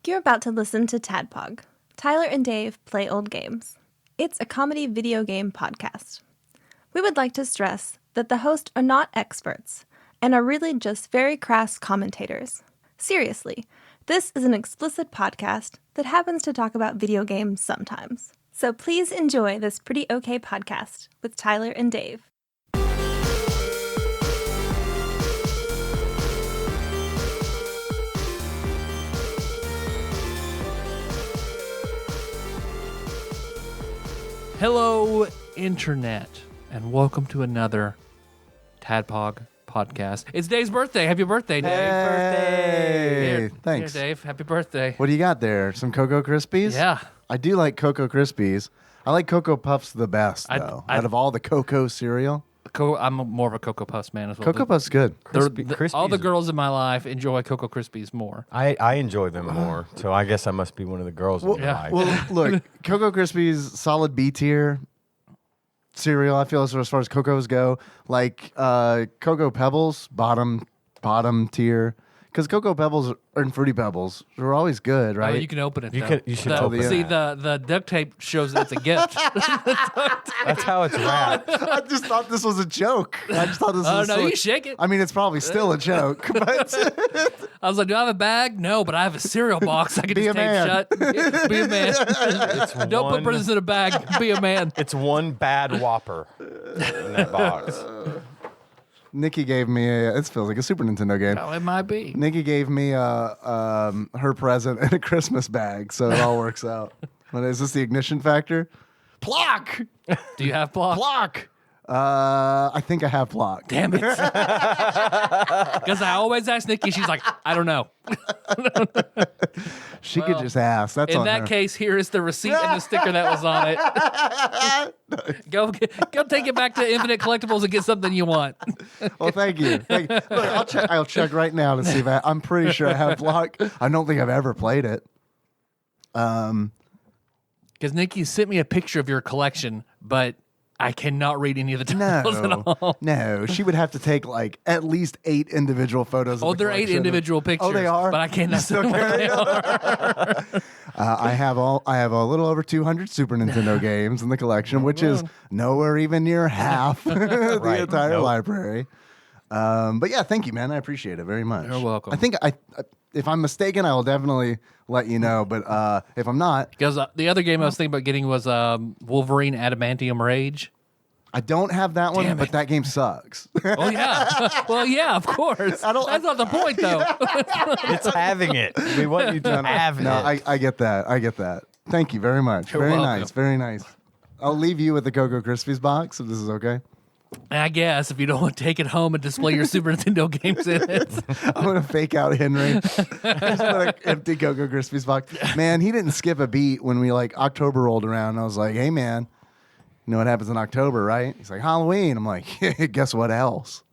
You're about to listen to TADPOG. Tyler and Dave play old games. It's a comedy video game podcast. We would like to stress that the hosts are not experts and are really just very crass commentators. Seriously, this is an explicit podcast that happens to talk about video games sometimes. So please enjoy this pretty okay podcast with Tyler and Dave. Hello, Internet, and welcome to another TADPOG podcast. It's Dave's birthday. Happy birthday, Dave. Happy birthday. Here, Thanks. Here, Dave. Happy birthday. What do you got there? Some Cocoa Krispies? Yeah. I do like Cocoa Krispies. I like Cocoa Puffs the best, though. Out of all the cocoa cereal. I'm more of a Cocoa Puffs man as well. Cocoa Puffs good. All the girls in my life enjoy Cocoa Krispies more. I enjoy them more, so I guess I must be one of the girls in your life. Well, look, Cocoa Krispies, solid B tier cereal, I feel, as far as Cocos go. Like Cocoa Pebbles, bottom tier. Because Cocoa Pebbles and Fruity Pebbles are always good, right? Oh, you can open it. You should open it. See, the duct tape shows that it's a gift. That's how it's wrapped. I just thought this was a joke. I just thought this was no, you shake it. I mean, it's probably still a joke, but I was like, do I have a bag? No, but I have a cereal box I can Be just a tape man. shut. Be a man. Don't put presents in a bag. Be a man. It's one bad Whopper in that box. Nikki gave me it feels like a Super Nintendo game. Oh, it might be. Nikki gave me her present in a Christmas bag, so it all works out. But is this the ignition factor? Plock! Do you have block? Plock! I think I have Plock. Damn it. Because I always ask Nikki, she's like, I don't know. She could just ask. That's In on that her. case, here is the receipt and the sticker that was on it. Go take it back to Infinite Collectibles and get something you want. Well, thank you. Look, I'll check right now to see if I'm pretty sure I have Plock. I don't think I've ever played it. Because Nikki sent me a picture of your collection, but I cannot read any of the titles at all. No, she would have to take like at least 8 individual photos. Oh, of the they're 8 collection. individual pictures. Oh, they are. But I cannot Still tell what carry they are. I have a little over 200 Super Nintendo games in the collection, which is nowhere even near half the Right. entire Nope. library. But yeah, thank you, man. I appreciate it very much. You're welcome. I think if I'm mistaken, I will definitely let you know. But if I'm not, Because the other game I was thinking about getting was Wolverine Adamantium Rage. I don't have that one. Damn But it. that game sucks. Oh, yeah. Well, yeah, of course. That's not the point, though. It's having it. We want you to have No, it. I get that. I get that. Thank you very much. You're very welcome. nice. Very nice. I'll leave you with the Cocoa Krispies box if this is okay. I guess if you don't want to take it home and display your Super Nintendo games in it. I'm gonna fake out Henry. Just put an empty Cocoa Krispies box. Man, he didn't skip a beat when October rolled around. I was like, hey man, you know what happens in October, right? He's like, Halloween. I'm like, guess what else?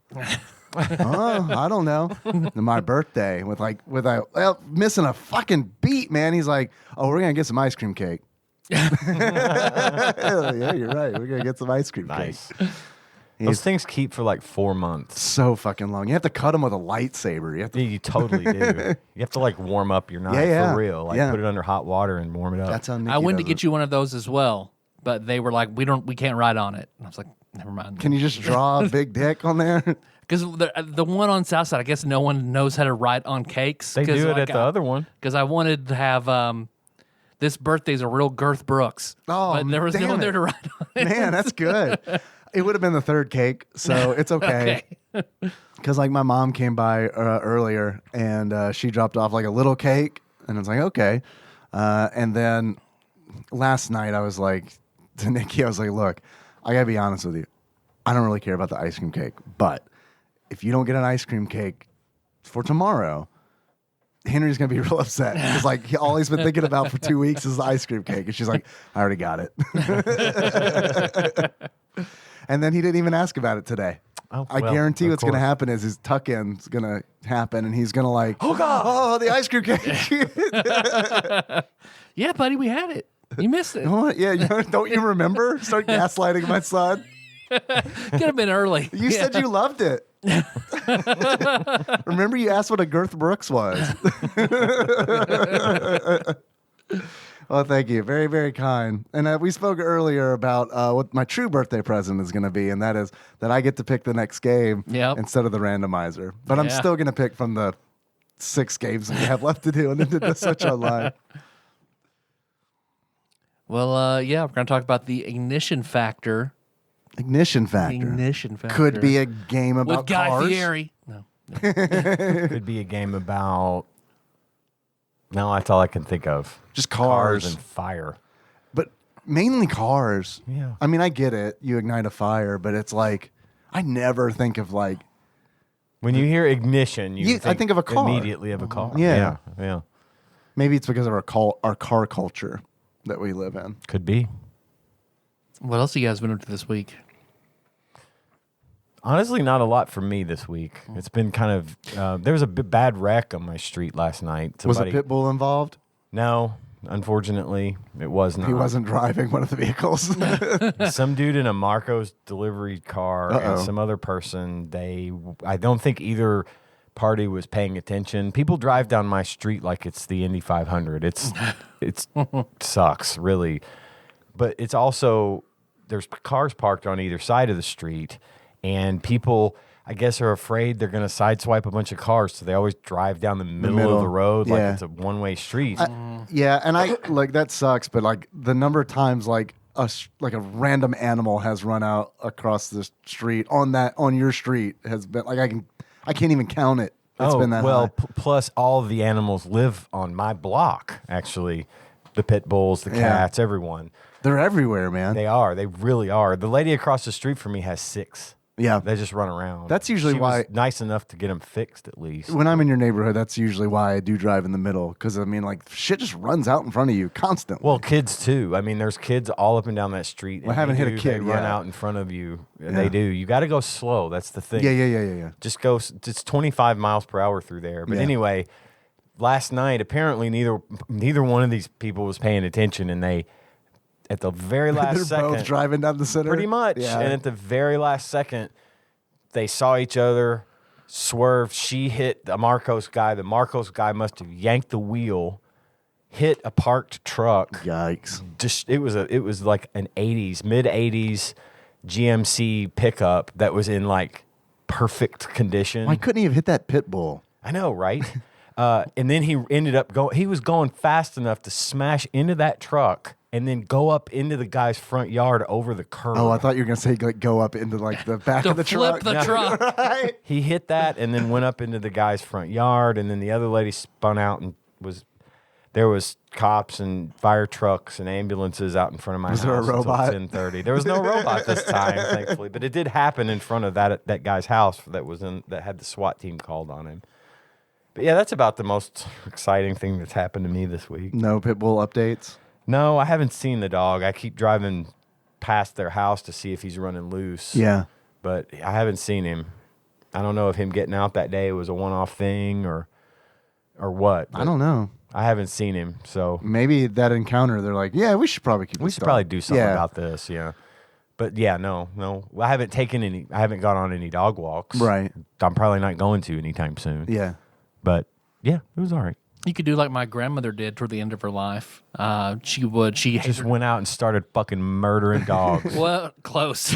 Oh, I don't know. My birthday missing a fucking beat, man. He's like, oh, we're gonna get some ice cream cake. Yeah, you're right. We're gonna get some ice cream Nice. cake. Those things keep for like 4 months. So fucking long. You have to cut them with a lightsaber. You have to. Yeah, you totally do. You have to like warm up your knife Yeah. for real. Like Yeah. put it under hot water and warm it up. That's how Nikki I went to does get it. you one of those as well, but they were like, we can't write on it. And I was like, never mind. Can you just draw a big dick on there? Because the one on Southside, I guess no one knows how to write on cakes. They do it at the other one. Because I wanted to have this birthday's a real Girth Brooks. Oh, but there was no damn one there it. to write on it. Man, that's good. It would have been the third cake, so it's okay. Because like my mom came by earlier and she dropped off like a little cake, and it's like okay. And then last night I was like to Nikki, I was like, look, I gotta be honest with you, I don't really care about the ice cream cake, but if you don't get an ice cream cake for tomorrow, Henry's gonna be real upset because like all he's been thinking about for 2 weeks is the ice cream cake, and she's like, I already got it. And then he didn't even ask about it today. Oh, I well, guarantee of what's going to course. happen is his tuck-in's going to happen, and he's going to like, oh God, oh, the ice cream cake. Yeah, buddy, we had it. You missed it. What? Yeah, don't you remember? Start gaslighting my son. Could have been early. You said you loved it. Remember you asked what a Girth Brooks was. Well, thank you. Very, very kind. And we spoke earlier about what my true birthday present is going to be, and that is that I get to pick the next game instead of the randomizer. But I'm still going to pick from the 6 games we have left to do on Nintendo Switch Online. Well, we're going to talk about the Ignition Factor. Ignition Factor could be a game about with Guy cars. Fieri. No. Could be a game about. No, that's all I can think of. Just cars and fire. But mainly cars. Yeah. I mean, I get it. You ignite a fire, but it's like I never think of like when you hear ignition, I think of a car. Immediately of a car. Yeah. Yeah. Maybe it's because of our car culture that we live in. Could be. What else have you guys been up to this week? Honestly, not a lot for me this week. It's been kind of there was a bad wreck on my street last night. Was a pit bull involved? No, unfortunately, it was not. He wasn't driving one of the vehicles. Some dude in a Marco's delivery car and some other person. I don't think either party was paying attention. People drive down my street like it's the Indy 500. It's sucks really, but it's also there's cars parked on either side of the street. And people, I guess, are afraid they're going to sideswipe a bunch of cars, so they always drive down the middle of the road like it's a one-way street. Yeah, and I like that sucks, but like the number of times like a random animal has run out across the street on your street has been like I can't even count it. It's been that high. Plus all of the animals live on my block. Actually, the pit bulls, the cats, everyone. They're everywhere, man. They are. They really are. The lady across the street from me has 6. Yeah. They just run around. That's usually she why was nice enough to get them fixed at least. When I'm in your neighborhood, that's usually why I do drive in the middle. Because, I mean, like, shit just runs out in front of you constantly. Well, kids, too. I mean, there's kids all up and down that street. I haven't hit a kid They run out in front of you. They do. You got to go slow. That's the thing. Yeah. Just go. It's 25 miles per hour through there. But anyway, last night, apparently neither one of these people was paying attention. And they, at the very last second. They're both driving down the center? Pretty much. Yeah. And at the very last second, they saw each other, swerved. She hit the Marcos guy. The Marcos guy must have yanked the wheel, hit a parked truck. Yikes! It was like an mid 80s GMC pickup that was in like perfect condition. Why couldn't he have hit that pit bull? I know, right? And then he ended up he was going fast enough to smash into that truck and then go up into the guy's front yard over the curb. Oh, I thought you were going to say like go up into like the back of the truck. Flip the truck. Right? He hit that and then went up into the guy's front yard, and then the other lady spun out and there was cops and fire trucks and ambulances out in front of my house. Was there a robot? Until 10:30. There was no robot this time, thankfully, but it did happen in front of that guy's house that had the SWAT team called on him. But yeah, that's about the most exciting thing that's happened to me this week. No pit bull updates? No, I haven't seen the dog. I keep driving past their house to see if he's running loose. Yeah. But I haven't seen him. I don't know if him getting out that day was a one-off thing or what. I don't know. I haven't seen him, so Maybe that encounter, they're like, yeah, we should probably keep we this should dog. probably do something Yeah. about this. Yeah. But yeah, no. I haven't gone on any dog walks. Right. I'm probably not going to anytime soon. Yeah. But yeah, it was all right. You could do like my grandmother did toward the end of her life. She Just went out and started fucking murdering dogs. well, close.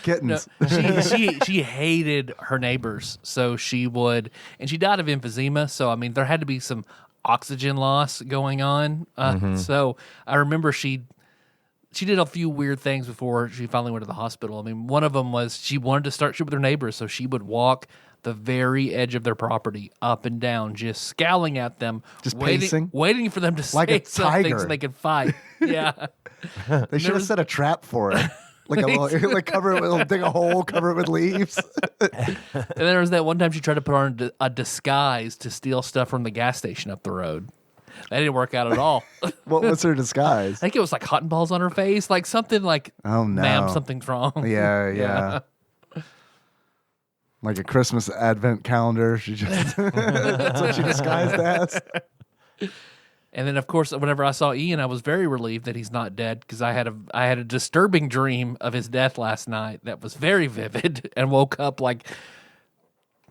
Kittens. she hated her neighbors, so she would, and she died of emphysema. So I mean, there had to be some oxygen loss going on. So I remember she did a few weird things before she finally went to the hospital. I mean, one of them was she wanted to start shit with her neighbors, so she would walk the very edge of their property up and down, just scowling at them, Just pacing? waiting for them to Like a say something tiger. so they could fight. Yeah. They should have set a trap for it. Like a little, like cover it with, dig a hole, cover it with leaves. And then there was that one time she tried to put on a disguise to steal stuff from the gas station up the road. That didn't work out at all. I What was her disguise? think it was like cotton balls on her face, like something like, Oh, no. ma'am, something's wrong. Yeah. Like a Christmas advent calendar. She just that's what she disguised as. And then, of course, whenever I saw Ian, I was very relieved that he's not dead because I had a disturbing dream of his death last night that was very vivid, and woke up like,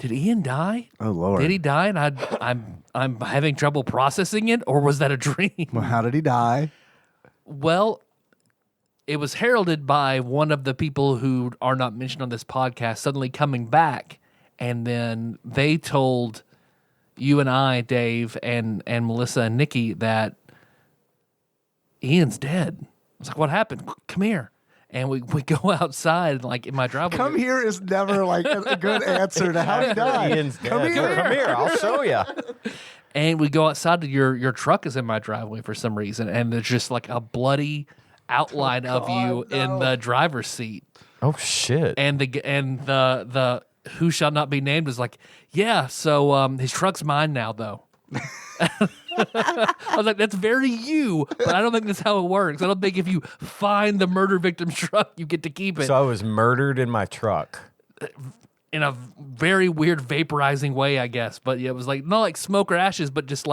did Ian die? Oh Lord, did he die? And I'm having trouble processing it, or was that a dream? Well, how did he die? Well, it was heralded by one of the people who are not mentioned on this podcast suddenly coming back, and then they told you and I, Dave, and Melissa and Nikki, that Ian's dead. I was like, what happened? Come here. And we go outside, like in my driveway. Come here is never like a good answer to how he died. Ian's dead. Come here. I'll show you. And we go outside. Your truck is in my driveway for some reason, and there's just like a bloody outline of you in the driver's seat. Oh shit! And the who shall not be named is like, yeah. So his truck's mine now, though. I was like, that's very you, but I don't think that's how it works. I don't think if you find the murder victim's truck, you get to keep it. So I was murdered in my truck. In a very weird vaporizing way, I guess. But yeah, it was like not like smoke or ashes, but just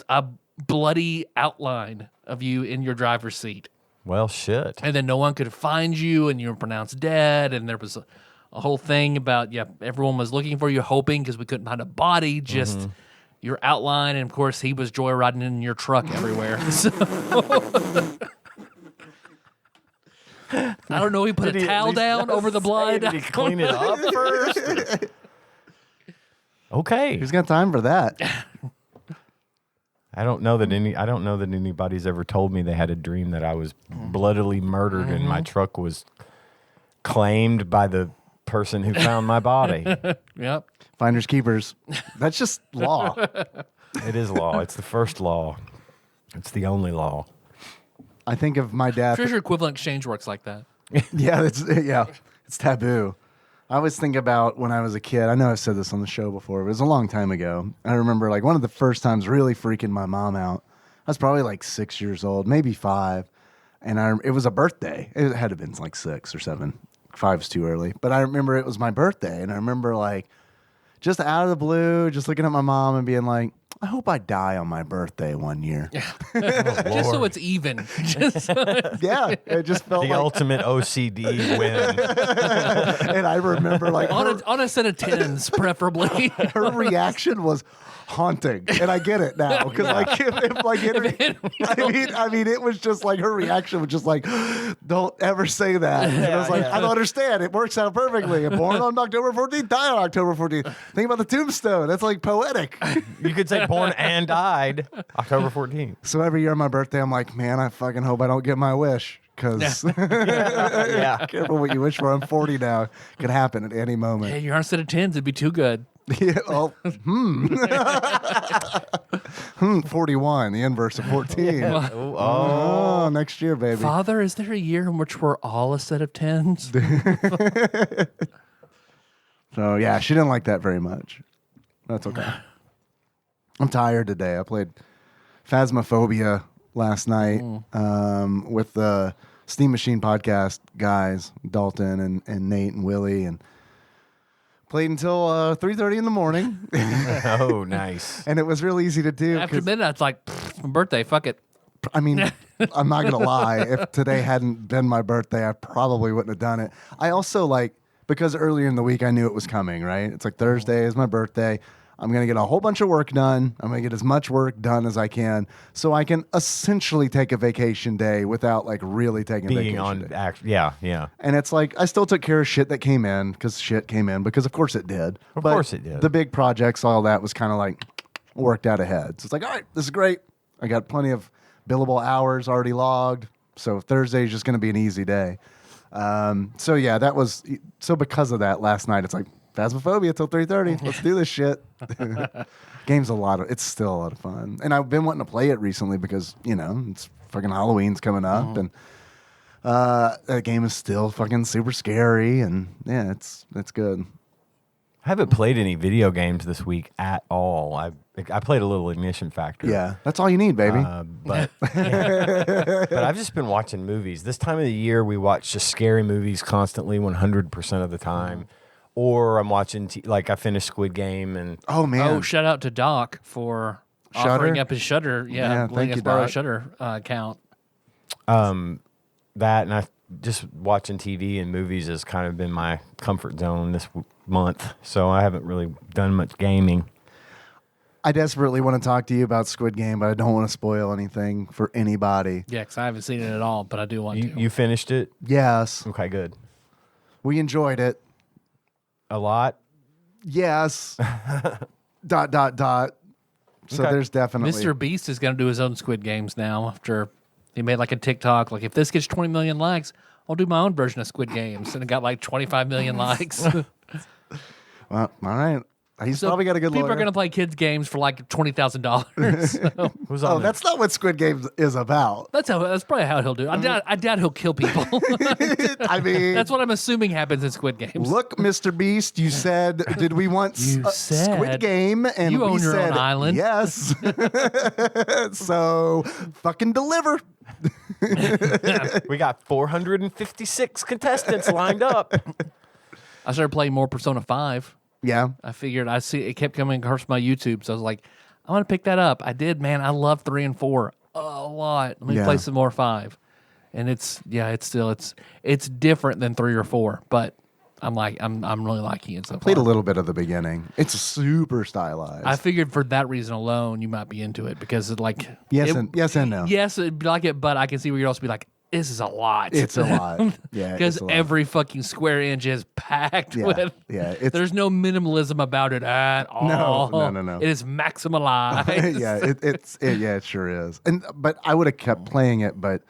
a bloody outline of you in your driver's seat. Well, shit. And then no one could find you, and you were pronounced dead. And there was a whole thing about, everyone was looking for you, hoping, because we couldn't find a body, just your outline. And of course, he was joyriding in your truck everywhere. So I don't know. He put a towel down over the blood. Did he clean it up first? Okay. Who's got time for that? I don't know that anybody's ever told me they had a dream that I was bloodily murdered and my truck was claimed by the person who found my body. Yep. Finders keepers. That's just law. It is law. It's the first law. It's the only law. I think of my dad. Treasure equivalent exchange works like that. It's taboo. I always think about when I was a kid. I know I've said this on the show before, but it was a long time ago. I remember like one of the first times really freaking my mom out. I was probably like 6 years old, maybe 5. And it was a birthday. It had to have been like 6 or 7. 5's too early. But I remember it was my birthday. And I remember like just out of the blue, just looking at my mom and being like, I hope I die on my birthday one year. Just so it's even. Yeah, it just felt the like ultimate OCD win. And I remember like on a set of 10s, preferably. her reaction was haunting, and I get it now because like if like I mean it was just like her reaction was just like, don't ever say that. And I was like, I don't understand. It works out perfectly. Born on October 14th, die on October 14th. Think about the tombstone. That's like poetic. You could say born and died October 14th. So every year on my birthday, I'm like, man, I fucking hope I don't get my wish. Because careful what you wish for. I'm 40 now. Could happen at any moment. Hey, you're on a set of 10s. It'd be too good. Yeah, 41, the inverse of 14. Yeah. Oh, next year, baby. Father, is there a year in which we're all a set of 10s? So, yeah, she didn't like that very much. That's okay. I'm tired today. I played Phasmophobia last night with the Steam Machine podcast guys, Dalton and Nate and Willie, and played until 3:30 in the morning. Oh, nice. And it was real easy to do. After midnight, it's like, my birthday, fuck it. I mean, I'm not going to lie. If today hadn't been my birthday, I probably wouldn't have done it. I also because earlier in the week I knew it was coming, right? It's like Thursday is my birthday. I'm going to get a whole bunch of work done. I'm going to get as much work done as I can so I can essentially take a vacation day without really taking a vacation day. Yeah. And it's like I still took care of shit that came in because shit came in because of course it did. Of course it did. The big projects, all that was kind of worked out ahead. So it's like, all right, this is great. I got plenty of billable hours already logged. So Thursday is just going to be an easy day. So yeah, because of that last night, it's like, Phasmophobia till 3:30. Let's do this shit. Game's it's still a lot of fun. And I've been wanting to play it recently because, it's fucking Halloween's coming up and that game is still fucking super scary and yeah, it's good. I haven't played any video games this week at all. I played a little Ignition Factor. Yeah, that's all you need, baby. But I've just been watching movies. This time of the year, we watch just scary movies constantly, 100% of the time. Or I'm watching, I finished Squid Game and... Oh, man. Oh, shout out to Doc for offering up his Shutter. Yeah, letting thank us you, borrow a Doc. Shutter account. That and I just watching TV and movies has kind of been my comfort zone this month. So I haven't really done much gaming. I desperately want to talk to you about Squid Game, but I don't want to spoil anything for anybody. Yeah, because I haven't seen it at all, but I do want to. You finished it? Yes, Okay, good. we enjoyed it. A lot? Yes. ... So Okay. there's definitely Mr. Beast is going to do his own Squid Games now after he made like a TikTok. Like, if this gets 20 million likes, I'll do my own version of Squid Games. And it got like 25 million likes. Well, all right. He's So probably got a good people lawyer. are going to play kids' games for like $20,000. So Who's Oh, on that's not what Squid Game is about. that's probably how he'll do it. I doubt he'll kill people. I mean, That's what I'm assuming happens in Squid Games. look, Mr. Beast, you said, did we want You said Squid Game? And you we own your own said, island. yes. So fucking deliver. We got 456 contestants lined up. I started playing more Persona 5. Yeah. I figured I see it kept coming across my YouTube, so I was like, I want to pick that up. I did, man. I love 3 and 4 a lot. Let me Yeah. play some more 5, and it's different than 3 or 4, but I'm really liking it so Played a far. little bit of the beginning. It's super stylized. I figured for that reason alone, you might be into it because it like yes it- and no. yes, it'd be like it, but I can see where you'd also be like, this is a lot. It's a lot. Yeah. Because it's a lot. every fucking square inch is packed Yeah, with. yeah, it's- There's no minimalism about it at all. No. It is maximalized. Yeah, it sure is. But I would have kept playing it, but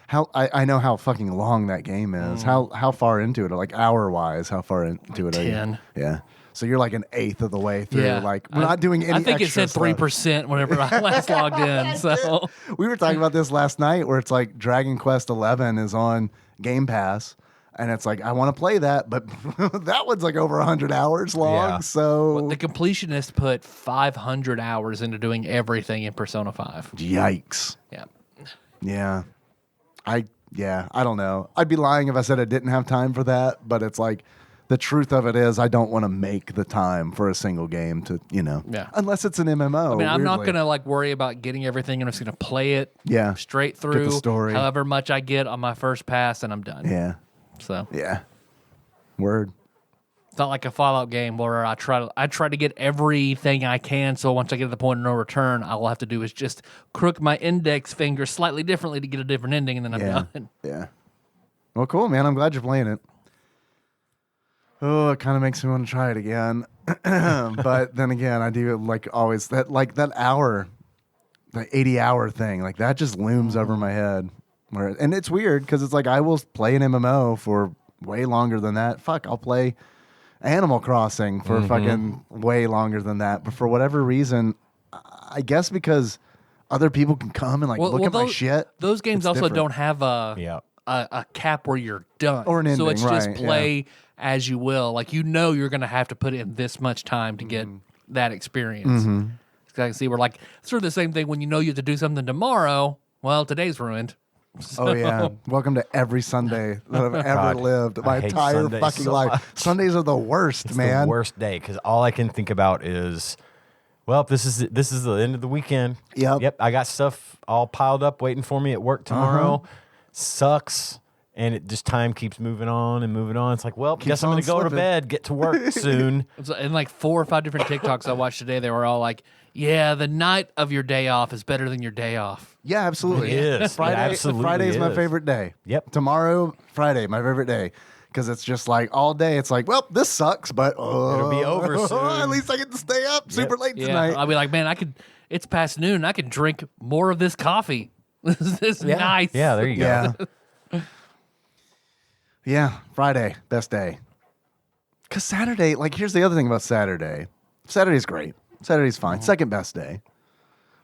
how I know how fucking long that game is. How far into it? Like hour wise, how far into it are you? 10. Yeah. So you're like an eighth of the way through. Yeah. Like we're not doing any I think it extra said 3% whenever I last logged in. So We were talking about this last night where it's like Dragon Quest 11 is on Game Pass. And it's like, I want to play that, but that one's like over 100 hours long. Yeah. So, the completionist put 500 hours into doing everything in Persona 5. yikes. Yeah. Yeah. I don't know. I'd be lying if I said I didn't have time for that, but it's like the truth of it is I don't want to make the time for a single game to, Yeah. unless it's an MMO. I mean, I'm not weirdly. going to like worry about getting everything. I'm just going to play it Yeah. straight Get through. the story. However much I get on my first pass, and I'm done. Yeah. So Yeah. Word. it's not like a Fallout game where I try to get everything I can. So once I get to the point of no return, all I have to do is just crook my index finger slightly differently to get a different ending, and then I'm Yeah. done. Yeah. Well, cool, man. I'm glad you're playing it. Oh, it kind of makes me want to try it again. But then again, I do like always that hour, the 80-hour thing, like that just looms over my head. And it's weird because it's like I will play an MMO for way longer than that. Fuck, I'll play Animal Crossing for fucking way longer than that. But for whatever reason, I guess because other people can come and look at my shit. Those games it's also different. don't have Yeah. a cap where you're done. Or an so it's ending, just right, play as you will. Like, you're going to have to put in this much time to get that experience. Mm-hmm. So I can see we're like, sort of the same thing when you know you have to do something tomorrow. Well, today's ruined. Oh yeah! Welcome to every Sunday that I've ever God, lived. I My hate entire Sundays fucking so life. much. Sundays are the worst, It's man. the worst day because all I can think about is, well, this is the end of the weekend. Yep. I got stuff all piled up waiting for me at work tomorrow. Sucks, and it just time keeps moving on and moving on. It's like, well, guess I'm on gonna go to slipping. bed, get to work soon. And like 4 or 5 different TikToks I watched today, they were all like, yeah, the night of your day off is better than your day off. Yeah, absolutely. It is. It absolutely Friday is my is. favorite day. Yep. Tomorrow, Friday, my favorite day. Because it's just like all day. It's like, well, this sucks, but It'll be over soon. At least I get to stay up super late Yeah, tonight. I'll be like, man, it's past noon. I could drink more of this coffee. This is nice. Yeah, there you go. Yeah. Yeah, Friday, best day. Because Saturday, here's the other thing about Saturday. Saturday's great. Saturday's fine. Second best day.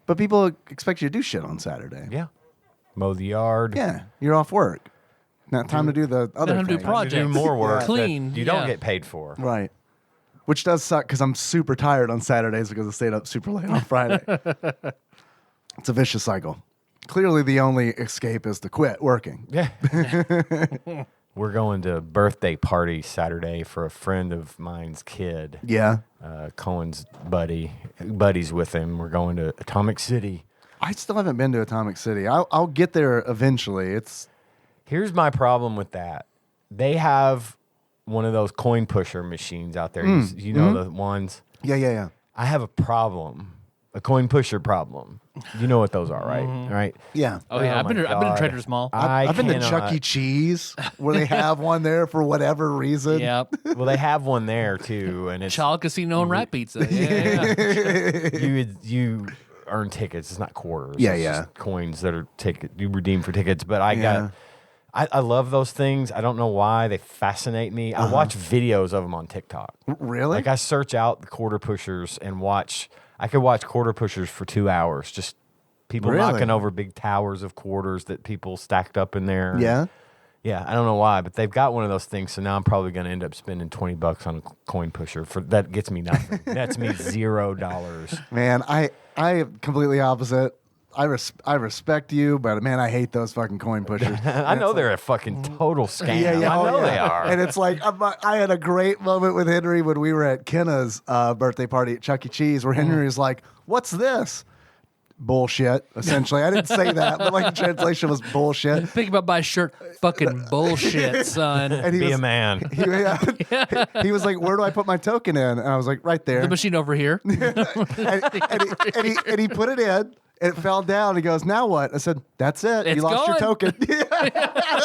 But people expect you to do shit on Saturday. Yeah. Mow the yard. Yeah, you're off work. Not time to do the other time to do thing. projects. Do more work. Clean, that you don't yeah. get paid for. Right. Which does suck because I'm super tired on Saturdays because I stayed up super late on Friday. It's a vicious cycle. Clearly, the only escape is to quit working. Yeah. We're going to a birthday party Saturday for a friend of mine's kid. Yeah. Cohen's buddies with him. We're going to Atomic City. I still haven't been to Atomic City. I'll get there eventually. Here's my problem with that. They have one of those coin pusher machines out there. You know the ones? Yeah. I have a problem. A coin pusher problem. You know what those are, right? Right? Yeah. Oh yeah, I've been to Trader's Mall. I've been to Chuck E. Cheese where they have one there for whatever reason. Yep. Well, they have one there too, and it's Child Casino and Rat Pizza. Yeah. you earn tickets. It's not quarters. Yeah, it's yeah. just coins that are you redeem for tickets. But I love those things. I don't know why they fascinate me. I watch videos of them on TikTok. Really? Like I search out the quarter pushers and watch. I could watch quarter pushers for 2 hours. Just people knocking over big towers of quarters that people stacked up in there. Yeah. Yeah, I don't know why, but they've got one of those things. So now I'm probably going to end up spending $20 on a coin pusher. That gets me nothing. That's me $0. Man, I am completely opposite. I respect you, but man, I hate those fucking coin pushers. I know they're a fucking total scam. Yeah, I know yeah. they are. And it's like I had a great moment with Henry when we were at Kenna's birthday party at Chuck E. Cheese, where Henry was like, "What's this?" Bullshit. Essentially, I didn't say that, but like the translation was bullshit. Think about my shirt. Fucking bullshit, son. And Be a man. He was like, "Where do I put my token in?" And I was like, "Right there." The machine over here. and he put it in. And it fell down. He goes, "Now what?" I said, "That's it. It's you lost your gone." token."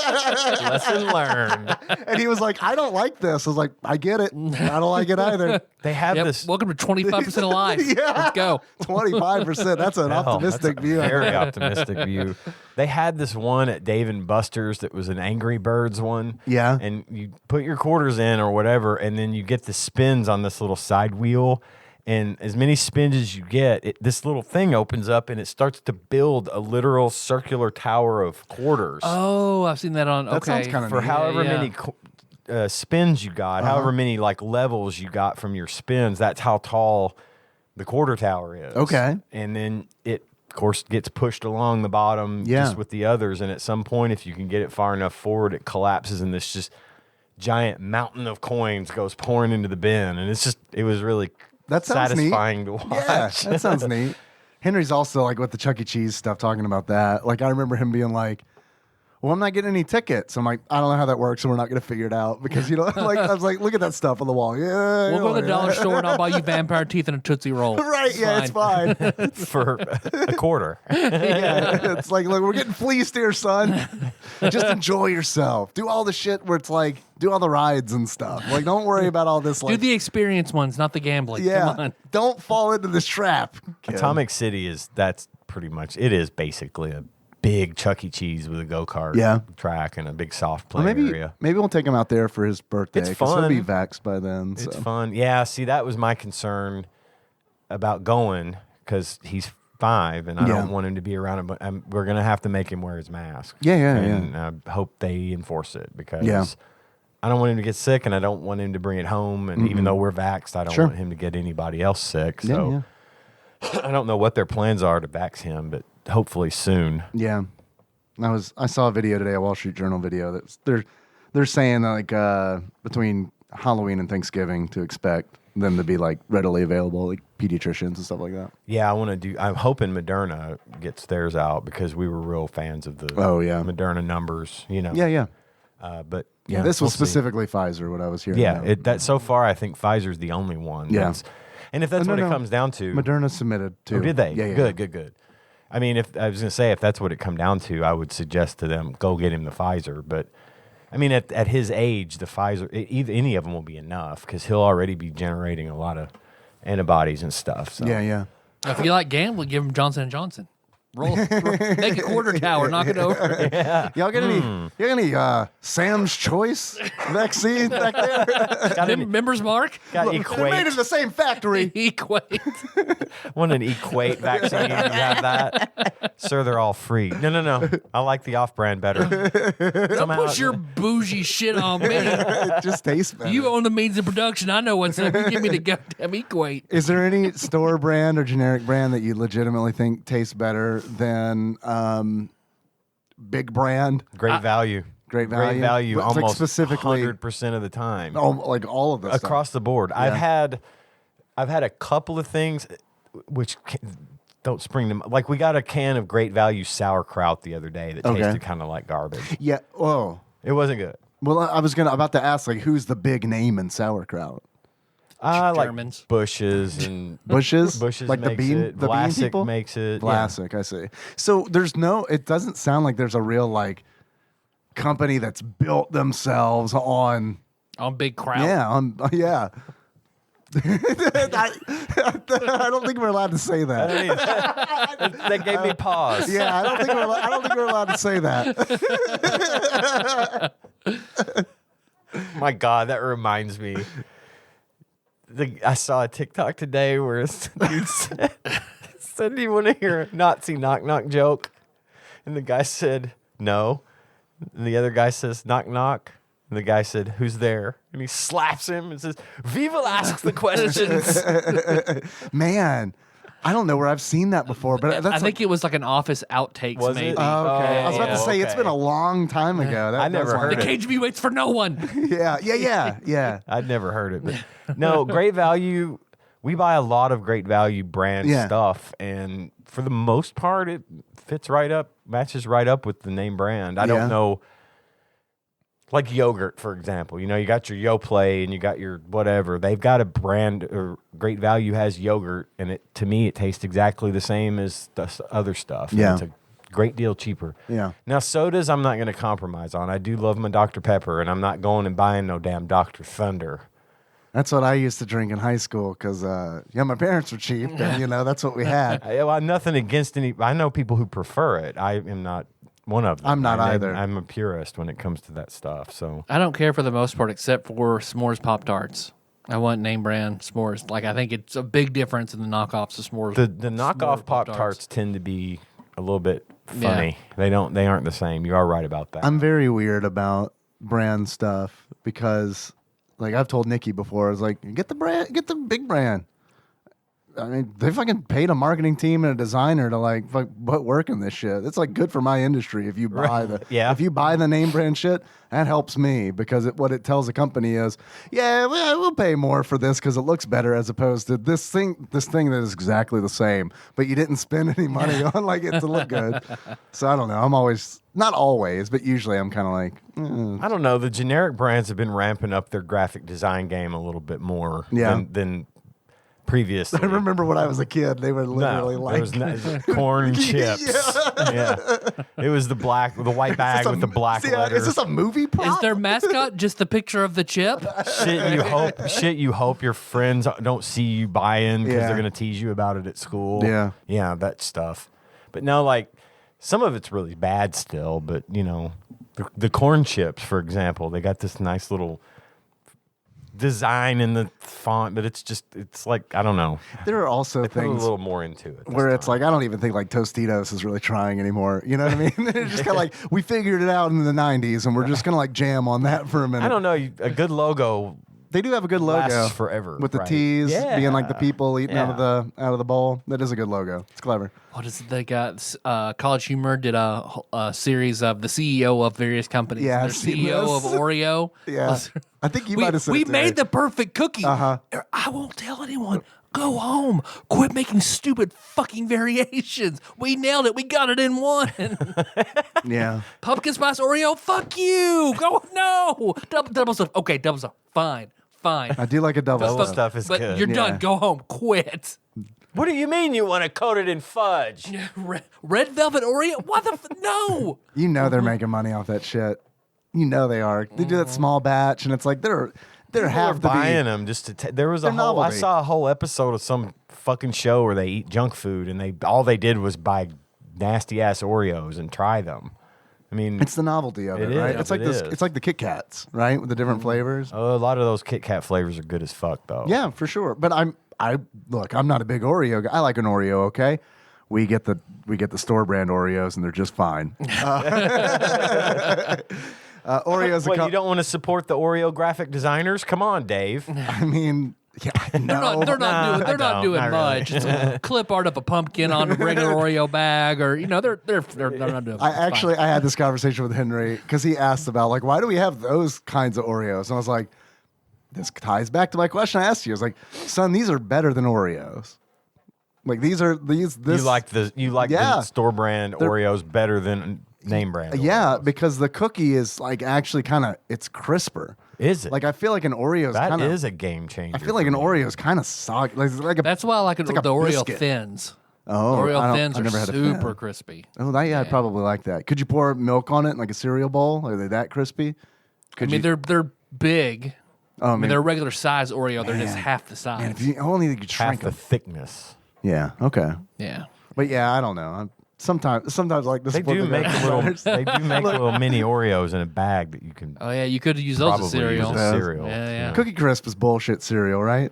Lesson learned. And he was like, "I don't like this." I was like, "I get it. I don't like it either." They have Yep. this. Welcome to 25% of life. Yeah. Let's go. 25%. That's an optimistic that's a view. Very optimistic view. They had this one at Dave and Buster's that was an Angry Birds one. Yeah. And you put your quarters in or whatever, and then you get the spins on this little side wheel. And as many spins as you get, this little thing opens up and it starts to build a literal circular tower of quarters. Oh, I've seen that on. That sounds kinda For neat. however Yeah. many spins you got, however many like levels you got from your spins, that's how tall the quarter tower is. Okay. And then it, of course, gets pushed along the bottom Yeah. just with the others. And at some point, if you can get it far enough forward, it collapses and this just giant mountain of coins goes pouring into the bin. And it was really That sounds satisfying neat. to watch. Yeah, that sounds neat. Henry's also like with the Chuck E. Cheese stuff talking about that. Like I remember him being like, "Well, I'm not getting any tickets." I'm like, "I don't know how that works, and we're not going to figure it out because like I was like, look at that stuff on the wall. Yeah, We'll go to the dollar store and I'll buy you vampire teeth and a Tootsie Roll. Right? Yeah, it's fine. For a quarter. Yeah, it's like, look, we're getting fleeced here, son. Just enjoy yourself. Do all the shit where it's like, do all the rides and stuff. Like, don't worry about all this. Do Like, the experience ones, not the gambling. Come yeah, on. don't fall into this trap. kid. Atomic City that's pretty much, it is basically a big Chuck E. Cheese with a go-kart track and a big soft play Well, area. maybe we'll take him out there for his birthday. It's 'cause fun. He'll be vaxxed by then. It's so. fun. Yeah, see, that was my concern about going because he's 5 and I don't want him to be around him. But we're going to have to make him wear his mask. And I hope they enforce it because I don't want him to get sick and I don't want him to bring it home. And even though we're vaxxed, I don't want him to get anybody else sick. So I don't know what their plans are to vax him, but hopefully soon. Yeah. I saw a video today, a Wall Street Journal video that's they're saying like between Halloween and Thanksgiving to expect them to be like readily available, like pediatricians and stuff like that. Yeah, I'm hoping Moderna gets theirs out because we were real fans of the Moderna numbers, you know. Yeah. But Yeah, this was we'll see. specifically Pfizer, what I was hearing. Yeah, that so far I think Pfizer's the only one. Yeah. And if that's what it comes down to, Moderna submitted too. oh, did they? Yeah. Good. I mean, if I was going to say if that's what it come down to, I would suggest to them go get him the Pfizer. But I mean, at his age, the Pfizer, any of them will be enough because he'll already be generating a lot of antibodies and stuff. So. Yeah. If you like gambling, give him Johnson & Johnson. Roll, make a quarter tower, knock it over. Y'all get any Sam's Choice vaccine back there? Members mark? Got They're made in Equate. the same factory. Equate. Want an Equate vaccine? You have that, sir. They're all free. No. I like the off-brand better. Somehow, Put your bougie shit on me. It just tastes better. You own the means of production. I know what's up. You give me the goddamn Equate. Is there any store brand or generic brand that you legitimately think tastes better than big brand? great value. Great value. Great value, But it's almost specifically 100% of the time. Oh, like all of this Across stuff. the board. Yeah. I've had a couple of things which don't spring them. Like we got a can of Great Value sauerkraut the other day that tasted kind of like garbage. Yeah. Oh. It wasn't good. Well, I was about to ask, like, who's the big name in sauerkraut? Like Germans. Bushes and Bushes, Bushes like makes the bean, it. the bean Vlasic people makes it. Vlasic, I see. So it doesn't sound like there's a real like company that's built themselves on big crowd. yeah. I don't think we're allowed to say that. That gave me pause. Yeah, I don't think we're allowed to say that. My God, that reminds me. I saw a TikTok today where a dude said, "Do you want to hear a Nazi knock knock joke?" And the guy said, "No." And the other guy says, "Knock knock." And the guy said, "Who's there?" And he slaps him and says, "We will ask the questions." Man, I don't know where I've seen that before, but that's I think it was like an Office outtakes, Was it? maybe. Oh, okay. I was about to say it's okay. been a long time ago. I never that's heard The it. KGB waits for no one. Yeah. I'd never heard it. But no, Great Value, we buy a lot of Great Value brand stuff. And for the most part, it matches right up with the name brand. I don't know. Like yogurt, for example. You know, you got your Yoplait and you got your whatever. They've got a brand, or Great Value has yogurt, and to me, it tastes exactly the same as the other stuff. And Yeah. it's a great deal cheaper. Yeah. Now, sodas, I'm not going to compromise on. I do love my Dr. Pepper, and I'm not going and buying no damn Dr. Thunder. That's what I used to drink in high school because, my parents were cheap, and that's what we had. Nothing against any. I know people who prefer it. I am not one of them. I'm not either. I'm a purist when it comes to that stuff. So I don't care for the most part, except for s'mores Pop-Tarts. I want name brand s'mores. Like, I think it's a big difference in the knockoffs of s'mores. the knockoff Pop-Tarts tend to be a little bit funny. They aren't the same. You are right about that. I'm very weird about brand stuff because, like, I've told Nikki before, I was like, get the big brand. I mean, they fucking paid a marketing team and a designer to put work in this shit. It's like good for my industry if you buy if you buy the name brand shit. That helps me because what it tells the company is, we'll pay more for this because it looks better as opposed to this thing that is exactly the same, but you didn't spend any money on it to look good. So I don't know. I'm always, not always, but usually I'm kind of like, I don't know. The generic brands have been ramping up their graphic design game a little bit more than previously. I remember when I was a kid, they were literally corn chips. Yeah. It was the white bag with the black letters. Is this a movie prop? Is their mascot just the picture of the chip? Shit you hope your friends don't see you buying because they're going to tease you about it at school. Yeah. Yeah, that stuff. But no, like, some of it's really bad still, but, the corn chips, for example, they got this nice little design in the font, but it's like, I don't know. There are also They put a things little more into it where it's like, I don't even think like Tostitos is really trying anymore. You know what I mean? They're just kind of like, we figured it out in the 90s and we're just going to like jam on that for a minute. I don't know. A good logo. They do have a good logo. Lasts forever. With the right? T's being like the people eating out Yeah. of the bowl. That is a good logo. It's clever. What is it? They got College Humor did a series of the CEO of various companies. Yeah, and I've their seen CEO this. of Oreo. Yeah. I think you might have said we it made today. the perfect cookie. Uh-huh. I won't tell anyone. Go home. Quit making stupid fucking variations. We nailed it. We got it in one. Yeah. Pumpkin spice Oreo. Fuck you. Go no. Double stuff. Okay, double stuff. Fine. I do like a double Double stuff. stuff is But good. you're Yeah. done. Go home. Quit. What do you mean you want to coat it in fudge? Red velvet Oreo. What the? No. You know they're making money off that shit. You know they are. They do that small batch, and it's like they're People have are to buying be. them just to. There was a They're whole. novelty. I saw a whole episode of some fucking show where they eat junk food, and all they did was buy nasty ass Oreos and try them. I mean, It's the novelty of it, It right? is, It's like it this. is. It's like the Kit Kats, right, with the different flavors. a lot of those Kit Kat flavors are good as fuck, though. Yeah, for sure. But I'm not a big Oreo guy. I like an Oreo. Okay, we get the store brand Oreos, and they're just fine. Oreos. What, you don't want to support the Oreo graphic designers? Come on, Dave. I mean, Yeah, They're not doing not much. It's a clip art of a pumpkin on a regular Oreo bag, or they're not doing. I had this conversation with Henry because he asked about like why do we have those kinds of Oreos, and I was like, this ties back to my question I asked you. I was like, son, these are better than Oreos. Like these. You like the store brand Oreos better than name brand. Yeah, Oreos. because the cookie is like actually it's crisper. Is it? Like I feel like an Oreo is a game changer. I feel like an Oreo is kind of soggy. That's why I like it. like a The Oreo biscuit. Thins. Oh, Oreo Thins I've are never had a super Thin. crispy. Oh, I'd probably like that. Could you pour milk on it in like a cereal bowl? Are they that crispy? They're big. Oh, I mean, they're regular size Oreo. They're just half the size. Man, if you only you could half shrink the them. thickness. Yeah. Okay. Yeah. But yeah, I don't know. Sometimes like this. They do make little mini Oreos in a bag that you can. Oh yeah, you could use those as probably cereal. use as cereal. Yeah. Cookie Crisp is bullshit cereal, right?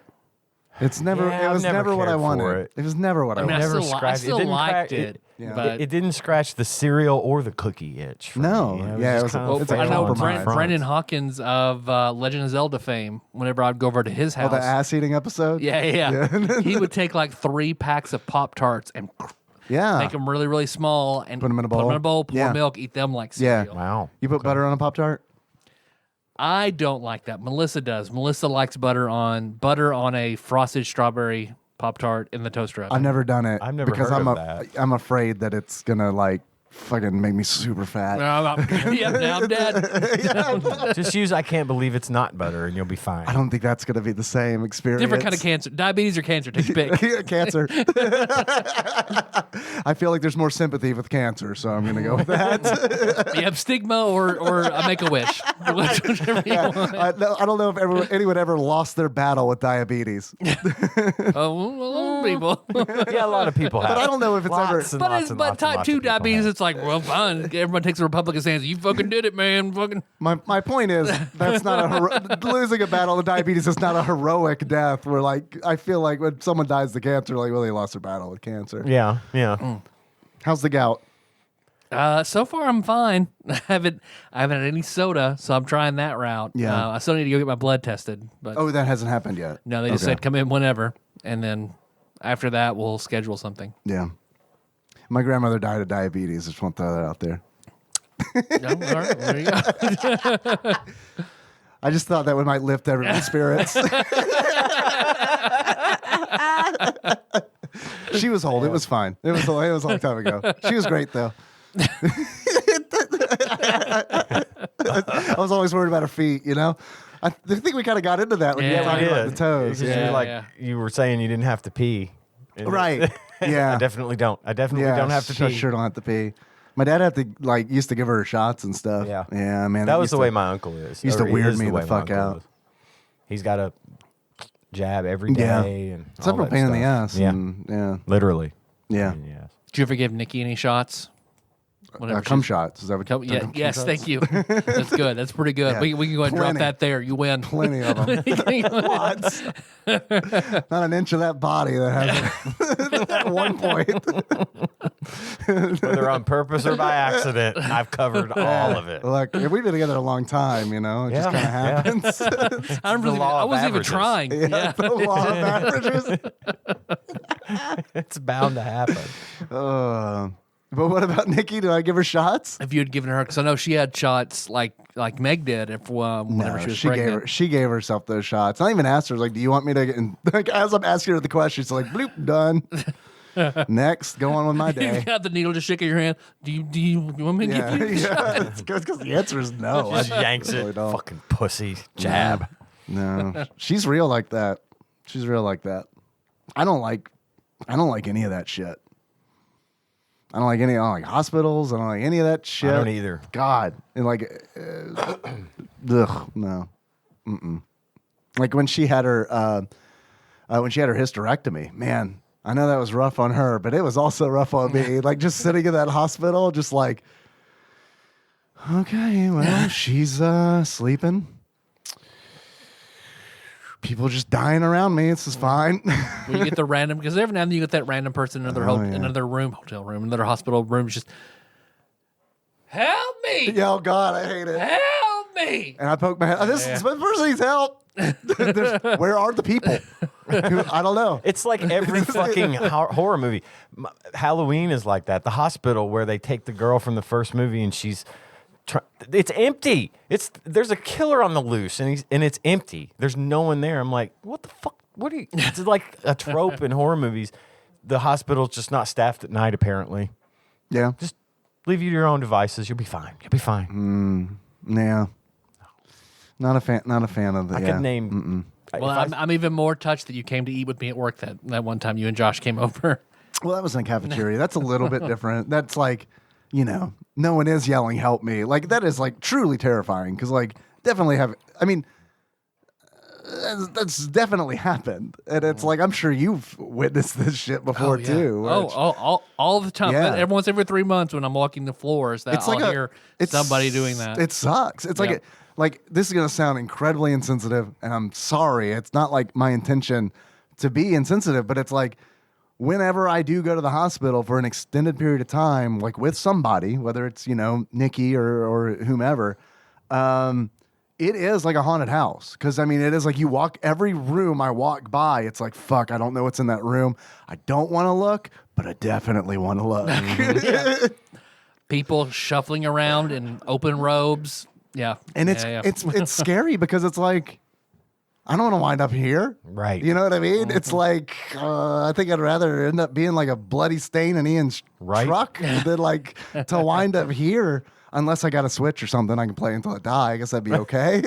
It's never. Yeah, it was I've never never what I cared for wanted. it. It was never what I I mean, wanted. I still liked it. Yeah. But It didn't scratch the cereal or the cookie itch. For No. me. You know, Yeah, just it kind was- of it's a I know compromise. Brendan Hawkins of Legend of Zelda fame. Whenever I'd go over to his Oh, house, the ass eating episode. yeah. he would take like 3 packs of Pop Tarts and Yeah. make them really, really small and Put 'em in a bowl? pour Yeah. milk, eat them like Yeah. cereal. Wow. You put butter on a Pop Tart? I don't like that. Melissa does. Melissa likes butter on a frosted strawberry Pop Tart in the toaster oven. I've never done it. I've never because heard I'm of that. I'm afraid that it's gonna like fucking make me super fat. Yeah, now I'm dead. Just use I can't believe it's not butter and you'll be fine. I don't think that's gonna be the same experience. Different kind of cancer. Diabetes or cancer. Take your pick. Yeah, cancer. I feel like there's more sympathy with cancer, so I'm gonna go with that. You have stigma or a make a wish. Whichever you want. I don't know if anyone ever lost their battle with diabetes, Oh, people. Yeah, a lot of people have. but I don't know if it's ever. Lots and lots and But lots and type lots 2 of people diabetes, have. it's like, well, fine. Everyone takes the Republican stance. You fucking did it, man. Fucking. My point is that's not losing a battle with diabetes is not a heroic death. Where like I feel like when someone dies to cancer, like well they lost their battle with cancer. Yeah. How's the gout? So far, I'm fine. I haven't had any soda, so I'm trying that route. Yeah. I still need to go get my blood tested, but Oh, that hasn't happened yet. no, they just Okay. said come in whenever, and then after that, we'll schedule something. Yeah. My grandmother died of diabetes. Just want to throw that out there. No? All right, there you go. I just thought that might lift everyone's spirits. She was old. It was fine. It was a long time ago. She was great though. I was always worried about her feet. I think we kind of got into that when you Yeah, were talking we about did. the toes. Because Yeah. you were saying you didn't have to pee. Right. Yeah. I definitely don't. I definitely Yeah, don't have to I pee. sure don't have to pee. My dad had to used to give her shots and stuff. Yeah. Yeah, man. That it was used the to- way my uncle is. used to Or it weird is me the way my fuck uncle out. is. He's got a jab every day and It's a all real that pain in the stuff. ass. Yeah, and, yeah. literally. Yeah. Pain in the ass. Did you ever give Nikki any shots? Cum shots. Is that what Yeah, cum yes, shots? thank you. That's good. That's pretty good. Yeah. We can go ahead and drop Plenty. that there. You win. Plenty of them. Lots. Not an inch of that body that has it at one point. Whether on purpose or by accident, I've covered all of it. Look, we've been together a long time, It just kind of happens. I law of wasn't even averages. trying. Yeah. The law of averages. It's bound to happen. But what about Nikki? Do I give her shots? If you had given her, because I know she had shots like Meg did whenever she was pregnant. She gave herself those shots. I even asked her, like, do you want me to? And like, as I'm asking her the question, she's like, bloop, done. Next, go on with my You day. got the needle just shaking your hand. Do you want me to Yeah, give you? yeah. It's because the answer is no. Just yanks really it. don't. Fucking pussy. Jab. No, she's real like that. She's real like that. I don't like any of that shit. I don't like hospitals. I don't like any of that shit. I don't either. God, and ugh, no. Mm-mm. Like when she had her hysterectomy, man. I know that was rough on her, but it was also rough on me. Like just sitting in that hospital, just like, okay, well, she's sleeping. People just dying around me. This is fine. When you get the random, because every now and then you get that random person in another another room, hotel room, another hospital room, just help me, Yeah, oh God, I hate it. help me. And I poke my head. This is the person needs help. Where are the people? I don't know. It's like every fucking horror movie. Halloween is like that. The hospital where they take the girl from the first movie and she's it's empty. There's a killer on the loose and it's empty. There's no one there. I'm like, what the fuck? What are you? It's like a trope in horror movies. The hospital's just not staffed at night, apparently. Yeah. Just leave you to your own devices. You'll be fine. You'll be fine. Yeah. Not a fan of the. I could name. Well, I'm even more touched that you came to eat with me at work that one time you and Josh came over. Well, that was in a cafeteria. That's a little bit different. That's like, no one is yelling, help me. Like, that is like truly terrifying because like definitely that's definitely happened. And it's like, I'm sure you've witnessed this shit before too. All the time. Yeah. Every once every 3 months when I'm walking the floors, that I'll hear somebody doing that. It sucks. It's like this is going to sound incredibly insensitive, and I'm sorry. It's not like my intention to be insensitive, but it's like whenever I do go to the hospital for an extended period of time, like with somebody, whether it's, Nikki or whomever, it is like a haunted house. Because, it is like every room I walk by, it's like, fuck, I don't know what's in that room. I don't want to look, but I definitely want to look. People shuffling around in open robes. Yeah. And it's scary because it's like, I don't want to wind up here. Right. You know what I mean? It's like, I think I'd rather end up being like a bloody stain in Ian's truck than like to wind up here. Unless I got a Switch or something I can play until I die. I guess that'd be okay.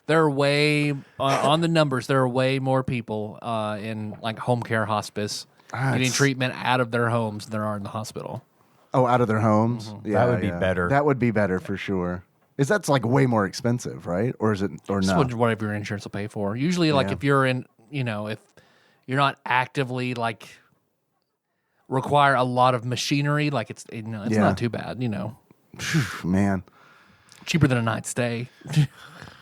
There are way, on the numbers, there are way more people in like home care hospice getting treatment out of their homes than there are in the hospital. Oh, out of their homes? Mm-hmm. Yeah, that would be better. That would be better for sure. That's like way more expensive, right? Or is it, or no? Whatever your insurance will pay for. Usually, like if you're in, if you're not actively like require a lot of machinery, like it's not too bad, Man. Cheaper than a night stay.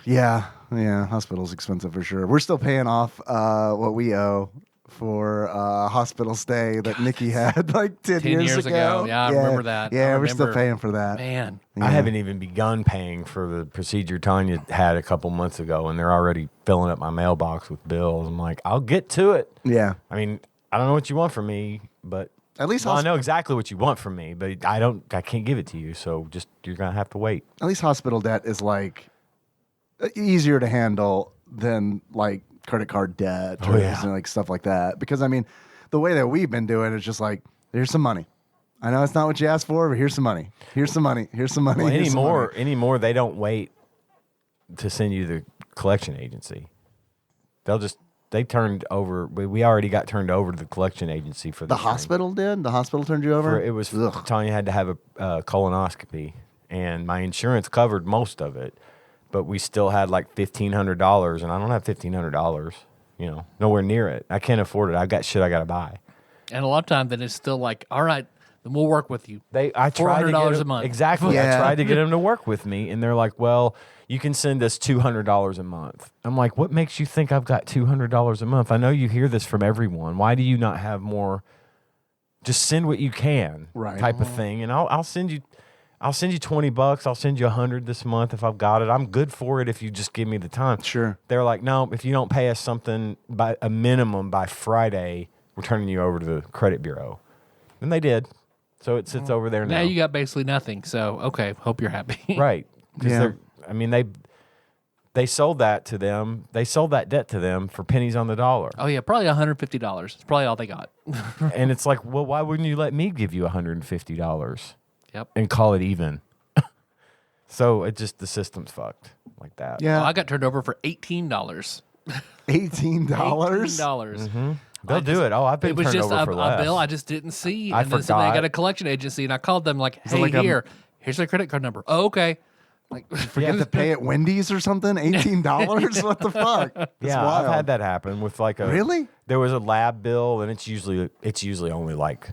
Yeah, hospital's expensive for sure. We're still paying off what we owe for a hospital stay that Nikki had like 10 years ago. Yeah, I remember that. Yeah, we're still paying for that. Man. I haven't even begun paying for the procedure Tanya had a couple months ago, and they're already filling up my mailbox with bills. I'm like, I'll get to it. Yeah. I don't know what you want from me, but at least I know exactly what you want from me, but I can't give it to you, so just you're going to have to wait. At least hospital debt is like easier to handle than like credit card debt or like stuff like that. Because the way that we've been doing it is just like, here's some money. I know it's not what you asked for, but here's some money. Here's some money. Here's some money. Well, anymore, they don't wait to send you the collection agency. They turned over. We already got turned over to the collection agency for the hospital. Did the hospital turned you over? It was Tanya had to have a colonoscopy, and my insurance covered most of it. But we still had like $1,500, and I don't have $1,500. Nowhere near it. I can't afford it. I got shit I got to buy. And a lot of times, then it's still like, all right, then we'll work with you. I tried $400 a month. Exactly. Yeah. I tried to get them to work with me, and they're like, well, you can send us $200 a month. I'm like, what makes you think I've got $200 a month? I know you hear this from everyone. Why do you not have more? Just send what you can, type of thing, and I'll send you. I'll send you $20. I'll send you $100 this month if I've got it. I'm good for it if you just give me the time. Sure. They're like, no, if you don't pay us something by a minimum by Friday, we're turning you over to the credit bureau. And they did. So it sits over there now. Now you got basically nothing. So, okay, hope you're happy. Right. They sold that to them. They sold that debt to them for pennies on the dollar. Oh, yeah, probably $150. It's probably all they got. And it's like, well, why wouldn't you let me give you $150? Yep. And call it even. So the system's fucked like that. Yeah. Well, I got turned over for $18. $18? $18. Mm-hmm. They'll do it. Oh, I've been turned over for less. A bill I just didn't see. I and then forgot. I got a collection agency, and I called them like, hey, here's my credit card number. Oh, okay. Like, forget to pay at Wendy's or something? $18? What the fuck? That's wild. I've had that happen with like a. Really? There was a lab bill, and it's usually only like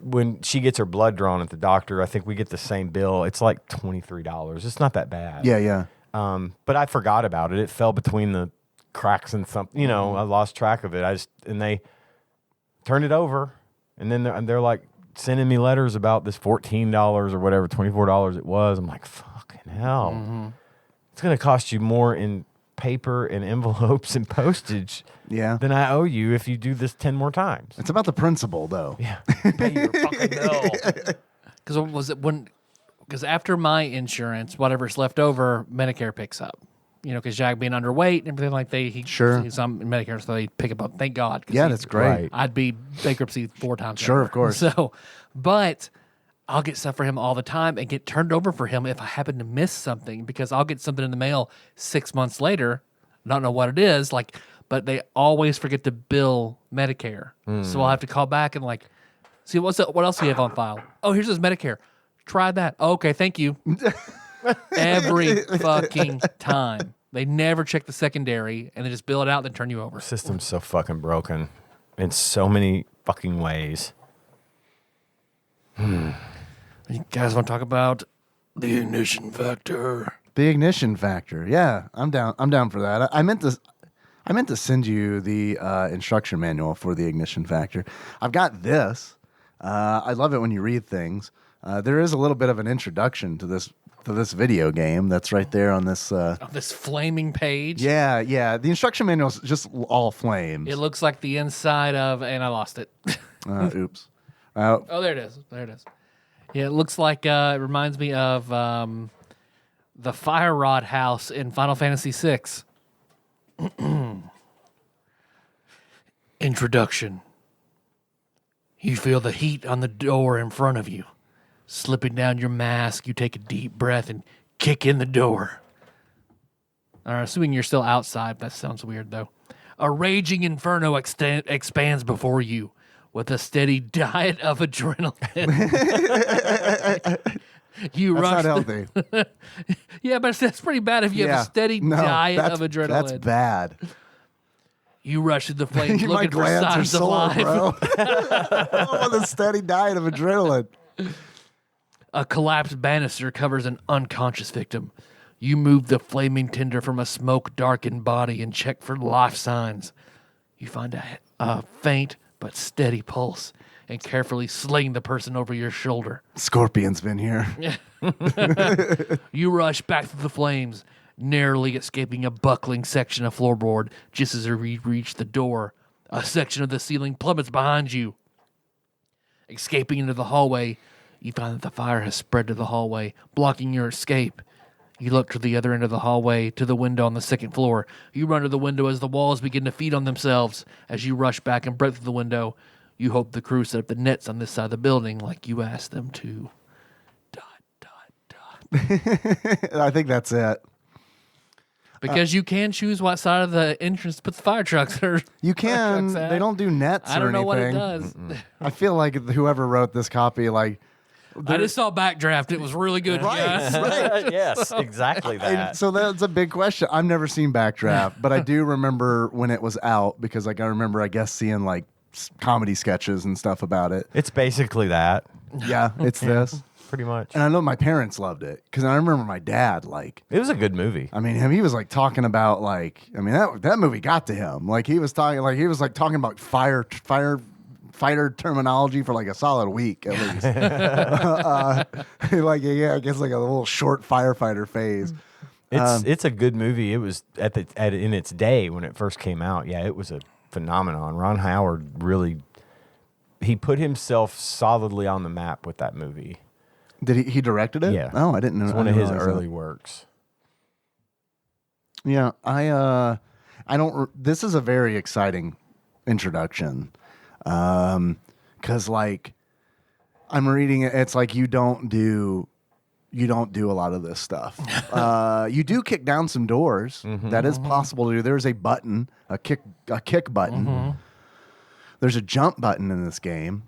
when she gets her blood drawn at the doctor. I think we get the same bill. It's like $23. It's not that bad. Yeah. But I forgot about it. It fell between the cracks and something. I lost track of it. And they turned it over, and then they're like sending me letters about this $14 or whatever, $24 it was. I'm like, fucking hell. Mm-hmm. It's going to cost you more in paper and envelopes and postage Yeah. than I owe you if you do this 10 more times. It's about the principle, though. Yeah. Pay your fucking bill. Because was it when? Because after my insurance, whatever's left over, Medicare picks up. Because Jack being underweight and everything like he's on Medicare, so they pick up. Thank God. Yeah, that's great. Right. I'd be bankruptcy 4 times. Sure, over. of course. So, but I'll get stuff for him all the time and get turned over for him if I happen to miss something, because I'll get something in the mail 6 months later, not know what it is, but they always forget to bill Medicare. So I'll have to call back and see what else do you have on file? Oh, here's his Medicare. Try that. Oh, okay, thank you. Every fucking time. They never check the secondary, and they just bill it out and then turn you over. System's so fucking broken in so many fucking ways. You guys want to talk about the ignition factor? The ignition factor. Yeah, I'm down. I'm down for that. I meant to send you the instruction manual for the ignition factor. I've got this. I love it when you read things. There is a little bit of an introduction to this video game that's right there on this. On this flaming page. Yeah. The instruction manual is just all flames. It looks like the inside of, and I lost it. Oops. Oh, there it is. Yeah, it looks like it reminds me of the Fire Rod house in Final Fantasy VI. Introduction. You feel the heat on the door in front of you. Slipping down your mask, you take a deep breath and kick in the door. Assuming you're still outside. That sounds weird, though. A raging inferno expands before you with a steady diet of adrenaline. That's not healthy. Yeah, but that's pretty bad if you have a steady diet of adrenaline. That's bad. You rush to the flames My looking for glands are signs of sore, life. bro. With a steady diet of adrenaline. A collapsed banister covers an unconscious victim. You move the flaming tinder from a smoke-darkened body and check for life signs. You find a faint but steady pulse and carefully sling the person over your shoulder. Scorpion's been here. You rush back through the flames, narrowly escaping a buckling section of floorboard. Just as you reach the door, a section of the ceiling plummets behind you. Escaping into the hallway, you find that the fire has spread to the hallway, blocking your escape. You look to the other end of the hallway, to the window on the second floor. You run to the window as the walls begin to feed on themselves. As you rush back and break through the window, you hope the crew set up the nets on this side of the building like you asked them to. ... I think that's it. Because you can choose what side of the entrance to put the fire trucks. You can. They don't do nets I don't or know what it anything. does. I feel like whoever wrote this copy, I just saw Backdraft. It was really good. Yes. Yes, exactly that. so that's a big question. I've never seen Backdraft, but I do remember when it was out because I remember, I guess, seeing comedy sketches and stuff about it. It's basically that. Yeah, it's this. Pretty much. And I know my parents loved it because I remember my dad, it was a good movie. I mean, he was talking about that movie got to him. He was talking about fighter terminology for a solid week at least. I guess a little short firefighter phase. It's a good movie. It was in its day when it first came out. Yeah, it was a phenomenon. Ron Howard really he put himself solidly on the map with that movie. Did he directed it? Yeah. Oh, I didn't know. It's one of his early works. Yeah, I don't. This is a very exciting introduction, because I'm reading it. It's you don't do a lot of this stuff. You do kick down some doors. Mm-hmm, that is possible to do. There's a button, a kick button. Mm-hmm. There's a jump button in this game.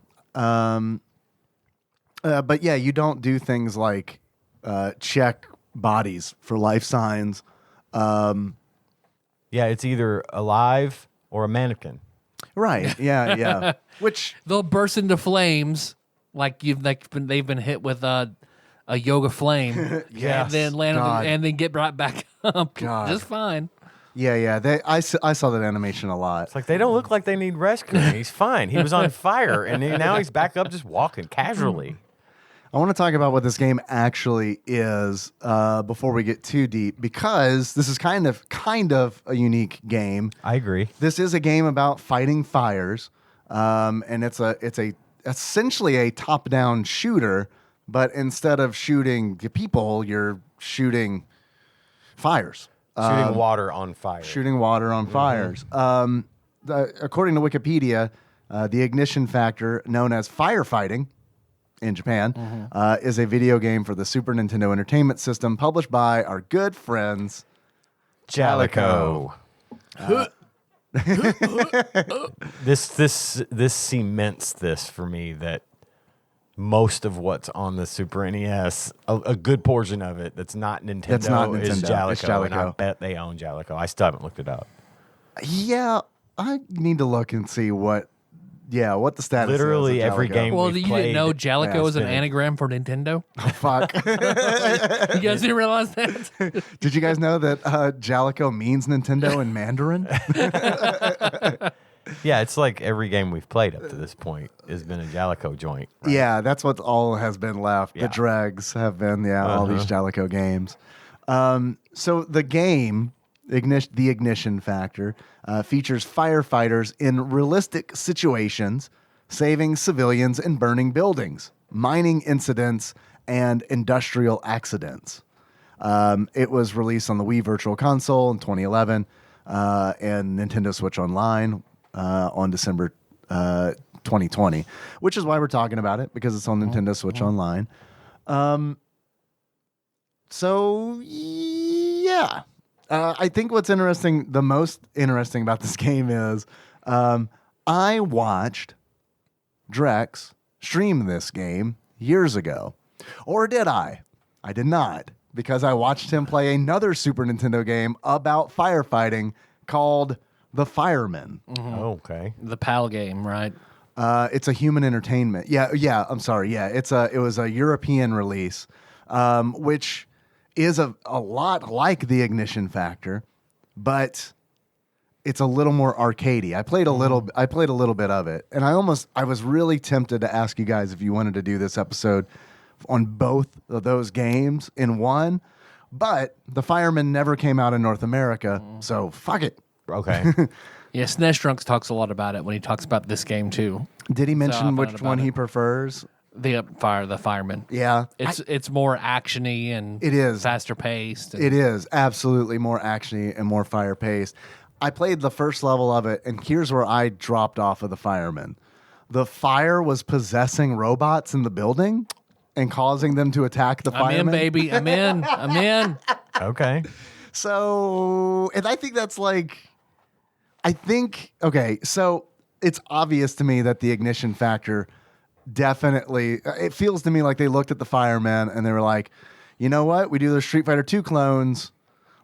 But yeah, you don't do things like check bodies for life signs. Yeah, it's either alive or a mannequin. Right. Yeah. Which they'll burst into flames they've been hit with a yoga flame. Yes. And then land and then get brought back up. God. Just fine. Yeah. I saw that animation a lot. It's they don't look like they need rescuing. He's fine. He was on fire, and now he's back up just walking casually. I want to talk about what this game actually is before we get too deep, because this is kind of a unique game. I agree. This is a game about fighting fires, and it's essentially a top-down shooter, but instead of shooting the people, you're shooting fires. Shooting water on fire. Shooting water on fires. According to Wikipedia, the ignition factor, known as firefighting in Japan, is a video game for the Super Nintendo Entertainment System published by our good friends Jalico. This cements this for me that most of what's on the Super NES, a good portion of it that's not Nintendo, That's not Nintendo. is Jalico, It's Jalico. and I bet they own Jalico. I still haven't looked it up. Yeah, I need to look and see what the status is. Literally of every Jalico. game Well, we've you didn't know played Jalico has is an been- anagram for Nintendo? Oh, fuck. You guys didn't realize that? Did you guys know that Jalico means Nintendo in Mandarin? Yeah, it's like every game we've played up to this point has been a Jalico joint. Right? Yeah, that's what all has been left. Yeah. The dregs have been, all these Jalico games. So the game, the Ignition Factor, features firefighters in realistic situations, saving civilians and burning buildings, mining incidents, and industrial accidents. It was released on the Wii Virtual Console in 2011 and Nintendo Switch Online on December 2020, which is why we're talking about it, because it's on Nintendo Switch Online. So, yeah. I think what's the most interesting about this game is I watched Drex stream this game years ago. Or did I? I did not, because I watched him play another Super Nintendo game about firefighting called The Fireman. Oh, okay. The PAL game, right? It's a human entertainment. Yeah. I'm sorry. Yeah, it was a European release, which is a lot like the Ignition Factor, but it's a little more arcadey. I played a little bit of it, and I was really tempted to ask you guys if you wanted to do this episode on both of those games in one, but The Fireman never came out in North America, so fuck it. Okay. Yeah, SNES Drunks talks a lot about it when he talks about this game too. Did he I mention found which out one about he it. prefers? The fireman. Yeah, It's more actiony and It is. faster paced. it is absolutely more actiony and more fire paced. I played the first level of it, and here's where I dropped off of The Fireman. The fire was possessing robots in the building and causing them to attack the I'm firemen. in, baby. I'm in. I'm in. Okay. So, and I think that's like, okay, so it's obvious to me that the Ignition Factor definitely, it feels to me like they looked at the firemen and they were like, you know what? We do those Street Fighter 2 clones.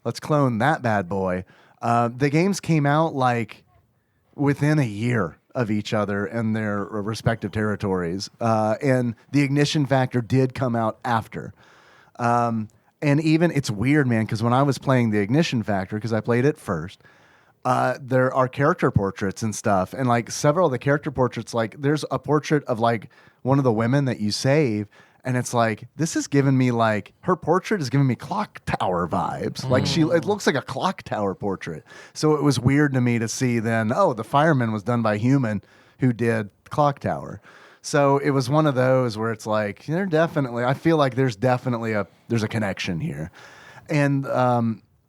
Let's clone that bad boy. The games came out like within a year of each other and their respective territories. And the Ignition Factor did come out after. And even, it's weird, man, because when I was playing the Ignition Factor, because I played it first, there are character portraits and stuff. And like several of the character portraits, like there's a portrait of like one of the women that you save. And it's like, this is giving me like, her portrait is giving me clock tower vibes. Like it looks like a clock tower portrait. So it was weird to me to see then, oh, the fireman was done by a human who did clock tower. So it was one of those where it's like, I feel like there's definitely there's a connection here. And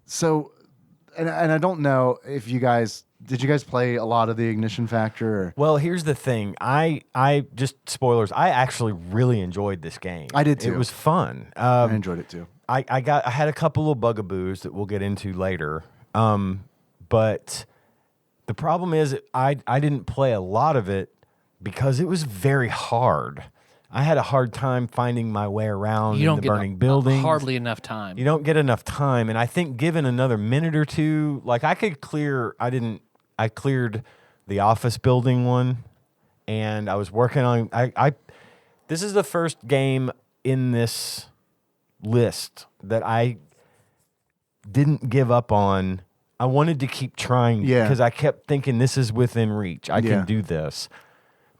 so, and I don't know if did you guys play a lot of the Ignition Factor? Or? Well, here's the thing. I just spoilers. I actually really enjoyed this game. I did too. It was fun. I enjoyed it too. I had a couple of bugaboos that we'll get into later. But the problem is I didn't play a lot of it because it was very hard. I had a hard time finding my way around You don't in the get burning buildings. hardly enough time. You don't get enough time, and I think given another minute or two, like I cleared the office building one, and I was working on. This is the first game in this list that I didn't give up on. I wanted to keep trying Yeah. because I kept thinking this is within reach. I Yeah. can do this.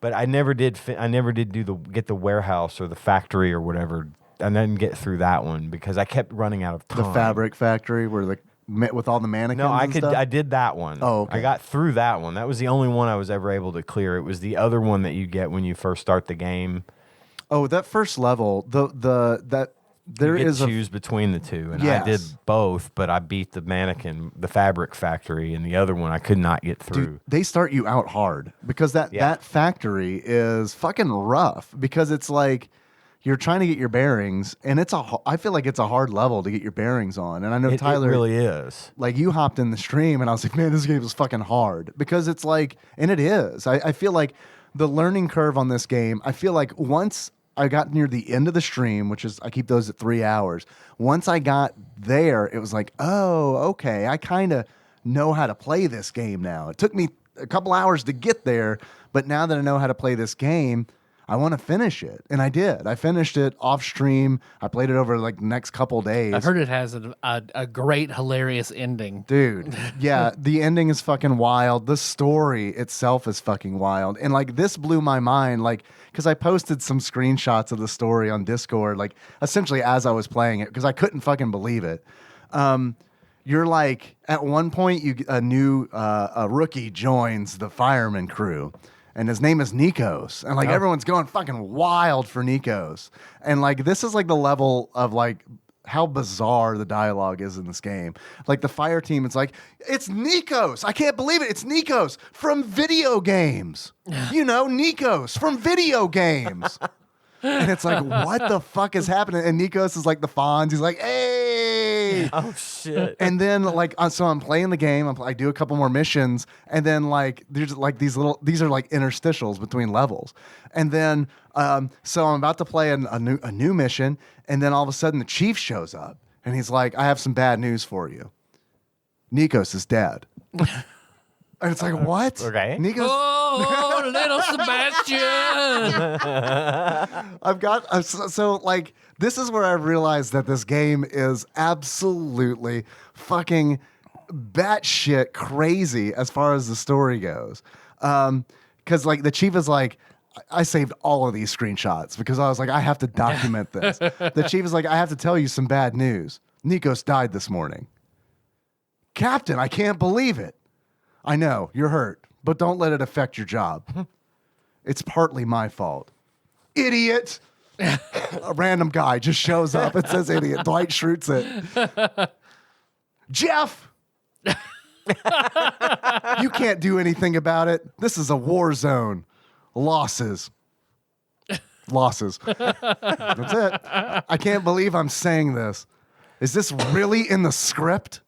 but I never did. I never did get the warehouse or the factory or whatever. I didn't get through that one because I kept running out of time. The fabric factory where with all the mannequins. No, and stuff? I did that one. Oh, okay. I got through that one. That was the only one I was ever able to clear. It was the other one that you get when you first start the game. Oh, that first level. There you is get to choose between the two, and Yes. I did both, but I beat the fabric factory, and the other one I could not get through. Dude, they start you out hard because that factory is fucking rough because it's like you're trying to get your bearings, and I feel like it's a hard level to get your bearings on. And I know Tyler it really is. Like you hopped in the stream, and I was like, man, this game is fucking hard because it's like, and it is. I feel like the learning curve on this game. I feel like once I got near the end of the stream, which is I keep those at 3 hours. Once I got there, it was like, oh, okay, I kind of know how to play this game now. It took me a couple hours to get there, but now that I know how to play this game, I want to finish it. And I did. I finished it off stream. I played it over like the next couple days. I've heard it has a great, hilarious ending. Dude, yeah, the ending is fucking wild. The story itself is fucking wild. And like this blew my mind, like, because I posted some screenshots of the story on Discord, like essentially as I was playing it, because I couldn't fucking believe it. You're like, at one point, a rookie joins the fireman crew. And his name is Nikos. And like everyone's going fucking wild for Nikos. And like this is like the level of like how bizarre the dialogue is in this game. Like the fire team, it's like, it's Nikos. I can't believe it. It's Nikos from video games. You know, Nikos from video games. And it's like, what the fuck is happening? And Nikos is like the Fonz. He's like, hey. Oh, shit. And then, like, so I'm playing the game. I do a couple more missions. And then, like, there's like these are like interstitials between levels. And then, so I'm about to play a new mission. And then all of a sudden, the chief shows up. And he's like, I have some bad news for you. Nikos is dead. And it's like, what? Okay. Nikos. Oh, little Sebastian. I've got so like this is where I realized that this game is absolutely fucking batshit crazy as far as the story goes. Because like the chief is like, I saved all of these screenshots because I was like, I have to document this. The chief is like, I have to tell you some bad news. Nikos died this morning. Captain, I can't believe it. I know, you're hurt, but don't let it affect your job. It's partly my fault. Idiot! A random guy just shows up and says idiot. Dwight Schrutes it. Jeff! You can't do anything about it. This is a war zone. Losses. Losses. That's it. I can't believe I'm saying this. Is this really in the script?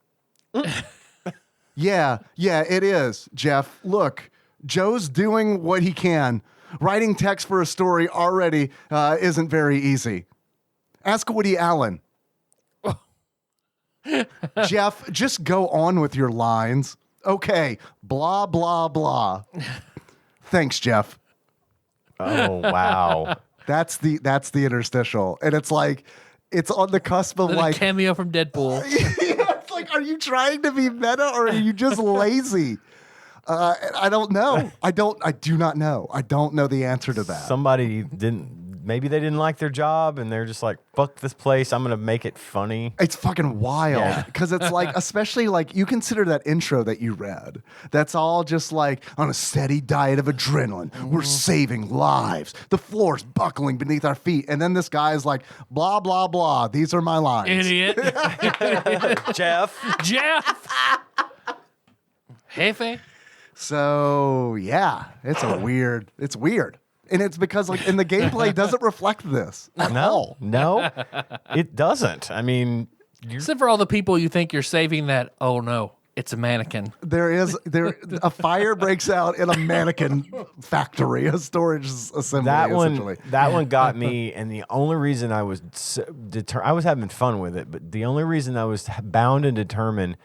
Yeah, it is, Jeff. Look, Joe's doing what he can. Writing text for a story already isn't very easy. Ask Woody Allen. Jeff, just go on with your lines. Okay, blah, blah, blah. Thanks, Jeff. Oh, wow. That's the interstitial. And it's like, it's on the cusp of A cameo from Deadpool. It's like, are you trying to be meta or are you just lazy? I don't know. I do not know. I don't know the answer to that. Maybe they didn't like their job and they're just like, fuck this place. I'm going to make it funny. It's fucking wild because it's like, especially like you consider that intro that you read. That's all just like on a steady diet of adrenaline. We're saving lives. The floor's buckling beneath our feet. And then this guy is like, blah, blah, blah. These are my lines. Idiot. Jeff. Jefe. So yeah, it's weird. And it's because like, and the gameplay doesn't reflect this at all. No, it doesn't. I mean, Except for all the people you think you're saving that, oh no, it's a mannequin. A fire breaks out in a mannequin factory, a storage assembly. That one got me, and the only reason I was I was having fun with it, but the only reason I was bound and determined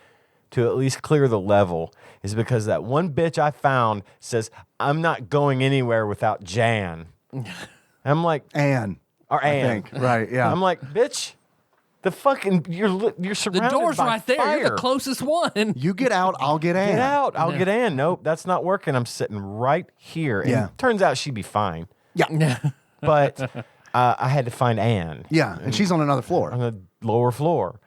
to at least clear the level is because that one bitch I found says, I'm not going anywhere without Jan. I'm like, Anne. Or Anne. I think. Right, yeah. I'm like, bitch, The fucking you're surrounded The door's by right there. fire. You're the closest one. You get out, I'll get in. Get out. I'll get in. Nope, that's not working. I'm sitting right here. And Yeah. turns out she'd be fine. Yeah. But I had to find Anne. Yeah. And she's on another floor. On the lower floor.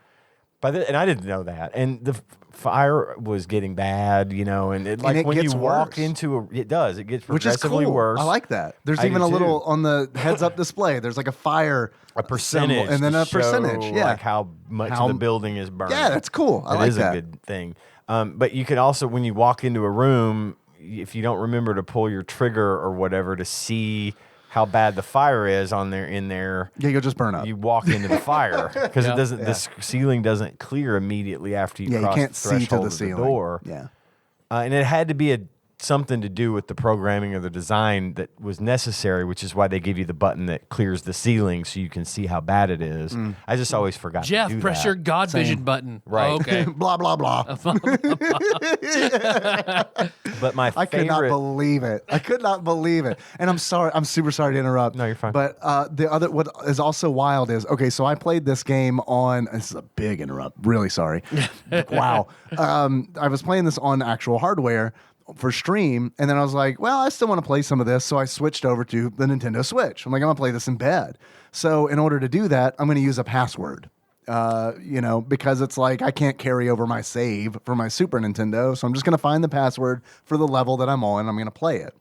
And I didn't know that. And the fire was getting bad, and it when gets you walk worse. into it does. It gets Which is progressively cool. worse. I like that. There's I even do a little too. on the heads-up display. There's like a fire percentage, symbol, and then to a percentage. show, Yeah. like how much of the building is burned. Yeah, that's cool. I It like is that. a good thing. But you can also, when you walk into a room, if you don't remember to pull your trigger or whatever to see how bad the fire is in there, Yeah, you'll just burn up. you walk into the fire because Yeah. it doesn't. The ceiling doesn't clear immediately after you Yeah, you cross can't the see to threshold the of ceiling. the door. Yeah. And it had to be something to do with the programming or the design that was necessary, which is why they give you the button that clears the ceiling so you can see how bad it is. I just always forgot Jeff, to do press that. your God Vision button. Right. Oh, okay. Blah, blah, blah. But my I could not favorite... believe it. I could not believe it. And I'm sorry. I'm super sorry to interrupt. No, you're fine. But what is also wild is, okay, so I played this game on, this is a big interrupt. Really sorry. Wow. I was playing this on actual hardware for stream, and then I was like, well, I still want to play some of this, so I switched over to the Nintendo Switch. I'm like, I'm gonna play this in bed. So in order to do that, I'm gonna use a password. Because it's like I can't carry over my save for my Super Nintendo, so I'm just gonna find the password for the level that I'm on, and I'm gonna play it.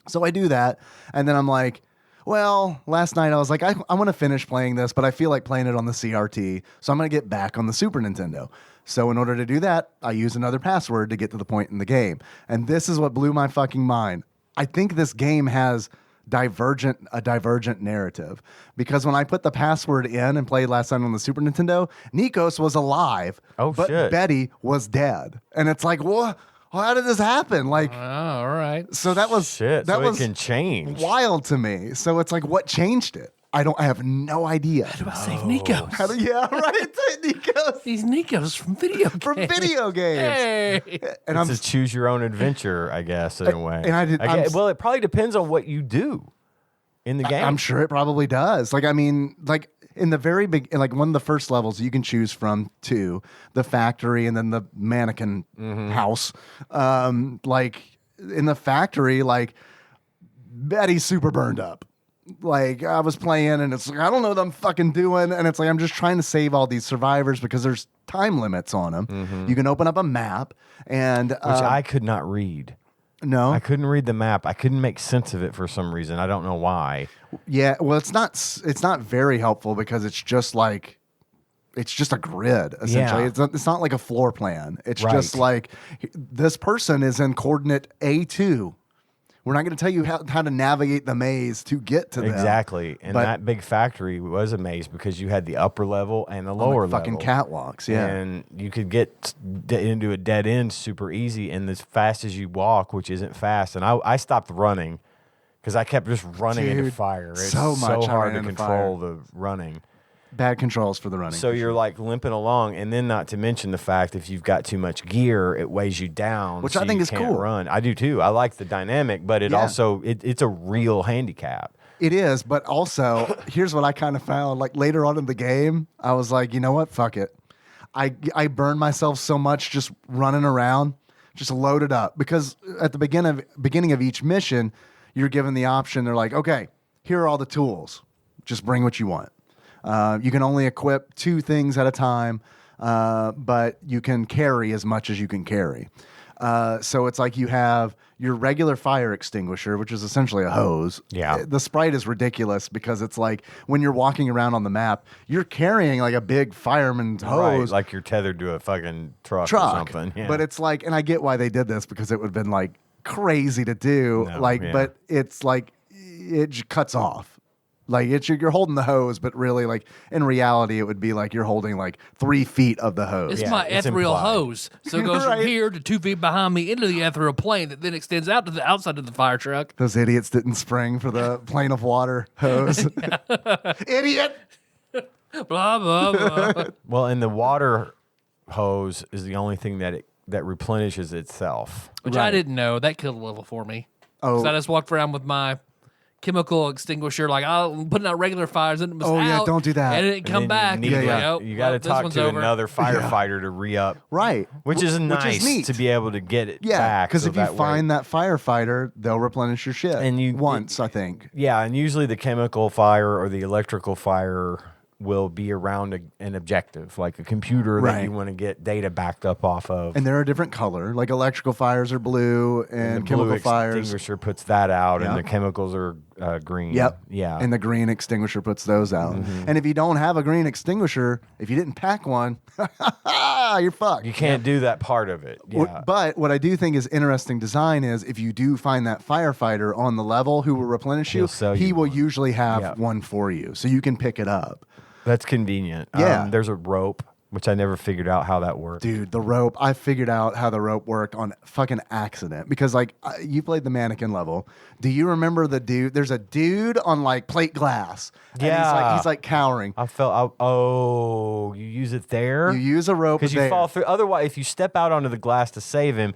So I do that, and then I'm like, well, last night I was like, I want to finish playing this, but I feel like playing it on the CRT, so I'm going to get back on the Super Nintendo. So in order to do that, I use another password to get to the point in the game. And this is what blew my fucking mind. I think this game has a divergent narrative, because when I put the password in and played last night on the Super Nintendo, Nikos was alive, but shit. Betty was dead. And it's like, what? How did this happen? Like, Oh, all right. so that was Shit, that so was it can change. wild to me. So it's like, what changed it? I have no idea. How do I save Nikos? Yeah, right. Nikos These Nikos from video games. from video games. Hey. And It's a choose your own adventure, I guess, in a way. and well, it probably depends on what you do in the game. I'm sure it probably does. Like, I mean, like in the very big, like one of the first levels you can choose from two, the factory and then the mannequin house. Like in the factory, like Betty's super burned up. Like I was playing and it's like, I don't know what I'm fucking doing. And it's like, I'm just trying to save all these survivors because there's time limits on them. You can open up a map and, Which I could not read. no, I couldn't read the map. I couldn't make sense of it for some reason. I don't know why. yeah, well, it's not very helpful because it's just a grid essentially. Yeah. It's not like a floor plan. It's Right. just like this person is in coordinate A2. We're not going to tell you how to navigate the maze to get to them. Exactly. And But- that big factory was a maze because you had the upper level and the On lower the fucking level. catwalks, yeah. And you could get into a dead end super easy and as fast as you walk, which isn't fast. And I stopped running because I kept just running into Dude, fire. It's so much I hard ran to into control the running. Bad controls for the running. So for you're sure. like limping along, and then not to mention the fact if you've got too much gear, it weighs you down, Which so I think you is can't cool. Run, I do too. I like the dynamic, but it Yeah. also it's a real handicap. It is, but also here's what I kind of found. Like later on in the game, I was like, you know what? Fuck it. I burned myself so much just running around, just load it up. Because at the beginning of each mission, you're given the option. They're like, okay, here are all the tools. Just bring what you want. You can only equip 2 things at a time, but you can carry as much as you can carry. So it's like you have your regular fire extinguisher, which is essentially a hose. Yeah. The sprite is ridiculous because it's like when you're walking around on the map, you're carrying like a big fireman's hose. Right, like you're tethered to a fucking truck or truck. something. Yeah. But it's like, and I get why they did this because it would have been like crazy to do. No, like, yeah. but it's like it just cuts off. Like you're holding the hose, but really, like in reality, it would be like you're holding like 3 feet of the hose. It's Yeah, my it's ethereal implied. hose. So it goes Right. from here to 2 feet behind me into the ethereal plane that then extends out to the outside of the fire truck. Those idiots didn't spring for the plane of water hose. Idiot. Blah, blah, blah. well, and the water hose is the only thing that replenishes itself. Which I Right. didn't know. That killed a level for me. Oh. So I just walked around with my chemical extinguisher, like I'm putting out regular fires, and it was out. Yeah, don't do that. And it didn't come back. You, And you got to talk to another firefighter to re-up. Right. Which is nice neat. to be able to get it Yeah, back. because if you find that firefighter, they'll replenish your shit. I think. Yeah, and usually the chemical fire or the electrical fire will be around an objective, like a computer that you want to get data backed up off of. And they're a different color. Like electrical fires are blue, and the chemical blue fires. extinguisher puts that out, and the chemicals are green. Yep. Yeah. And the green extinguisher puts those out. And if you don't have a green extinguisher, if you didn't pack one, you're fucked. You can't do that part of it. Yeah. But what I do think is interesting design is if you do find that firefighter on the level who will replenish you, he will usually have one for you, so you can pick it up. That's convenient. Yeah. There's a rope, which I never figured out how that worked. Dude, the rope, I figured out how the rope worked on fucking accident because, like, you played the mannequin level. Do you remember the dude? There's a dude on, like, plate glass. And he's like cowering. You use it there? You use a rope because you fall through. Otherwise, if you step out onto the glass to save him,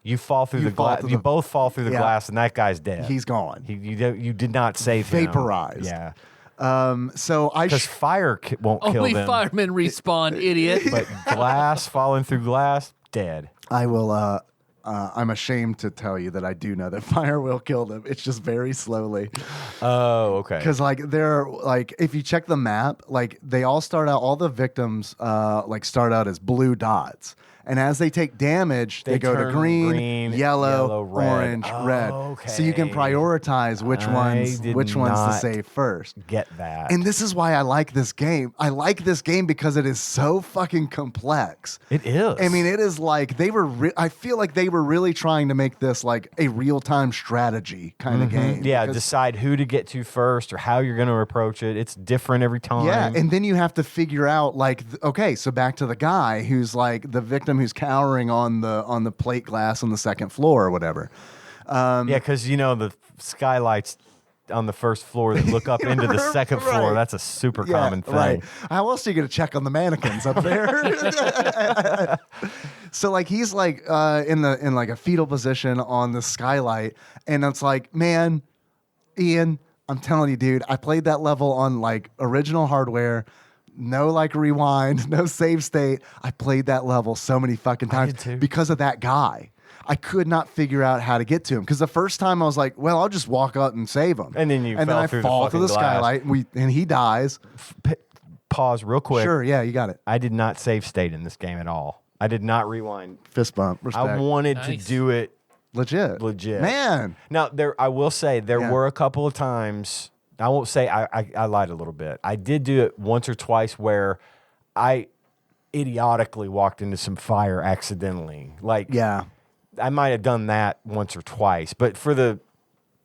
you fall through the glass. You both fall through the glass, and that guy's dead. He's gone. You did not save him. Vaporized. Yeah. So because fire won't kill them. Only firemen respawn, idiot. But glass falling through glass, dead. I will. I'm ashamed to tell you that I do know that fire will kill them. It's just very slowly. Oh, okay. Because if you check the map, like they all start out. All the victims start out as blue dots. And as they take damage, they go to green, yellow, orange, red. Okay. So you can prioritize which ones to save first. Get that. And this is why I like this game. I like this game because it is so fucking complex. It is. I mean, it is like I feel like they were really trying to make this like a real-time strategy kind of game. Yeah, decide who to get to first or how you're going to approach it. It's different every time. Yeah, and then you have to figure out so back to the guy who's like the victim who's cowering on the plate glass on the second floor or whatever. Because the skylights on the first floor that look up into the second floor. That's a super common thing. Right. How else are you going to check on the mannequins up there? So like he's like in like a fetal position on the skylight, and it's like, man, Ian, I'm telling you, dude, I played that level on like original hardware. No like rewind, no save state. I played that level so many fucking times because of that guy. I could not figure out how to get to him because the first time I was like, well, I'll just walk up and save him. And then I fall through the skylight and he dies. Pause real quick. Sure, yeah, you got it. I did not save state in this game at all. I did not rewind. Fist bump. Respect. I wanted to do it legit. Man. Now I will say there were a couple of times. I won't say I lied a little bit. I did do it once or twice where I idiotically walked into some fire accidentally. I might have done that once or twice. But for the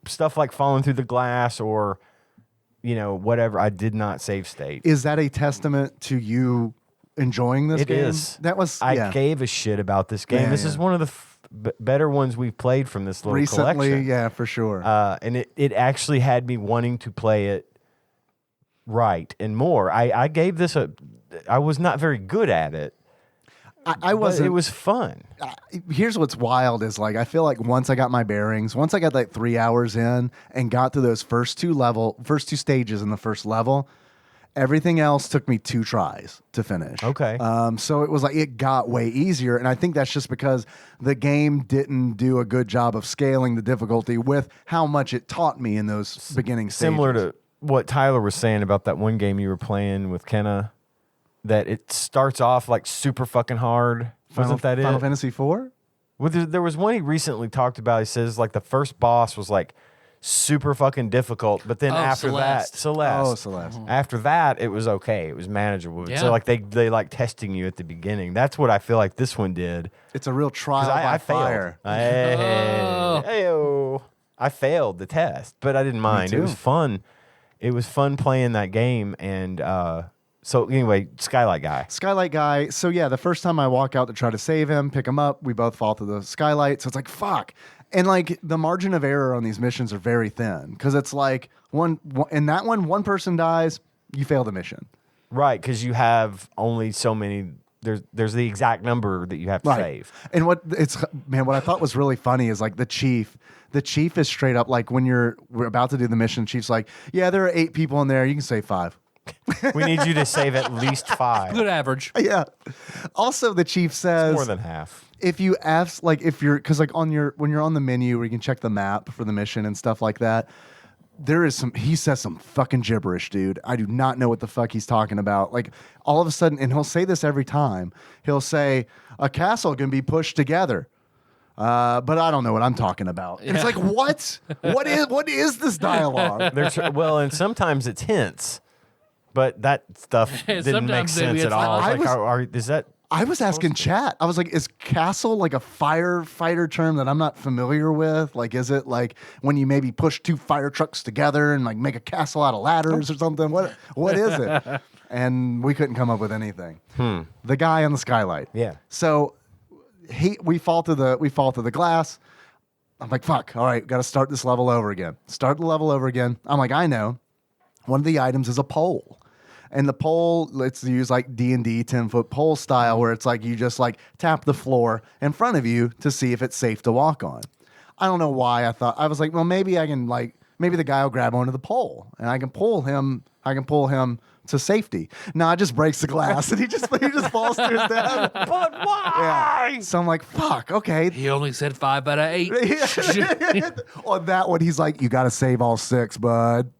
stuff like falling through the glass or, whatever, I did not save state. Is that a testament to you enjoying this game? It is. I gave a shit about this game. This is one of the better ones we've played from this little collection. Yeah, for sure. And it actually had me wanting to play it right and more. I gave this I was not very good at it. I wasn't. It was fun. Here's what's wild is like I feel like once I got my bearings, once I got like 3 hours in and got through those first two stages in the first level, everything else took me 2 tries to finish. Okay. So it was like it got way easier, and I think that's just because the game didn't do a good job of scaling the difficulty with how much it taught me in those beginning stages. Similar to what Tyler was saying about that one game you were playing with Kenna, that it starts off like super fucking hard. Wasn't that Final Fantasy IV? Well, there was one he recently talked about. He says like the first boss was like super fucking difficult, but then after Celeste. Celeste. After that, it was okay. It was manageable. Yeah. So like they like testing you at the beginning. That's what I feel like this one did. It's a real trial by fire. Hey-o. I failed the test, but I didn't mind. It was fun. It was fun playing that game, and so anyway, Skylight Guy. So yeah, the first time I walk out to try to save him, pick him up, we both fall through the skylight. So it's like, fuck. And like the margin of error on these missions are very thin because it's like one person dies, you fail the mission. Right, because you have only so many. There's the exact number that you have to save. And what I thought was really funny is like the chief The chief is straight up like when we're about to do the mission, chief's like, yeah, there are 8 people in there. You can save 5. We need you to save at least 5. Good average. Yeah. Also, the chief says More than half. if you ask, like, if you're, because like when you're on the menu where you can check the map for the mission and stuff like that, he says some fucking gibberish, dude. I do not know what the fuck he's talking about. Like, all of a sudden, and he'll say this every time. He'll say, a castle can be pushed together. But I don't know what I'm talking about. And it's like, what? What is this dialogue? And sometimes it's hints, but that stuff didn't make sense at all. I was asking chat. I was like, is castle like a firefighter term that I'm not familiar with? Like, is it like when you maybe push 2 fire trucks together and like make a castle out of ladders or something? What is it? And we couldn't come up with anything. The guy on the skylight. Yeah. So we fall to the glass. I'm like, fuck. All right, got to start this level over again. Start the level over again. I'm like, I know. One of the items is a pole. And the pole, let's use like D&D 10-foot pole style where it's like you just like tap the floor in front of you to see if it's safe to walk on. I don't know why I was like, well, maybe the guy will grab onto the pole and I can pull him to safety. No, it just breaks the glass and he just falls to his death. But why? Yeah. So I'm like, fuck, okay. He only said 5 out of 8. On that one, he's like, you got to save all 6, bud.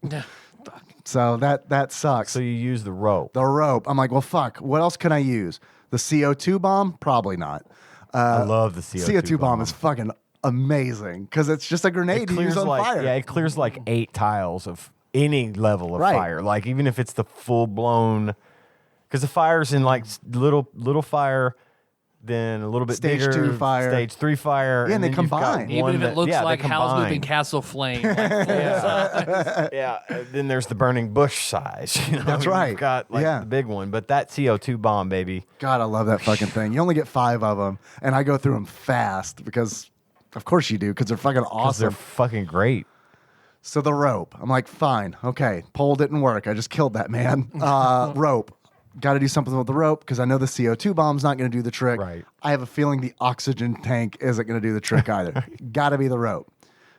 So that sucks. So you use the rope. The rope. I'm like, well, fuck. What else can I use? The CO2 bomb? Probably not. I love the CO2 bomb. Is fucking amazing because it's just a grenade you use on fire. Yeah, it clears like 8 tiles of any level of Right. fire. Like even if it's the full blown, because the fire's in like little fire, then a little bit Stage bigger, 2 fire. Stage 3 fire, Yeah, and they then you've got combine. Even one if it looks they like Howl's combine. Moving Castle Flame. Like, Yeah, then there's the burning bush size. You know? That's right. You've got like Yeah. the big one, but that CO2 bomb, baby. God, I love that fucking thing. You only get 5 of them, and I go through them fast because, of course you do, because they're fucking Because they're awesome. fucking great. So the rope. I'm like, fine, okay. Pole didn't work. I just killed that man. Rope. Got to do something with the rope because I know the CO2 bomb's not going to do the trick. Right. I have a feeling the oxygen tank isn't going to do the trick either. Got to be the rope.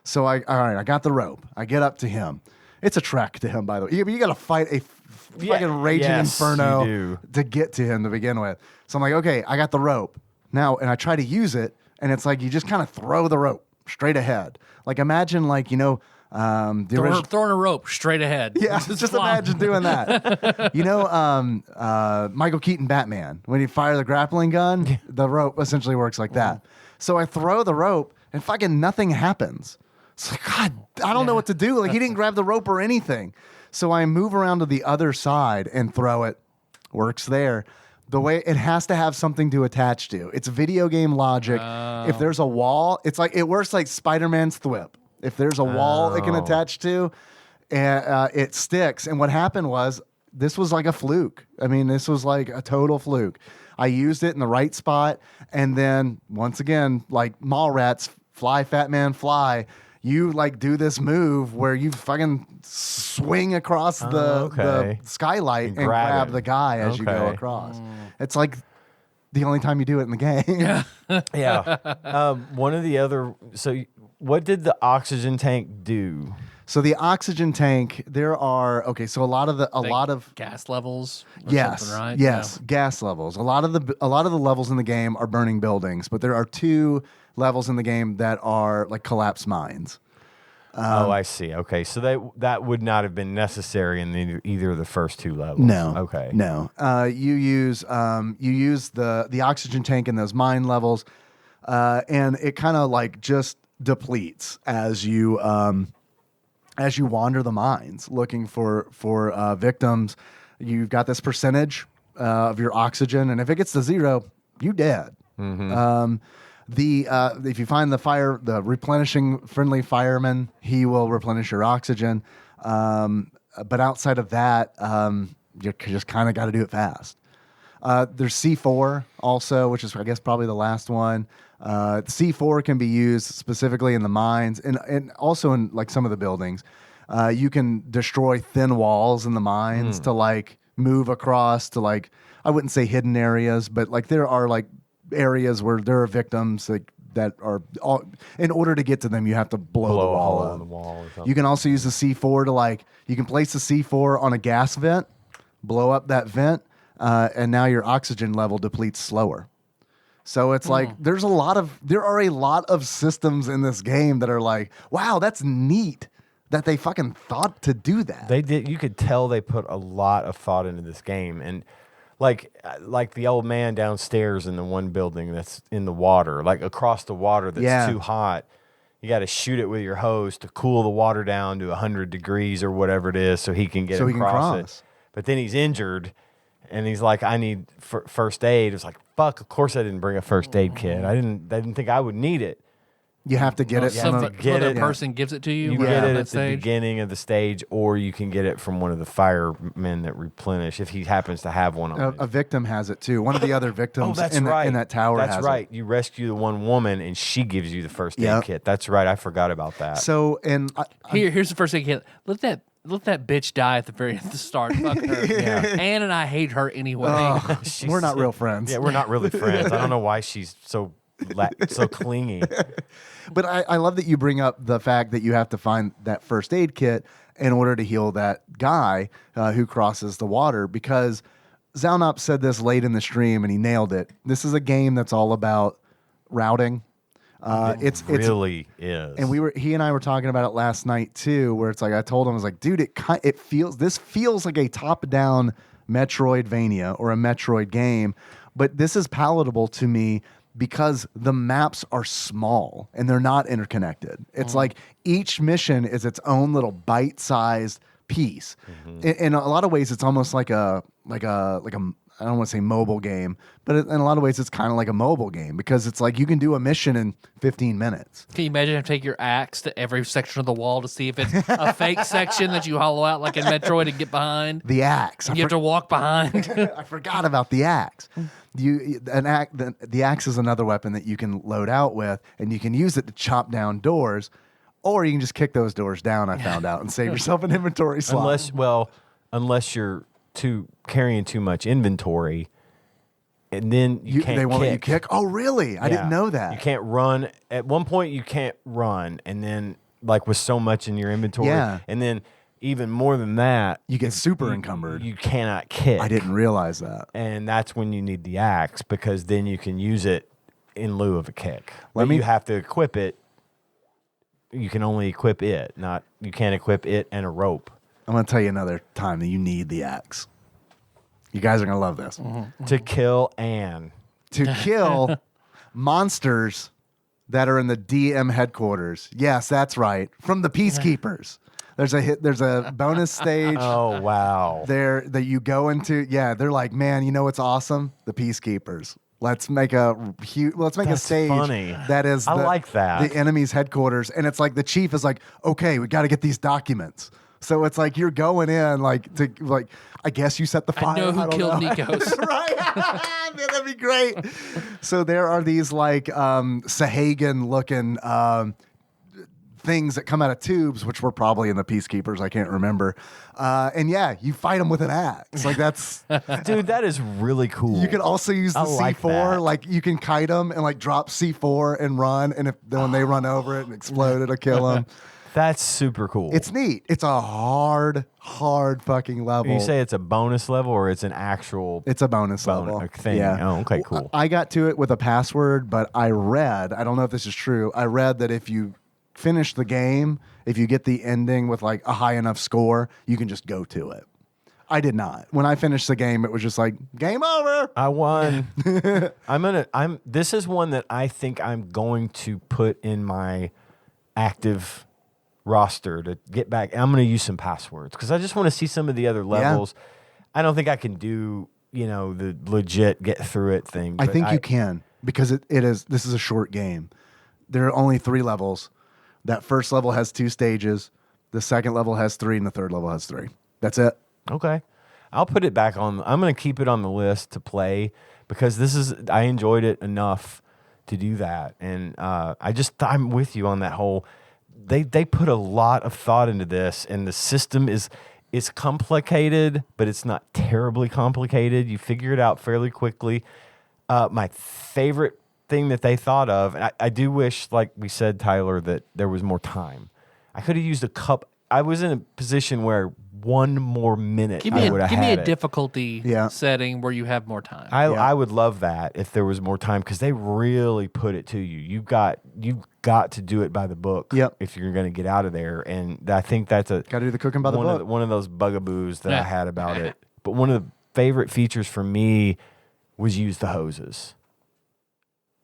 So all right, I got the rope. I get up to him. It's a trek to him, by the way. You got to fight a fucking raging yes, inferno you do. to get to him to begin with. So I'm like, okay, I got the rope now, and I try to use it, and it's like you just kind of throw the rope straight ahead. Like imagine, like throwing a rope straight ahead. yeah, just imagine doing that. Michael Keaton Batman, when you fire the grappling gun, the rope essentially works like that. So I throw the rope and fucking nothing happens. It's like, God, I don't know what to do. Like he didn't grab the rope or anything. So I move around to the other side and throw it. Works there. The way it has to have something to attach to. It's video game logic. If there's a wall, it's like it works like Spider-Man's thwip. If there's a wall it can attach to, it sticks. And what happened was this was like a fluke. I mean, this was like a total fluke. I used it in the right spot. And then once again, like Mallrats, fly, fat man, fly. You like do this move where you fucking swing across the skylight and grab the guy as you go across. It's like the only time you do it in the game. Yeah. One of the other. So, what did the oxygen tank do? So the oxygen tank, there are so a lot of gas levels. Or yes, something, right? yes, gas levels. A lot of the levels in the game are burning buildings, but there are 2 levels in the game that are like collapsed mines. I see. Okay, so that would not have been necessary in either of the first 2 levels. No. Okay. No. You use the oxygen tank in those mine levels, and it kind of like just depletes as you wander the mines looking for victims. You've got this percentage of your oxygen, and if it gets to 0, you dead. Mm-hmm. If you find the replenishing friendly fireman, he will replenish your oxygen. But outside of that, you just kind of got to do it fast. There's C4 also, which is I guess probably the last one. C4 can be used specifically in the mines and also in like some of the buildings. You can destroy thin walls in the mines to like move across to like, I wouldn't say hidden areas, but like there are like areas where there are victims like that are all. In order to get to them, you have to blow the a wall hole up. in the wall or something. You can also use the C4 to like you can place the C4 on a gas vent, blow up that vent, and now your oxygen level depletes slower. So it's like there are a lot of systems in this game that are like, wow, that's neat that they fucking thought to do that. They did. You could tell they put a lot of thought into this game, and like the old man downstairs in the one building that's in the water, like across the water that's too hot. You got to shoot it with your hose to cool the water down to 100 degrees or whatever it is, so he can get across it. But then he's injured. And he's like, I need first aid. It's like, fuck, of course I didn't bring a first aid kit. I didn't think I would need it. You have to get it. Some other person gives it to you. You get it at the beginning of the stage, or you can get it from one of the firemen that replenish if he happens to have one on. A victim has it too. One of the other victims in that tower has it. That's right. You rescue the one woman, and she gives you the first aid kit. That's right. I forgot about that. So, and here's the first aid kit. Let that bitch die at the start. Fuck her. Ann and I hate her anyway. We're not real friends. Yeah, we're not really friends. I don't know why she's so clingy. But I love that you bring up the fact that you have to find that first aid kit in order to heal that guy who crosses the water, because Zalnop said this late in the stream and he nailed it. This is a game that's all about routing. It really is. And he and I were talking about it last night too, where it's like I told him, I was like, dude, this feels like a top-down Metroidvania or a Metroid game, but this is palatable to me because the maps are small and they're not interconnected. It's like each mission is its own little bite-sized piece. In a lot of ways, it's almost like a I don't want to say mobile game, but in a lot of ways, it's kind of like a mobile game because it's like you can do a mission in 15 minutes. Can you imagine take your axe to every section of the wall to see if it's a fake section that you hollow out like in Metroid and get behind? The axe. You have to walk behind. I forgot about the axe. The axe is another weapon that you can load out with, and you can use it to chop down doors, or you can just kick those doors down, I found out, and save yourself an inventory slot. Unless you're carrying too much inventory, and then they won't let you kick. Oh, really? I didn't know that. You can't run. At one point, you can't run, and then like with so much in your inventory, and then even more than that, you get super encumbered. You cannot kick. I didn't realize that, and that's when you need the axe, because then you can use it in lieu of a kick. You have to equip it. You can only equip it, you can't equip it and a rope. I'm going to tell you another time that you need the axe. You guys are going to love this. To kill Anne. To kill monsters that are in the DM headquarters. Yes, that's right. From the Peacekeepers. There's a bonus stage. Oh, wow. There that you go into. Yeah, they're like, man, you know what's awesome? The Peacekeepers. Let's make a stage funny. that is I like that. The enemy's headquarters. And it's like the chief is like, okay, we got to get these documents. So it's like you're going in I guess you set the fire. I know who killed Nikos. Right? Man, that'd be great. So there are these like Sahagan looking things that come out of tubes, which were probably in the Peacekeepers. I can't remember. And you fight them with an axe. Like that's dude, that is really cool. You can also use the C4. Like you can kite them and like drop C4 and run. And when they run over it and explode, it'll kill them. That's super cool. It's neat. It's a hard fucking level. You say it's a bonus level or it's an actual... It's a bonus level thing. Yeah. Oh, okay, cool. I got to it with a password, but I don't know if this is true, I read that if you finish the game, if you get the ending with like a high enough score, you can just go to it. I did not. When I finished the game, it was just like, game over. I won. This is one that I think I'm going to put in my active roster to get back. I'm going to use some passwords because I just want to see some of the other levels. I don't think I can do, the legit get through it thing. I think you can, because this is a short game. There are only 3 levels. That first level has 2 stages. The second level has 3 and the third level has 3. That's it. Okay. I'll put it back on. I'm going to keep it on the list to play because I enjoyed it enough to do that. And I'm with you on that whole, they put a lot of thought into this, and the system is complicated, but it's not terribly complicated. You figure it out fairly quickly. My favorite thing that they thought of. And I do wish, like we said, Tyler, that there was more time. I could have used a cup. I was in a position where 1 more minute Give me I would have give me had a it. difficulty Yeah. setting where you have more time. I would love that if there was more time, because they really put it to you. You've got to do it by the book if you're going to get out of there. And I think that's Got to do the cooking by the book. one of those bugaboos that I had about it. But one of the favorite features for me was use the hoses.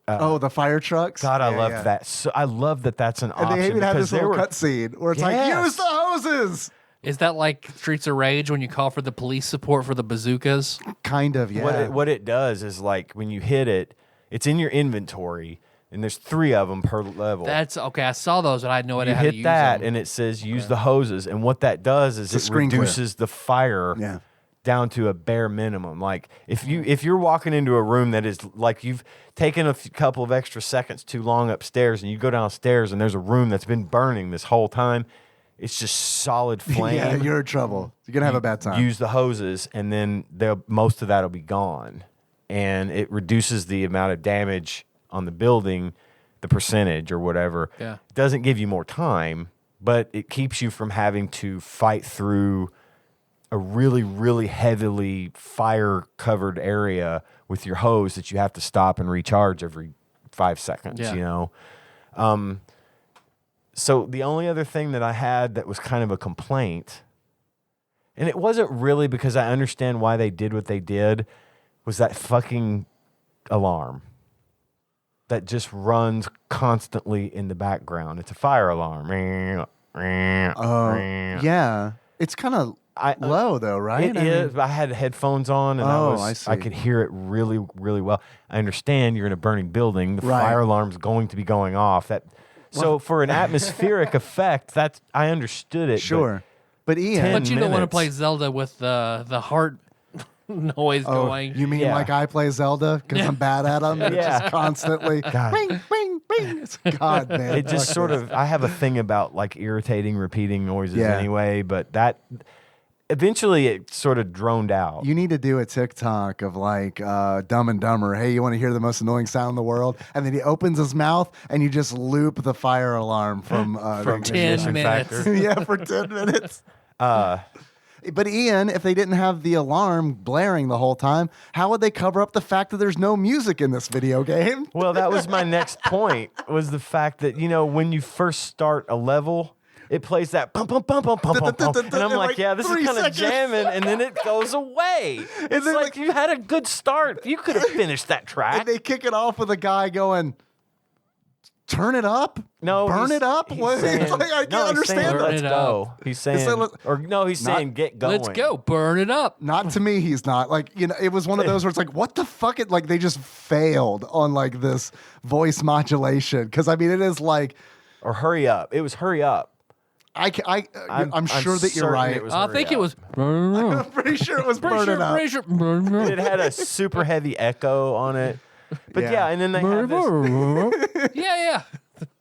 The fire trucks. God, I loved that. So I love that that's an option. And they even had because this little there were- cutscene where it's like, Yes. use the hoses. Is that like Streets of Rage when you call for the police support for the bazookas? Kind of, yeah. What it does is, like, when you hit it, it's in your inventory, and there's 3 of them per level. That's okay. I saw those, and I had no idea You how to hit use that, them. and it says use the hoses. And what that does is a it screen clear. reduces the fire Yeah. down to a bare minimum. Like if you're walking into a room that is like you've taken a couple of extra seconds too long upstairs, and you go downstairs and there's a room that's been burning this whole time, it's just solid flame. Yeah, you're in trouble. You're going to have a bad time. Use the hoses, and then most of that will be gone. And it reduces the amount of damage on the building, the percentage or whatever. Yeah. It doesn't give you more time, but it keeps you from having to fight through a really, really heavily fire-covered area with your hose that you have to stop and recharge every 5 seconds, Yeah. you know? So the only other thing that I had that was kind of a complaint, and it wasn't really because I understand why they did what they did, was that fucking alarm that just runs constantly in the background. It's a fire alarm. Yeah. It's kind of low, though, right? It is. I had headphones on, and I see. I could hear it really, really well. I understand you're in a burning building. The Right. fire alarm's going to be going off. So for an atmospheric effect, I understood it. Sure. But Ian. 10 But you don't want to minutes. play Zelda with the heart noise going. You mean Yeah. like I play Zelda because I'm bad at them? It's Yeah. just constantly bing, bing, bing. It's, God, man. It just fuck sort this. of. I have a thing about like irritating, repeating noises Yeah. anyway. But that eventually it sort of droned out. You need to do a TikTok of like Dumb and Dumber. Hey, you want to hear the most annoying sound in the world? And then he opens his mouth and you just loop the fire alarm from From the 10 Ignition minutes. Factor. yeah, for 10 minutes. But Ian, if they didn't have the alarm blaring the whole time, how would they cover up the fact that there's no music in this video game? Well, that was my next point. Was the fact that when you first start a level, it plays that pum pum pum pum pum pum pum, and I'm In like, like yeah, this is 3 kind of seconds. jamming, and then it goes away. It's then, like like- you had a good start. You could have finished that track. And they kick it off with a guy going, turn it up? No, Burn he's- it up? he's What? saying- It's like, I can't no, he's understand saying, that. Burn let's it go. up. He's saying, he's Not- saying, get going. Let's go. Burn it up. Not to me, he's not. Like, it was one of those where it's like, what the fuck? Like, they just failed on, like, this voice modulation. Because, I mean, it is like, Or hurry up. It was hurry up. I'm sure that you're certain right. it was I hurry think up. it was. I'm pretty sure it was burn it up. Pretty sure. Burn it up. It had a super heavy echo on it. But Yeah. yeah, and then Yeah.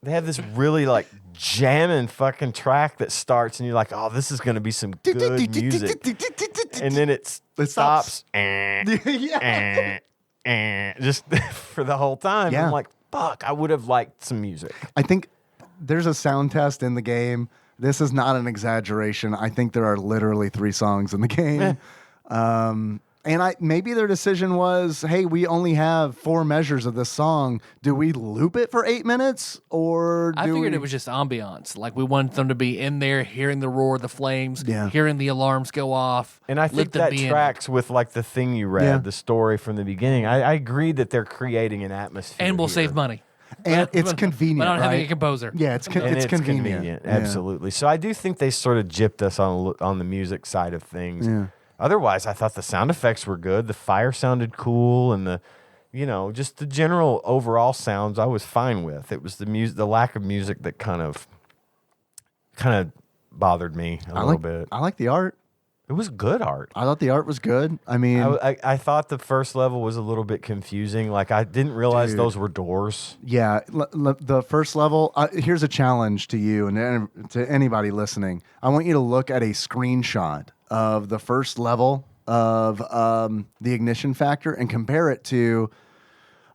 they have this really like jamming fucking track that starts, and you're like, oh, this is going to be some good music. And then it stops. Yeah. Just for the whole time. Yeah. I'm like, fuck, I would have liked some music. I think there's a sound test in the game. This is not an exaggeration. I think there are literally 3 songs in the game. And maybe their decision was, hey, we only have 4 measures of this song. Do we loop it for 8 minutes? Or I do figured we... it was just ambiance. Like we wanted them to be in there, hearing the roar of the flames, Yeah. hearing the alarms go off. And I let think them that be in it. tracks with like the thing you read, Yeah. the story from the beginning. I agree that they're creating an atmosphere. And we'll here. save money. And it's But convenient, not having right? a composer. Yeah, it's And it's convenient. Yeah. Absolutely. So I do think they sort of gypped us on the music side of things. Yeah. Otherwise, I thought the sound effects were good. The fire sounded cool, and just the general overall sounds I was fine with. It was the lack of music that kind of bothered me a little bit. I like the art. It was good art. I thought the art was good. I mean, I thought the first level was a little bit confusing. Like I didn't realize Dude. those were doors. yeah, the first level, here's a challenge to you and to anybody listening. I want you to look at a screenshot of the first level of the Ignition Factor and compare it to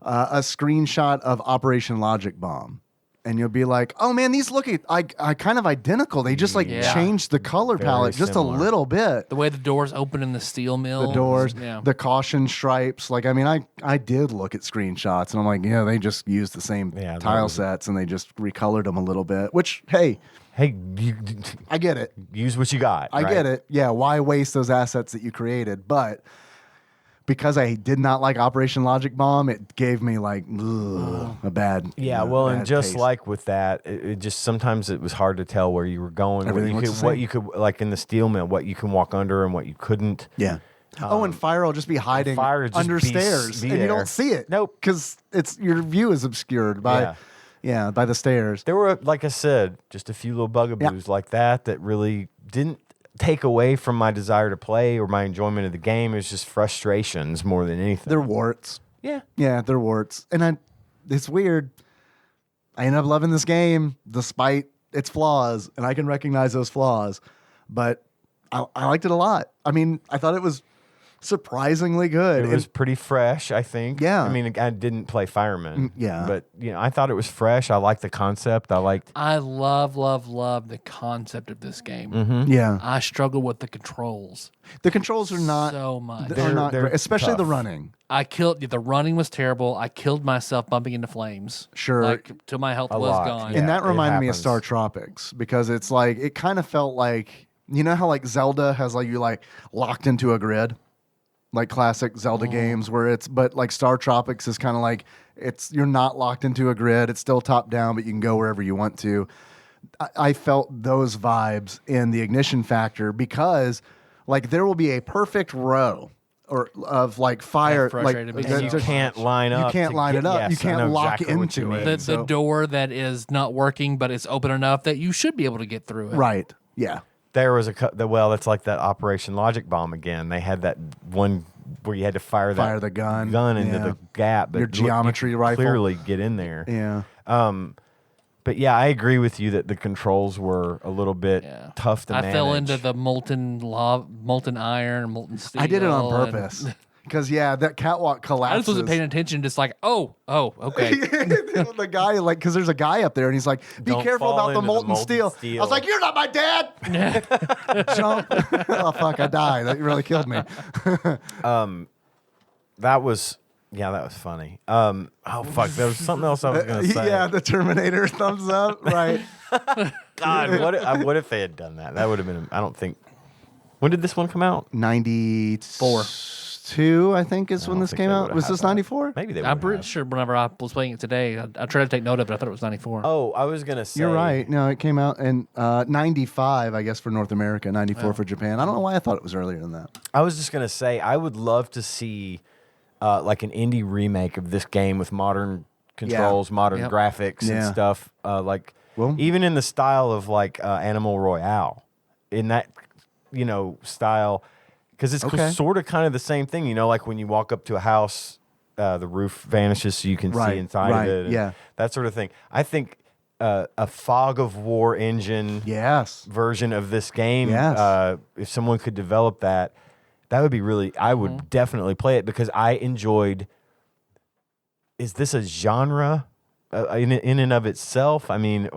a screenshot of Operation Logic Bomb. And you'll be like, oh man, these look I kind of identical. They just changed the color palette just a little bit. The way the doors open in the steel mill. The doors, the caution stripes. Like, I mean, I did look at screenshots and I'm like, yeah, they just used the same tile sets and they just recolored them a little bit, which, hey, I get it. Use what you got. I get it. Yeah, why waste those assets that you created? But because I did not like Operation Logic Bomb, it gave me like a bad. Yeah, well, and just taste. Like with that, it just sometimes it was hard to tell where you were going. What you could like in the steel mill, what you can walk under and what you couldn't. Yeah. And fire will just be hiding under stairs, and you don't see it. Nope, because your view is obscured by by the stairs. There were, like I said, just a few little bugaboos like that really didn't take away from my desire to play or my enjoyment of the game. It was just frustrations more than anything. They're warts. Yeah. Yeah, they're warts. And it's weird. I ended up loving this game despite its flaws, and I can recognize those flaws. But I liked it a lot. I mean, I thought it was surprisingly good. It was pretty fresh, I think. Yeah. I mean, I didn't play Fireman. Yeah. But, I thought it was fresh. I liked the concept. I love the concept of this game. Mm-hmm. Yeah. I struggle with the controls. The controls are not so much. They're not great, especially tough. The running. The running was terrible. I killed myself bumping into flames. Sure. Till my health was gone. And that reminded me of Star Tropics because it's like, it kind of felt like, you know how like Zelda has like you like locked into a grid? Like classic Zelda games where but like Star Tropics is kind of like you're not locked into a grid. It's still top down, but you can go wherever you want to. I felt those vibes in the Ignition Factor because like there will be a perfect row of like fire, like you can't line up. You can't line it up. You can't lock into it. The door that is not working, but it's open enough that you should be able to get through it. Right. Yeah. There was that's like that Operation Logic Bomb again. They had that one where you had to fire the gun into the gap. But your geometry rifle. Clearly get in there. Yeah. But yeah, I agree with you that the controls were a little bit tough to manage. I fell into the molten iron, molten steel. I did it on purpose. Because, that catwalk collapses. I just wasn't paying attention, just like, oh, okay. The guy, like, because there's a guy up there, and he's like, be careful about the molten steel. I was like, you're not my dad! Jump. Oh, fuck, I died. That really killed me. That was funny. Oh, fuck, there was something else I was going to say. Yeah, the Terminator thumbs up, right. God, what if they had done that? That would have been, I don't think, when did this one come out? 94. 2, I think, is when this came out. Was this 94? Maybe they. I'm pretty sure whenever I was playing it today, I tried to take note of it. I thought it was 94. Oh, I was gonna say. You're right. No, it came out in 95, I guess, for North America. 94 for Japan. I don't know why I thought it was earlier than that. I was just gonna say I would love to see like an indie remake of this game with modern controls, modern graphics and stuff. Even in the style of like Animal Royale, in that style. Because it's sort of kind of the same thing, like when you walk up to a house, the roof vanishes so you can see inside of it. And that sort of thing. I think a Fog of War engine version of this game, if someone could develop that would be really, I would definitely play it because I enjoyed, is this a genre in and of itself? I mean,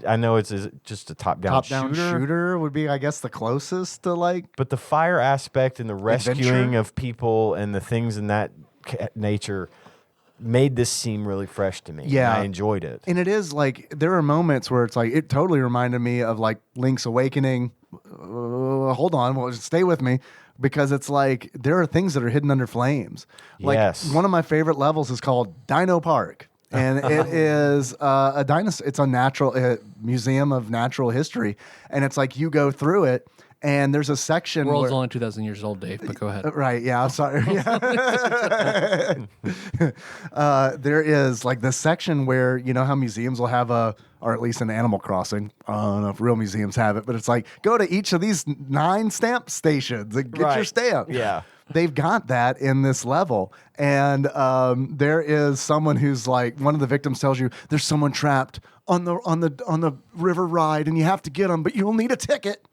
I know it's just a top-down shooter would be, I guess, the closest to like. But the fire aspect and the rescuing of people and the things in that nature made this seem really fresh to me. Yeah, I enjoyed it. And it is like there are moments where it's like it totally reminded me of like Link's Awakening. Hold on, stay with me. Because it's like there are things that are hidden under flames. Like one of my favorite levels is called Dino Park. And it is a dinosaur. It's a museum of natural history, and it's like you go through it, and there's a section. The world's only 2,000 years old, Dave. But go ahead. Right? Yeah. I'm sorry. There is like this section where how museums will have or at least in Animal Crossing. I don't know if real museums have it, but it's like go to each of these 9 stamp stations and get your stamp. Yeah. They've got that in this level. And there is someone who's like, one of the victims tells you there's someone trapped on the river ride and you have to get them, but you'll need a ticket.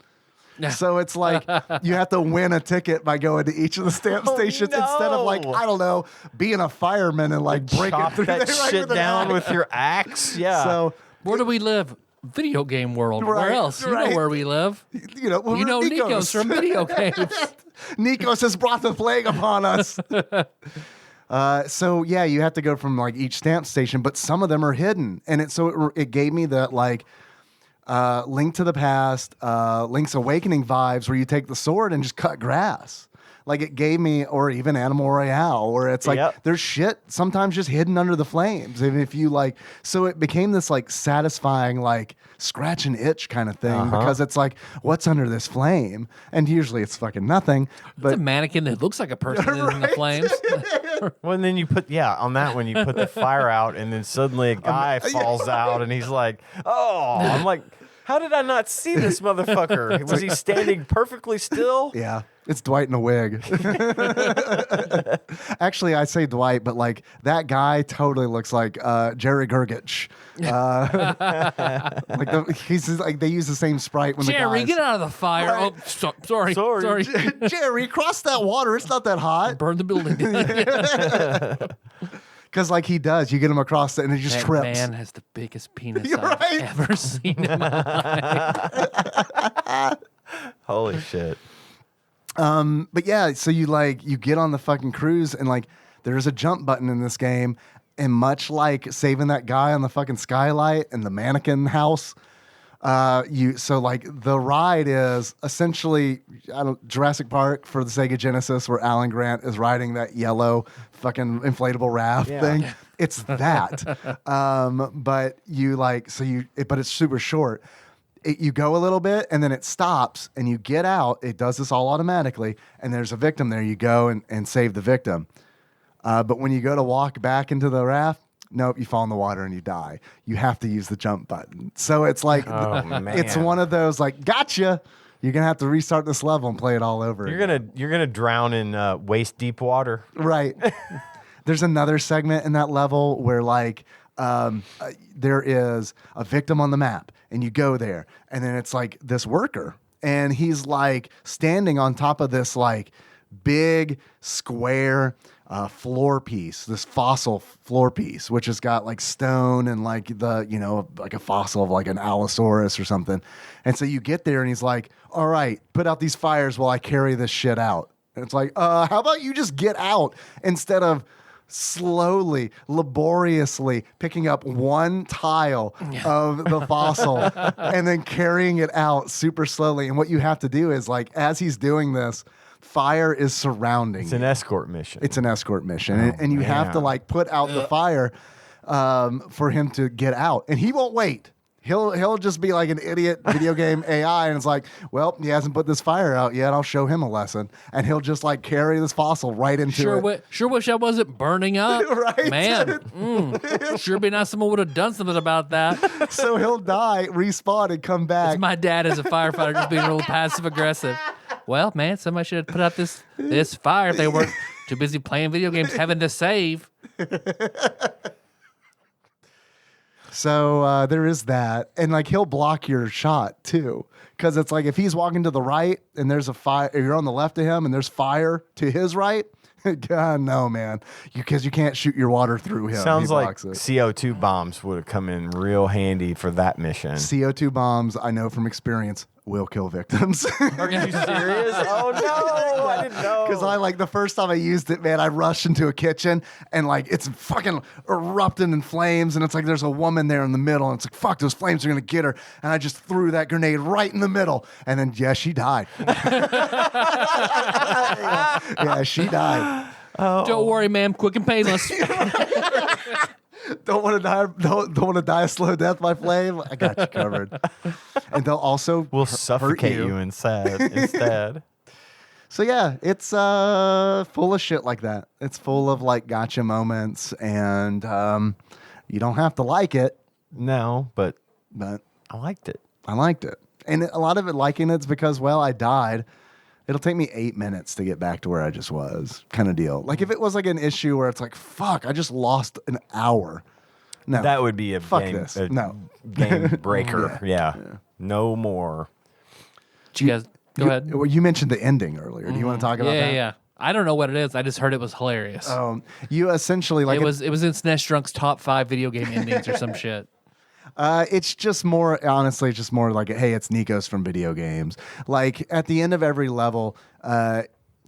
So it's like you have to win a ticket by going to each of the stamp stations instead of like, I don't know, being a fireman and like breaking Chop through that there right shit with an down axe. with your axe. Yeah. So Where do we live? Video game world. Right, Where else? You right. know where we live. you know Nikos from video games. Nikos has brought the plague upon us. So yeah, you have to go from like each stamp station, but some of them are hidden, and it gave me that like Link to the Past, Link's Awakening vibes, where you take the sword and just cut grass. Like it gave me, or even Animal Royale, where it's like there's shit sometimes just hidden under the flames. And if you like, so it became this like satisfying, like scratch and itch kind of thing because it's like, what's under this flame? And usually it's fucking nothing. But it's a mannequin that looks like a person in the flames. Well, and then you put, on that one, you put the fire out, and then suddenly a guy falls out, and he's like, oh, I'm like, how did I not see this motherfucker? Was he standing perfectly still? Yeah, it's Dwight in a wig. Actually, I say Dwight, but like that guy totally looks like Jerry Gergich. He's like they use the same sprite when Jerry, the guys. get out of the fire! Right. Oh, sorry. Jerry, cross that water. It's not that hot. Burn the building. Because like he does, you get him across it and it just That trips. man has the biggest penis You're I've right. ever seen in my life. Holy shit. But yeah, so you get on the fucking cruise and like there's a jump button in this game, and much like saving that guy on the fucking skylight and the mannequin house, the ride is essentially Jurassic Park for the Sega Genesis, where Alan Grant is riding that yellow fucking inflatable raft thing. It's that, but but it's super short. You go a little bit and then it stops and you get out. It does this all automatically, and there's a victim there. You go and save the victim. But when you go to walk back into the raft, nope, you fall in the water and you die. You have to use the jump button. So it's like, it's one of those like, gotcha. You're gonna have to restart this level and play it all over. You're gonna drown in waist deep water. Right. There's another segment in that level where like there is a victim on the map, and you go there, and then it's like this worker, and he's like standing on top of this like big square floor piece, this fossil floor piece, which has got like stone and like like a fossil of like an Allosaurus or something. And so you get there and he's like, all right, put out these fires while I carry this shit out. And it's like, how about you just get out instead of slowly, laboriously picking up one tile of the fossil and then carrying it out super slowly. And what you have to do is like, as he's doing this, fire is surrounding. It's an escort mission. It's an escort mission. And you have to like put out the fire for him to get out. And he won't wait. He'll just be like an idiot video game AI, and it's like, well, he hasn't put this fire out yet. I'll show him a lesson, and he'll just like carry this fossil right into it. Sure wish I wasn't burning up, Right? Man. Sure be nice someone would have done something about that. So he'll die, respawn, and come back. It's my dad as a firefighter just being real passive aggressive. Well, man, somebody should have put out this fire if they weren't too busy playing video games, having to save. So there is that, and like he'll block your shot too, because it's like if he's walking to the right and there's a fire, you're on the left of him and there's fire to his right. God no, man, because you can't shoot your water through him. Sounds like CO2 bombs would have come in real handy for that mission. CO2 bombs, I know from experience, will kill victims. Are you serious? Oh no, I didn't know. Because I like the first time I used it, man, I rushed into a kitchen and like it's fucking erupting in flames, and it's like there's a woman there in the middle, and it's like fuck, those flames are gonna get her, and I just threw that grenade right in the middle, and then she died. Yeah, she died. Oh. Don't worry, ma'am. Quick and painless. Don't want to die. Don't want to die a slow death by flame. I got you covered. And they'll also suffocate you instead. So yeah, it's full of shit like that. It's full of like gotcha moments, and you don't have to like it. No, but I liked it. I liked it, and a lot of it liking it's because I died. It'll take me 8 minutes to get back to where I just was, kind of deal. Like if it was like an issue where it's like, fuck, I just lost an hour. No, that would be a game breaker. Yeah. No more. Did you guys Go ahead. Well, you mentioned the ending earlier. Do you want to talk about that? Yeah. I don't know what it is. I just heard it was hilarious. You essentially like it was in SNES Drunk's top 5 video game endings or some shit. It's just more, honestly, just more like, hey, it's Nikos from video games. Like at the end of every level,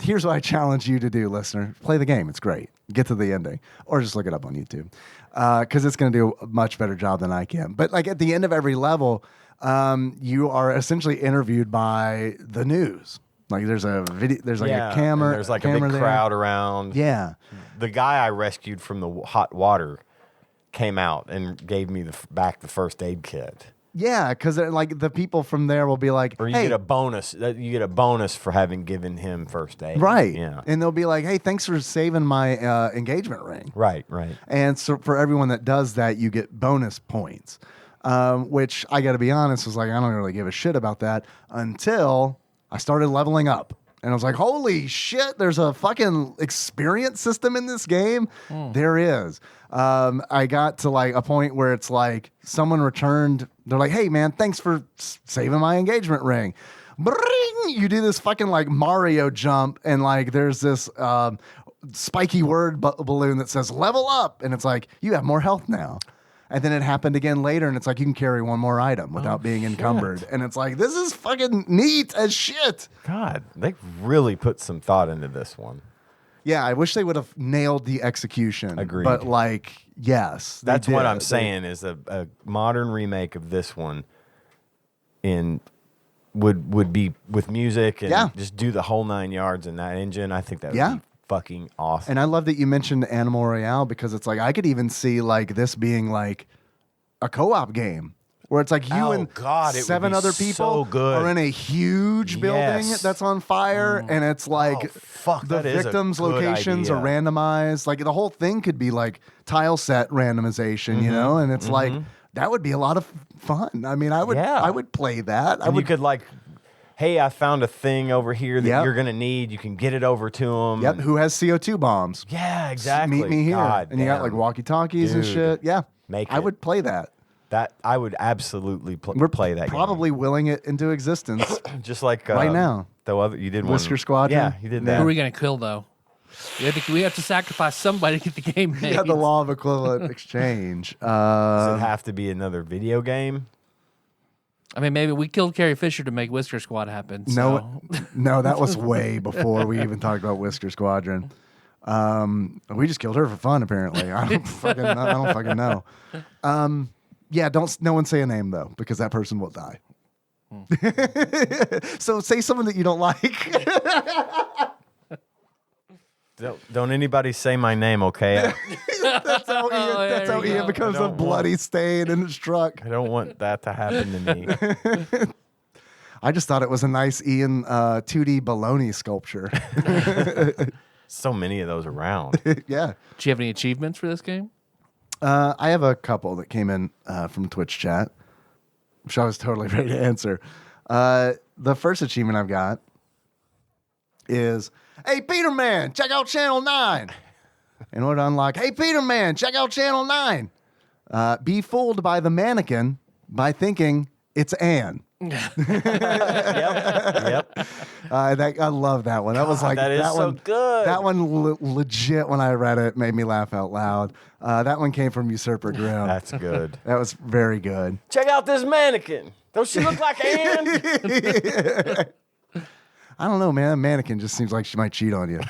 here's what I challenge you to do, listener. Play the game. It's great. Get to the ending. Or just look it up on YouTube. Because it's going to do a much better job than I can. But like at the end of every level, you are essentially interviewed by the news. Like there's a video, there's like a camera. There's like a big crowd around. Yeah. The guy I rescued from the hot water came out and gave me back the first aid kit. Yeah, because like the people from there will be like, or you get a bonus. You get a bonus for having given him first aid. Right. Yeah. And they'll be like, hey, thanks for saving my engagement ring. Right. And so for everyone that does that, you get bonus points, which I got to be honest, was like, I don't really give a shit about that until I started leveling up. And I was like, holy shit, there's a fucking experience system in this game. There is. I got to like a point where it's like someone returned. They're like, hey, man, thanks for saving my engagement ring. Bring! You do this fucking like Mario jump. And like there's this spiky word balloon that says level up. And it's like, you have more health now. And then it happened again later, and it's like you can carry one more item without being encumbered. Shit. And it's like, this is fucking neat as shit. God, they really put some thought into this one. Yeah, I wish they would have nailed the execution. Agreed. But like, yes. That's what I'm saying is a modern remake of this one would be with music and just do the whole 9 yards in that engine. I think that would be fucking awesome. And I love that you mentioned Animal Royale because it's like I could even see like this being like a co-op game where it's like you and 7 other people are in a huge building that's on fire and it's like the victims' locations are randomized. Like the whole thing could be like tile set randomization, you know? And it's like that would be a lot of fun. I mean, I would play that. You could like, hey, I found a thing over here that you're going to need. You can get it over to them. Yep. Who has CO2 bombs? Yeah, exactly. Meet me here. God, you got like walkie-talkies and shit. Yeah. I would play that. I would absolutely play that probably willing it into existence. Just like right now. You did Whisker Squadron. Yeah, you did that. Who are we going to kill, though? We have to sacrifice somebody to get the game made. Yeah, the law of equivalent exchange. Does it have to be another video game? I mean, maybe we killed Carrie Fisher to make Whisker Squad happen. So. No, that was way before we even talked about Whisker Squadron. We just killed her for fun, apparently. I don't fucking know. Yeah, no one say a name though, because that person will die. So say someone that you don't like. Don't anybody say my name, okay? That's how Ian becomes a bloody stain in his truck. I don't want that to happen to me. I just thought it was a nice Ian 2D baloney sculpture. So many of those around. Yeah. Do you have any achievements for this game? I have a couple that came in from Twitch chat, which I was totally ready to answer. The first achievement I've got is, hey, Peter Man, check out Channel 9. In order to unlock, hey, Peter Man, check out Channel 9. Be fooled by the mannequin by thinking it's Anne. Yep. I love that one. That was like that is that so one, good. That one legit. When I read it, made me laugh out loud. That one came from Usurper Grim. That's good. That was very good. Check out this mannequin. Don't she look like Anne? I don't know, man. A mannequin just seems like she might cheat on you.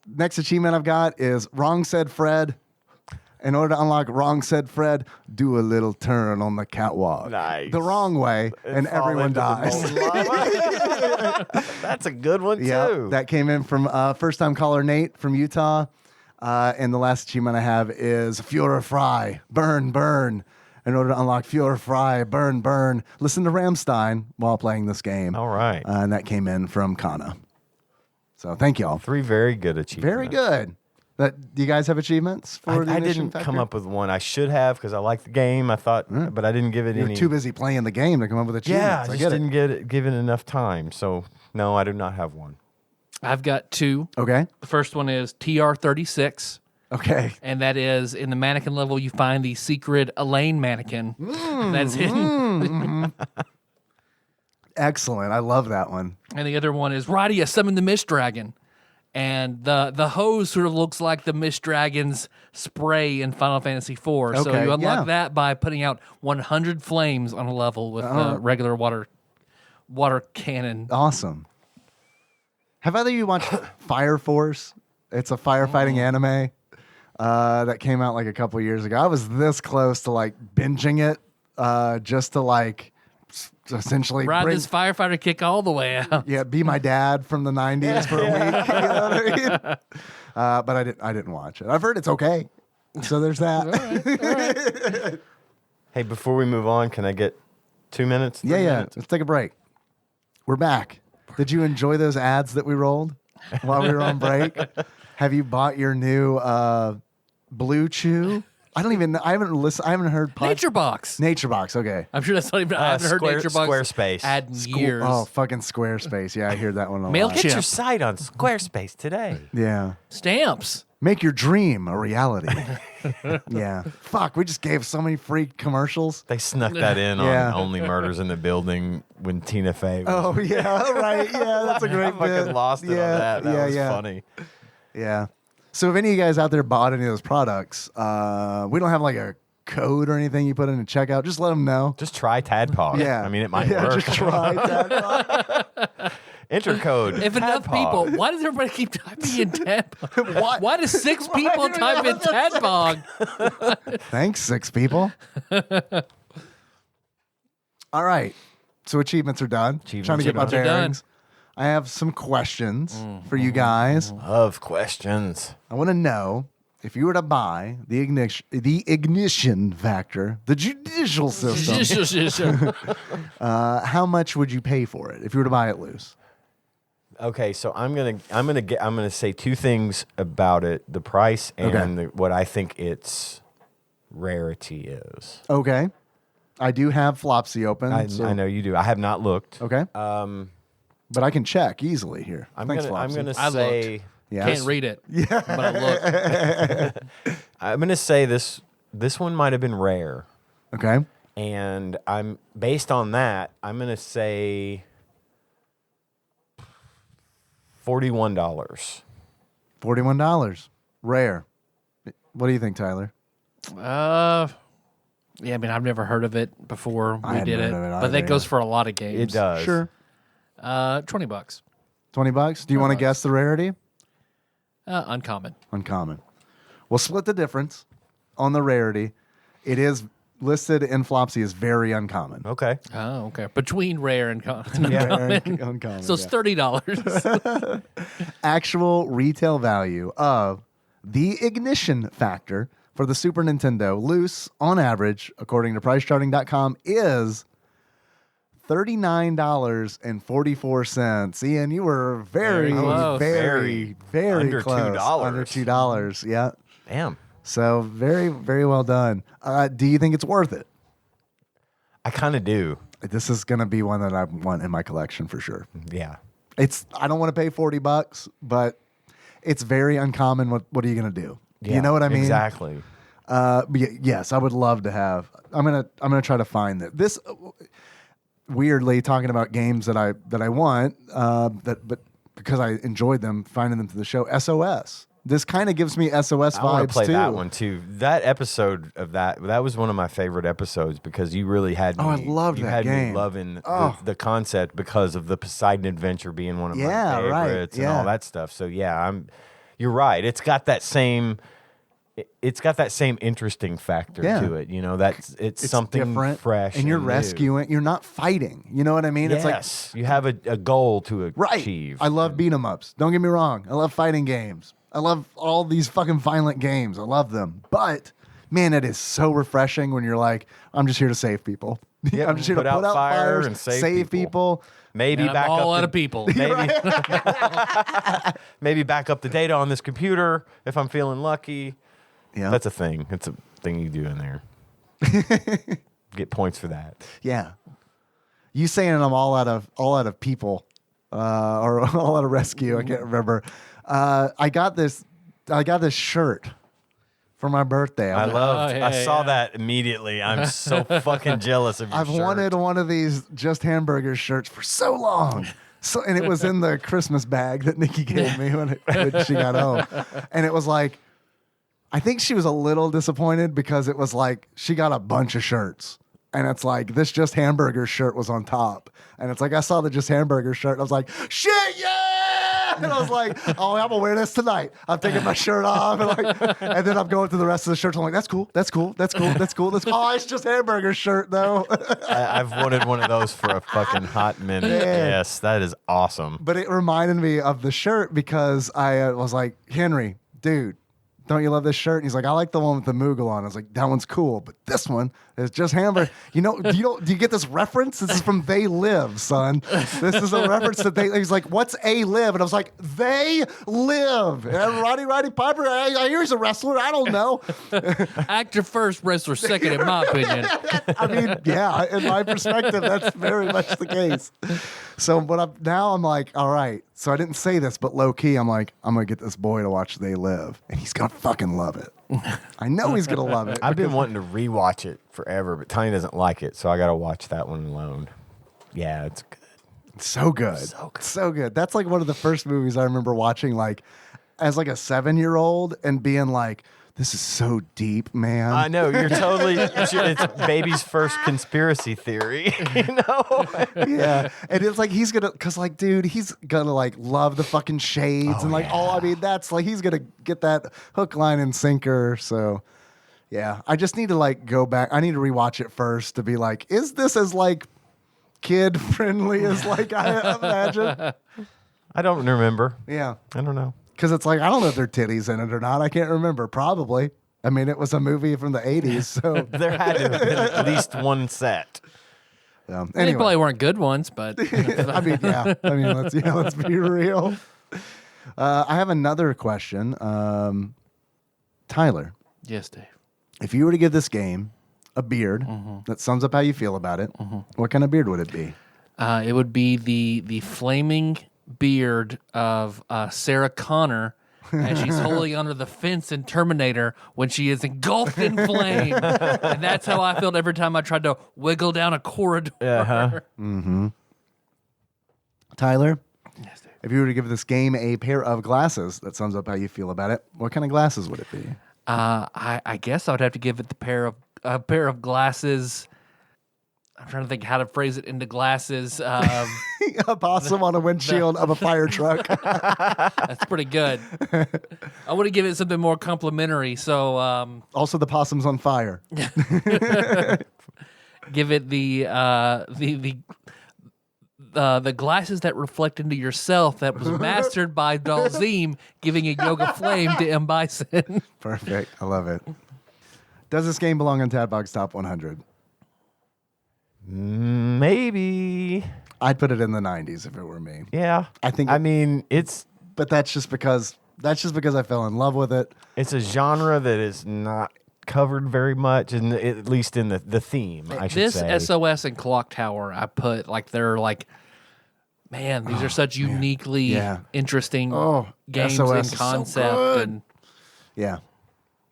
Next achievement I've got is Wrong Said Fred. In order to unlock Wrong Said Fred, do a little turn on the catwalk. Nice. The wrong way, and everyone dies. That's a good one, too. Yeah, that came in from first-time caller Nate from Utah. And the last achievement I have is Fuhrer Fry, burn, burn. In order to unlock Fuhrer Fry, burn, burn, listen to Rammstein while playing this game. All right. And that came in from Kana. So thank y'all. 3 very good achievements. Very good. Do you guys have achievements for the I Ignition didn't Factor? come up with one. I should have because I like the game. I thought, but I didn't give it You're any. too busy playing the game to come up with achievements. Yeah, I just didn't give it enough time. So no, I do not have one. I've got 2. Okay. The first one is TR36. Okay. And that is in the mannequin level, you find the secret Elaine mannequin. That's hidden. Excellent. I love that one. And the other one is Radia, summon the Mist Dragon. And the hose sort of looks like the Mist Dragon's spray in Final Fantasy IV. So Okay, you unlock yeah. that by putting out 100 flames on a level with regular water cannon. Awesome. Have either of you watched Fire Force? It's a firefighting anime that came out like a couple years ago. I was this close to like binging it just to like essentially Ride this firefighter kick all the way out. yeah, be my dad from the 90s for a week. You know what I mean? But I didn't watch it. I've heard it's okay. So there's that. All right. Hey, before we move on, can I get 2 minutes? 3 Yeah. minutes? Let's take a break. We're back. Did you enjoy those ads that we rolled while we were on break? Have you bought your new Blue Chew? I haven't heard Nature Box. Nature Box, okay. I'm sure that's not even. I haven't heard Nature Box Squarespace. ad in years. Oh, fucking Squarespace. Yeah, I hear that one a lot. Mailchimp. Get your site on Squarespace today. Yeah. Stamps. Make your dream a reality. Yeah. Fuck, we just gave so many free commercials. They snuck that in Yeah. on Only Murders in the Building when Tina Fey was. Oh, yeah, right. Yeah, that's a great I fucking bit. lost it on that. That was yeah. funny. Yeah. So if any of you guys out there bought any of those products, we don't have like a code or anything you put in a checkout. Just let them know. Just try TADPOG. Yeah. I mean, it might Yeah, work. just try that. Enter code. If enough TADPOG. people, why does everybody keep typing in TADPOG? Why do 6 people type in TADPOG? Thanks, 6 people. All right. So achievements are done. Trying to get my Achievements are done. bearings. I have some questions for you guys. Of questions. I want to know if you were to buy the ignition factor, the judicial system, how much would you pay for it if you were to buy it loose? Okay, so I'm gonna say 2 things about it: the price and what I think its rarity is. Okay. I do have Flopsy open. I know you do. I have not looked. Okay. But I can check easily here. I'm Thanks, gonna Flopsy. I say. looked. Yes. Can't read it. Yeah. But I look. I'm gonna say this one might have been rare, Okay. and I'm based on that. I'm gonna say $41. $41. Rare. What do you think, Tyler? Yeah, I mean, I've never heard of it before we hadn't did heard it, of it but that either, goes yeah. for a lot of games. It does. Sure. $20. $20. Do you want to guess the rarity? Uncommon. Uncommon. We'll split the difference on the rarity. It is listed in Flopsy as very uncommon. Okay. Oh, okay. Between rare and uncommon. Very uncommon. So it's $30. Actual retail value of the ignition factor for the Super Nintendo loose on average, according to pricecharting.com, is $39.44. Ian, you were very, Very close. very, very Under close. $2. Under $2. Yeah. Damn. So very, very well done. Do you think it's worth it? I kind of do. This is going to be one that I want in my collection for sure. Yeah. I don't want to pay $40, but it's very uncommon. What are you going to do? Yeah, You know what I mean? Exactly. Yes, I would love to have. I'm gonna try to find that. This weirdly talking about games that I want but because I enjoyed them, finding them to the show. SOS. This kind of gives me SOS I want vibes to play too. that one too. That episode of that was one of my favorite episodes because you really had me. Oh, I loved you that had game. me loving Oh. the concept because of the Poseidon Adventure being one of Yeah, my right. favorites and Yeah. all that stuff. So yeah, you're right. It's got that same interesting factor Yeah. to it. You know, it's something different, fresh and you're new. rescuing. You're not fighting. You know what I mean? Yes, It's like you have a goal to right. achieve. I love beat 'em ups. Don't get me wrong. I love fighting games. I love all these fucking violent games. I love them. But man, it is so refreshing when you're like, I'm just here to save people. Yep, I'm just here to put out fire fires and save people. Maybe And I'm back all up out the, of people. Maybe, maybe back up the data on this computer if I'm feeling lucky. Yeah, That's a thing. It's a thing you do in there. Get points for that. yeah. You saying I'm all out of people, or all out of rescue? I can't remember. I got this shirt for my birthday. I saw that immediately. I'm so fucking jealous of your I've shirt. wanted one of these Just Hamburgers shirts for so long. And it was in the Christmas bag that Nikki gave me when she got home. And it was like, I think she was a little disappointed because it was like she got a bunch of shirts. And it's like this Just Hamburger shirt was on top. And it's like I saw the Just Hamburger shirt and I was like, shit, yeah! And I was like, oh, I'm gonna wear this tonight. I'm taking my shirt off. And then I'm going through the rest of the shirts. I'm like, that's cool. Oh, it's Just Hamburger shirt though. I've wanted one of those for a fucking hot minute. Yeah. Yes, that is awesome. But it reminded me of the shirt because I was like, Henry, dude, don't you love this shirt? And he's like, I like the one with the Moogle on. I was like, that one's cool, but this one is Just Hamburger. Do you get this reference? This is from They Live, son. This is a reference that he's like, what's A Live? And I was like, They Live. And Roddy Piper, I hear he's a wrestler. I don't know. Actor first, wrestler second, in my opinion. I mean, yeah, in my perspective, that's very much the case. So, I'm like, all right. So I didn't say this, but low key, I'm like, I'm gonna get this boy to watch They Live, and he's gonna fucking love it. I know he's gonna love it. I've been wanting to rewatch it forever, but Tiny doesn't like it, so I gotta watch that one alone. Yeah, it's good. So good. So good. That's like one of the first movies I remember watching, like as like a 7-year-old, and being like, this is so deep, man. I know, you're totally, it's baby's first conspiracy theory, you know? Yeah. And it's like, he's gonna, cause like, dude, he's gonna like love the fucking shades I mean, that's like, he's gonna get that hook, line, and sinker. So yeah, I just need to like go back. I need to rewatch it first to be like, is this as like kid friendly as like I imagine? I don't remember. Yeah. I don't know. Because it's like, I don't know if there are titties in it or not. I can't remember. Probably. I mean, it was a movie from the 80s, so. There had to have been at least one set. Anyway. They probably weren't good ones, but I mean, yeah. I mean, let's be real. I have another question. Tyler. yes, Dave. If you were to give this game a beard that sums up how you feel about it, what kind of beard would it be? It would be the flaming beard of Sarah Connor as she's holding under the fence in Terminator when she is engulfed in flame. And that's how I felt every time I tried to wiggle down a corridor. Tyler? Yes, Dave. If you were to give this game a pair of glasses that sums up how you feel about it, what kind of glasses would it be? I guess I would have to give it a pair of glasses. I'm trying to think how to phrase it into glasses. A possum on a windshield of a fire truck. That's pretty good. I want to give it something more complimentary. So Also, the possum's on fire. give it the glasses that reflect into yourself that was mastered by Dalzim, giving a yoga flame to M. Bison. Perfect. I love it. Does this game belong on TADPOG's Top 100? Maybe. I'd put it in the 90s if it were me. Yeah. I mean, it's But that's just because I fell in love with it. a genre that is not covered very much, and at least in the theme, I should This say. SOS and Clock Tower, I put like they're like, man, these are such uniquely interesting games SOS and is so concept, good. and Yeah.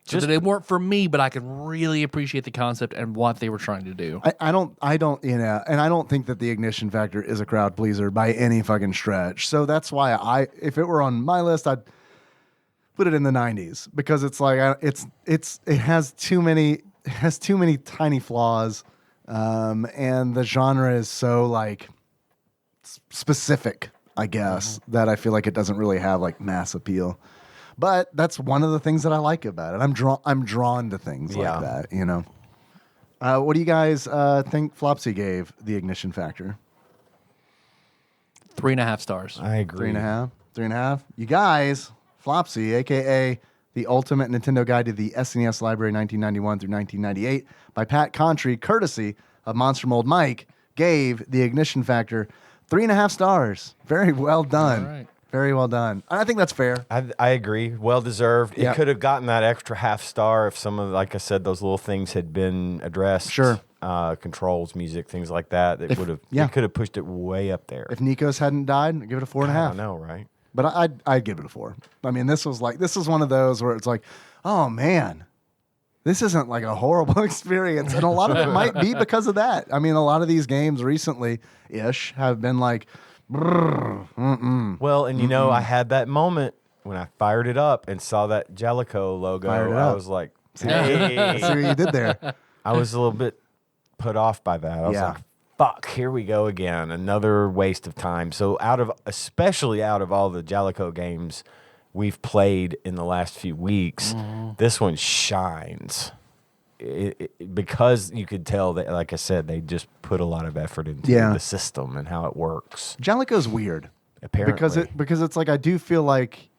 so they weren't for me, but I can really appreciate the concept and what they were trying to do. I don't, and I don't think that the Ignition Factor is a crowd pleaser by any fucking stretch. So that's why if it were on my list, I'd put it in the 90s because it's like, it has too many tiny flaws. And the genre is so like specific, I guess, that I feel like it doesn't really have like mass appeal. But that's one of the things that I like about it. I'm drawn to things like that, you know. What do you guys think Flopsy gave the Ignition Factor? 3.5 stars. I agree. 3.5? 3.5? You guys, Flopsy, a.k.a. the Ultimate Nintendo Guide to the SNES Library 1991 through 1998 by Pat Contry, courtesy of Monster Mold Mike, gave the Ignition Factor 3.5 stars. Very well done. All right. Very well done. I think that's fair. I agree. Well deserved. Yep. It could have gotten that extra half star if some of, like I said, those little things had been addressed. Sure. Controls, music, things like that. It would have. yeah. It could have pushed it way up there. If Nikos hadn't died, I'd give it a 4.5. I know, right? But I'd give it a 4. I mean, this was one of those where it's like, oh man, this isn't like a horrible experience. And a lot of it might be because of that. I mean, a lot of these games recently-ish have been like, Well, and you know, I had that moment when I fired it up and saw that Jellicoe logo. I was like, hey. See what you did there. I was a little bit put off by that. I was like, fuck, here we go again. Another waste of time. So especially out of all the Jellicoe games we've played in the last few weeks, this one shines. Because you could tell that, like I said, they just put a lot of effort into the system and how it works. Jellicoe's weird. Apparently. Because it's like, I do feel like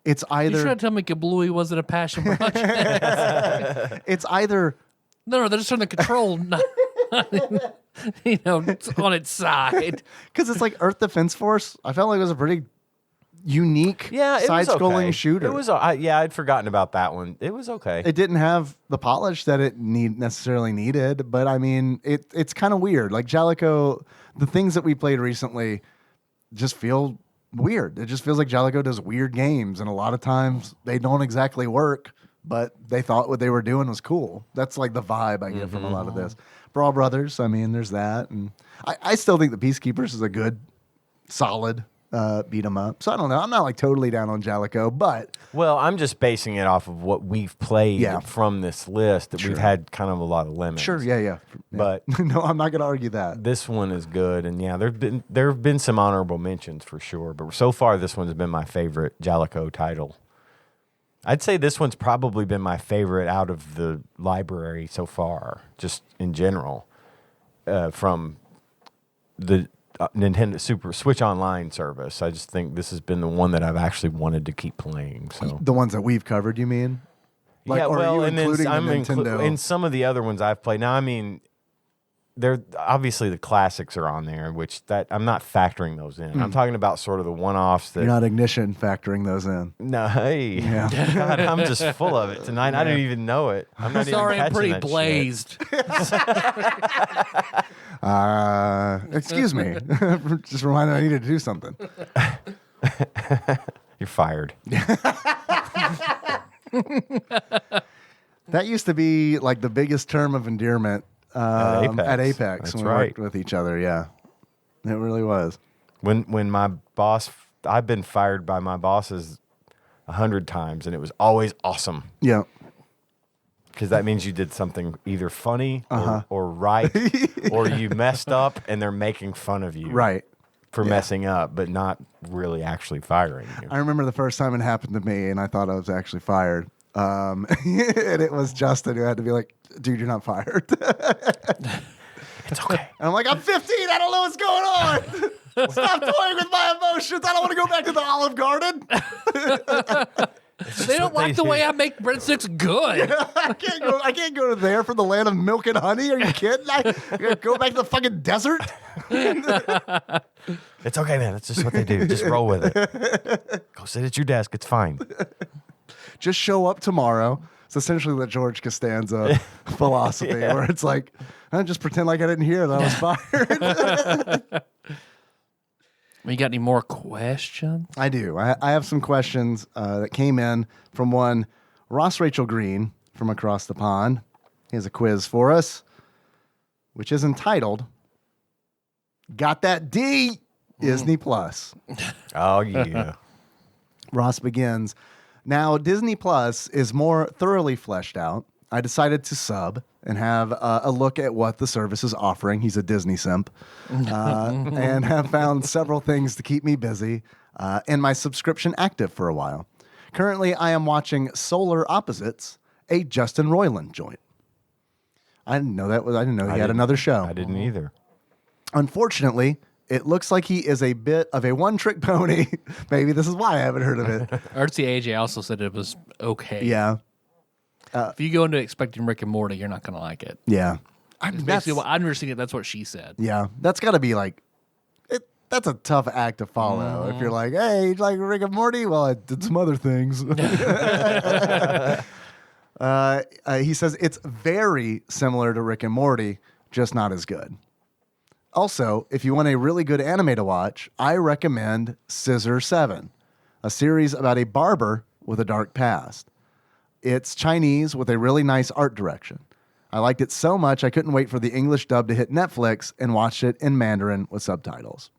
it's either... You trying to tell me Kablooey wasn't a passion project? It's either... No, they're just on the control, not, it's on its side. Because it's like Earth Defense Force. I felt like it was a pretty unique side-scrolling shooter. It was, I'd forgotten about that one. It was okay. It didn't have the polish that it necessarily needed, but I mean, it's kind of weird. Like Jellicoe, the things that we played recently just feel weird. It just feels like Jellicoe does weird games, and a lot of times they don't exactly work, but they thought what they were doing was cool. That's like the vibe I get from a lot of this. Brawl Brothers, I mean, there's that. And I still think the Peacekeepers is a good, solid beat 'em up. So I don't know. I'm not like totally down on Jellicoe, but... Well, I'm just basing it off of what we've played from this list, that we've had kind of a lot of lemons. Sure, yeah. But no, I'm not going to argue that. This one is good, and there have been some honorable mentions for sure, but so far this one's been my favorite Jellicoe title. I'd say this one's probably been my favorite out of the library so far, just in general, from the Nintendo Super Switch Online service. I just think this has been the one that I've actually wanted to keep playing. So the ones that we've covered, you mean? Like, yeah, well, and then Nintendo? In some of the other ones I've played. Now, I mean, they're obviously the classics are on there, which that I'm not factoring those in. I'm talking about sort of the one-offs that you're not Ignition factoring those in. No, hey, God, I'm just full of it tonight. I didn't even know it. I'm not Sorry, even I'm pretty that blazed. Excuse me. Just reminded I needed to do something. You're fired. That used to be like the biggest term of endearment at Apex That's when we worked with each other. Yeah, it really was. When my boss, I've been fired by my bosses 100 times, and it was always awesome. Yeah. Because that means you did something either funny or right, or you messed up and they're making fun of you for messing up, but not really actually firing you. I remember the first time it happened to me, and I thought I was actually fired. And it was Justin who had to be like, dude, you're not fired. It's okay. And I'm like, I'm 15. I don't know what's going on. Stop toying with my emotions. I don't want to go back to the Olive Garden. They don't like the way I make breadsticks good. I can't go to there for the land of milk and honey. Are you kidding? I gotta go back to the fucking desert. It's okay, man. That's just what they do. Just roll with it. Go sit at your desk. It's fine. Just show up tomorrow. It's essentially the George Costanza philosophy, where it's like, just pretend like I didn't hear that I was fired. You got any more questions? I do. I have some questions that came in from one Ross Rachel Green from across the pond. He has a quiz for us, which is entitled, Got That D, Disney Plus. Oh, yeah. Ross begins, now Disney Plus is more thoroughly fleshed out. I decided to sub and have a look at what the service is offering. He's a Disney simp. And have found several things to keep me busy and my subscription active for a while. Currently, I am watching Solar Opposites, a Justin Roiland joint. I didn't know he had another show. I didn't either. Unfortunately, it looks like he is a bit of a one-trick pony. Maybe this is why I haven't heard of it. Artsy AJ also said it was okay. Yeah. If you go into expecting Rick and Morty, you're not going to like it. Yeah. Basically, I've never seen it. That's what she said. Yeah. That's got to be like, that's a tough act to follow. If you're like, hey, you like Rick and Morty? Well, I did some other things. He says it's very similar to Rick and Morty, just not as good. Also, if you want a really good anime to watch, I recommend Scissor 7, a series about a barber with a dark past. It's Chinese with a really nice art direction. I liked it so much I couldn't wait for the English dub to hit Netflix and watched it in Mandarin with subtitles.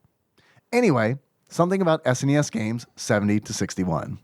Anyway, something about SNES games 70 to 61.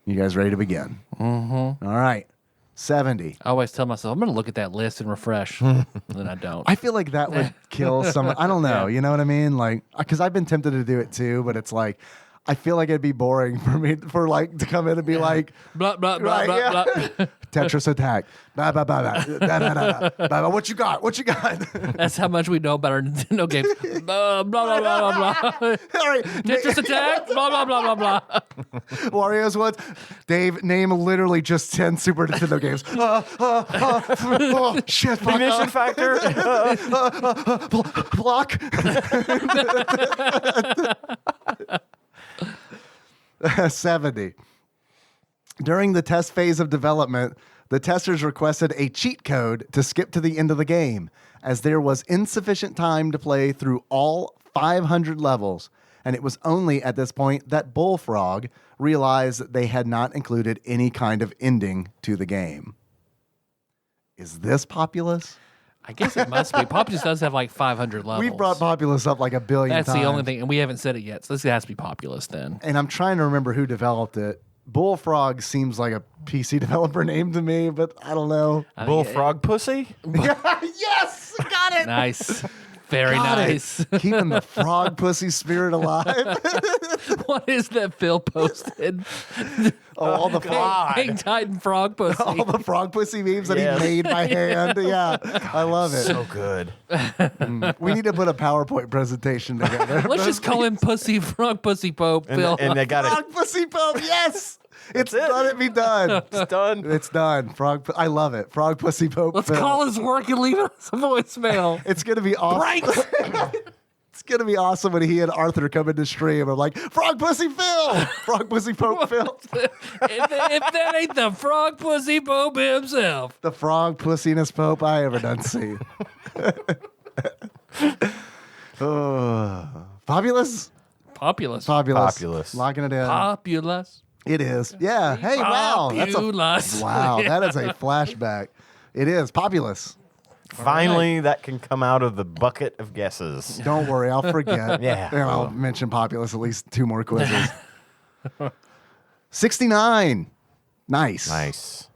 You guys ready to begin? Mm-hmm. All right. 70. I always tell myself, I'm going to look at that list and refresh. And then I don't. I feel like that would kill some. I don't know. You know what I mean? Like, because I've been tempted to do it too, but it's like, I feel like it'd be boring for me to come in and be like, blah, blah, blah, right, blah, yeah. blah. Tetris attack. Blah, blah, blah, blah, blah, blah, blah, blah, blah. What you got? What you got? That's how much we know about our Nintendo games. Blah, blah, blah, blah, blah. All right. Tetris attack. Blah, blah, blah, blah, blah. Wario's Woods. Dave, name literally just 10 Super Nintendo games. Oh, shit. Fuck. Ignition Factor. Block. 70. During the test phase of development, the testers requested a cheat code to skip to the end of the game, as there was insufficient time to play through all 500 levels, and it was only at this point that Bullfrog realized that they had not included any kind of ending to the game. Is this Populous? I guess it must be. Populous does have like 500 levels. We've brought Populous up like a billion times. That's the only thing, and we haven't said it yet, so this has to be Populous then. And I'm trying to remember who developed it. Bullfrog seems like a PC developer name to me, but I don't know. Bullfrog pussy? Yes! Got it! Nice. Very Got nice. it. Keeping the frog pussy spirit alive. What is that Phil posted? All the frog, King Titan frog pussy. all the frog pussy memes that Yes. he made by hand. Yeah, I love it. So good. We need to put a PowerPoint presentation together. Let's just call him Pussy Frog Pussy Pope, Phil. And they got it. Frog pussy pope. Yes, it's it. done. It be done. It's done. It's done. I love it. Frog pussy pope. Let's Phil. call his work and leave us a voicemail. It's gonna be awesome. Right. It's gonna be awesome when he and Arthur come into stream. I'm like, Frog Pussy Phil, Frog Pussy Pope Phil, if that ain't the Frog Pussy Pope himself. the frog pussiness Pope I ever done see. Fabulous, Populous. Populous. locking it in. Populous. It is. Yeah. Hey, wow. Populous. Wow. That is a flashback. It is populous. Finally, that can come out of the bucket of guesses. Don't worry, I'll forget. Yeah. And I'll mention populous at least 2 more quizzes. 69. Nice. Nice.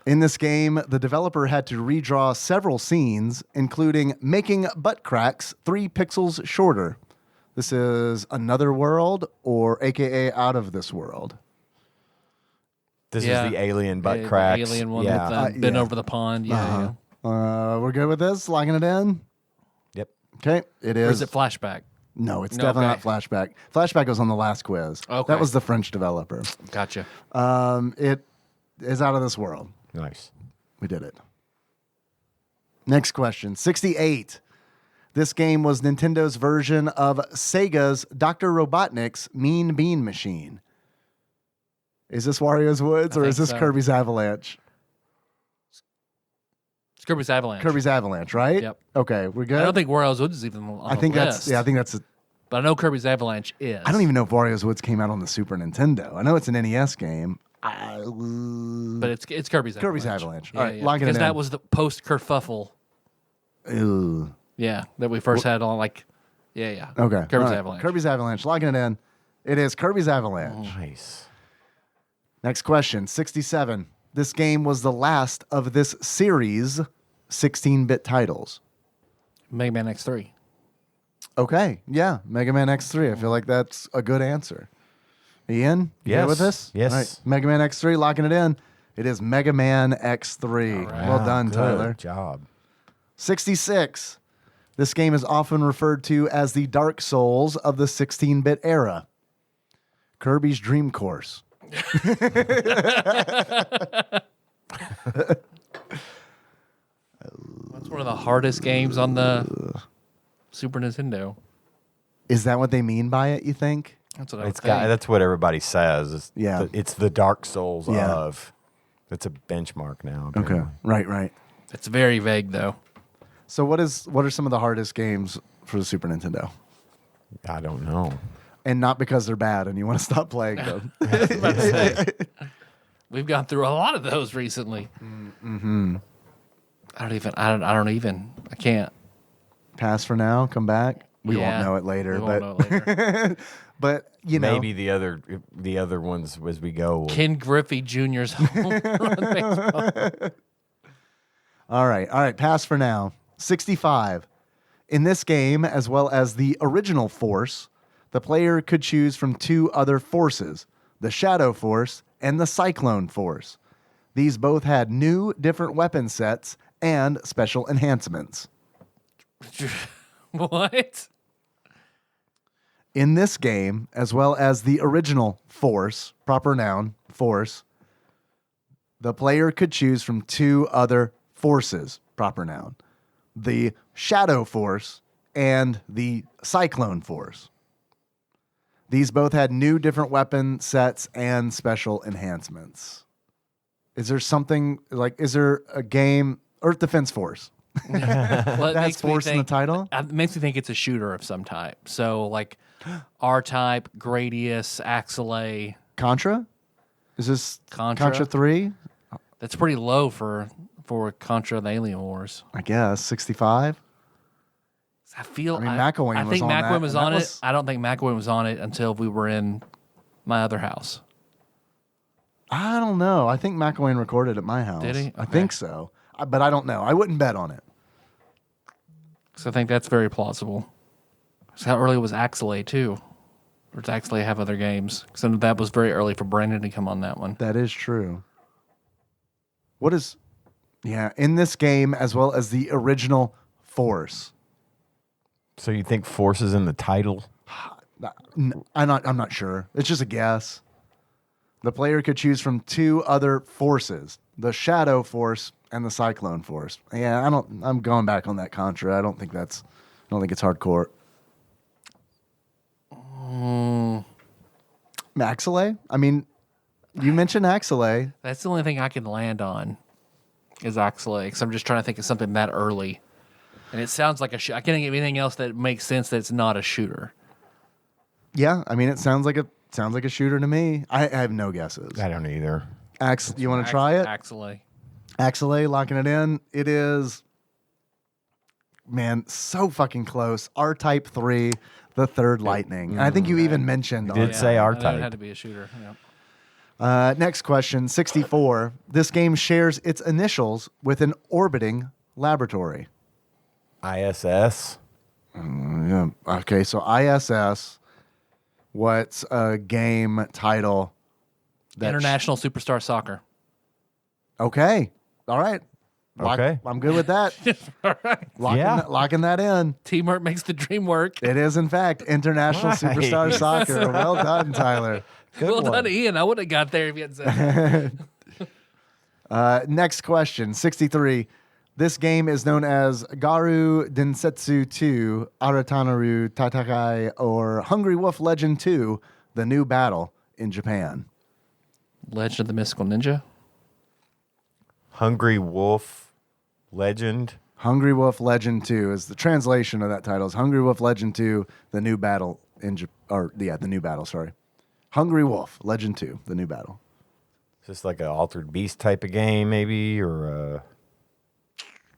In this game, the developer had to redraw several scenes, including making butt cracks 3 pixels shorter. This is Another World, or AKA Out of This World. This Yeah. is the alien butt The cracks. alien one Yeah. with been yeah. over the pond. Yeah. We're good with this? Locking it in? Yep. Okay, it Or is. is it flashback? No, it's No, definitely okay. not Flashback. Flashback was on the last quiz. Okay. That was the French developer. Gotcha. It is Out of This World. Nice. We did it. Next question. 68. This game was Nintendo's version of Sega's Dr. Robotnik's Mean Bean Machine. Is this Wario's Woods or I is think this so. Kirby's Avalanche? It's Kirby's Avalanche. Kirby's Avalanche, right? Yep. Okay, we're good. I don't think Wario's Woods is even on I think the that's list. yeah. I think that's. But I know Kirby's Avalanche is. I don't even know if Wario's Woods came out on the Super Nintendo. I know it's an NES game. But it's Kirby's Avalanche. Kirby's Avalanche. Yeah, All right, yeah. lock it Because in. that was the post kerfuffle. Ew. Yeah, that we first had on like. Yeah. Okay. Kirby's all right. Avalanche. Kirby's Avalanche. Locking it in. It is Kirby's Avalanche. Nice. Next question. 67. This game was the last of this series' 16-bit titles. Mega Man X3. Okay. Yeah. Mega Man X3. I feel like that's a good answer. Ian, you good Yes. with this? Yes. All right. Mega Man X3, locking it in. It is Mega Man X3. Well done, Good Tyler. job. 66. This game is often referred to as the Dark Souls of the 16-bit era. Kirby's Dream Course. That's one of the hardest games on the Super Nintendo. Is that what they mean by it, you think? That's what I It's think. got. That's what everybody says. It's Yeah. it's the Dark Souls Yeah. of. It's a benchmark now. Okay. apparently. Right. It's very vague though. So what are some of the hardest games for the Super Nintendo? I don't know. And not because they're bad and you want to stop playing them. We've gone through a lot of those recently. Mm-hmm. I can't. Pass for now. Come back. We won't Yeah, know it later. we won't know it later. But you know, Maybe the other ones as we go. Ken Griffey Jr.'s home run baseball. All right. Pass for now. 65. In this game, as well as the original Force, the player could choose from two other forces, the Shadow Force and the Cyclone Force. These both had new, different weapon sets and special enhancements. What? In this game, as well as the original Force, proper noun, Force, the player could choose from two other forces, proper noun, the Shadow Force and the Cyclone Force. These both had new, different weapon sets and special enhancements. Is there something is there a game, Earth Defense Force? Well, That's Force in the title? It makes me think it's a shooter of some type. So, like R-Type, Gradius, Axelay. Contra? Is this Contra 3? That's pretty low for Contra the Alien Wars. I guess 65. I feel. I mean, McElwain I was think on that, McElwain was and on that it. was- I don't think McElwain was on it until we were in my other house. I don't know. I think McElwain recorded at my house. Did he? I Okay. think so. But I don't know. I wouldn't bet on it. So I think that's very plausible. So how early was Axelay too? Or does Axelay have other games? So that was very early for Brandon to come on that one. That is true. What is... Yeah, in this game, as well as the original Force. So you think Force is in the title? I'm not sure. It's just a guess. The player could choose from two other forces, the Shadow Force and the Cyclone Force. Yeah, I'm going back on that Contra. I don't think it's hardcore. Axelay? I mean, you mentioned Axelay. That's the only thing I can land on is Axelay, because I'm just trying to think of something that early. And it sounds like I can't think of anything else that makes sense that it's not a shooter. Yeah, I mean, it sounds like a shooter to me. I have no guesses. I don't either. You want to try it? Axelay. Axelay, locking it in. It is, man, so fucking close. R-Type 3, the third Lightning. And I think you even mentioned. You did on- say I R-Type. It had to be a shooter. Yeah. Next question, 64. This game shares its initials with an orbiting laboratory. ISS. Yeah. Okay, so ISS. What's a game title? International Superstar Soccer. Okay. All right. Okay. I'm good with that. All right. Locking that in. Teamwork makes the dream work. It is, in fact, International Nice. Superstar Soccer. Well done, Tyler. Good Well one. done, Ian. I would have got there if you had said that. Next question, 63. This game is known as Garu Densetsu 2, Aratanaru Tatakai, or Hungry Wolf Legend 2, The New Battle in Japan. Legend of the Mystical Ninja. Hungry Wolf Legend. Hungry Wolf Legend 2 is the translation of that title. Is Hungry Wolf Legend 2, The New Battle in The New Battle, sorry. Hungry Wolf Legend 2, The New Battle. Is this like an Altered Beast type of game, maybe, or?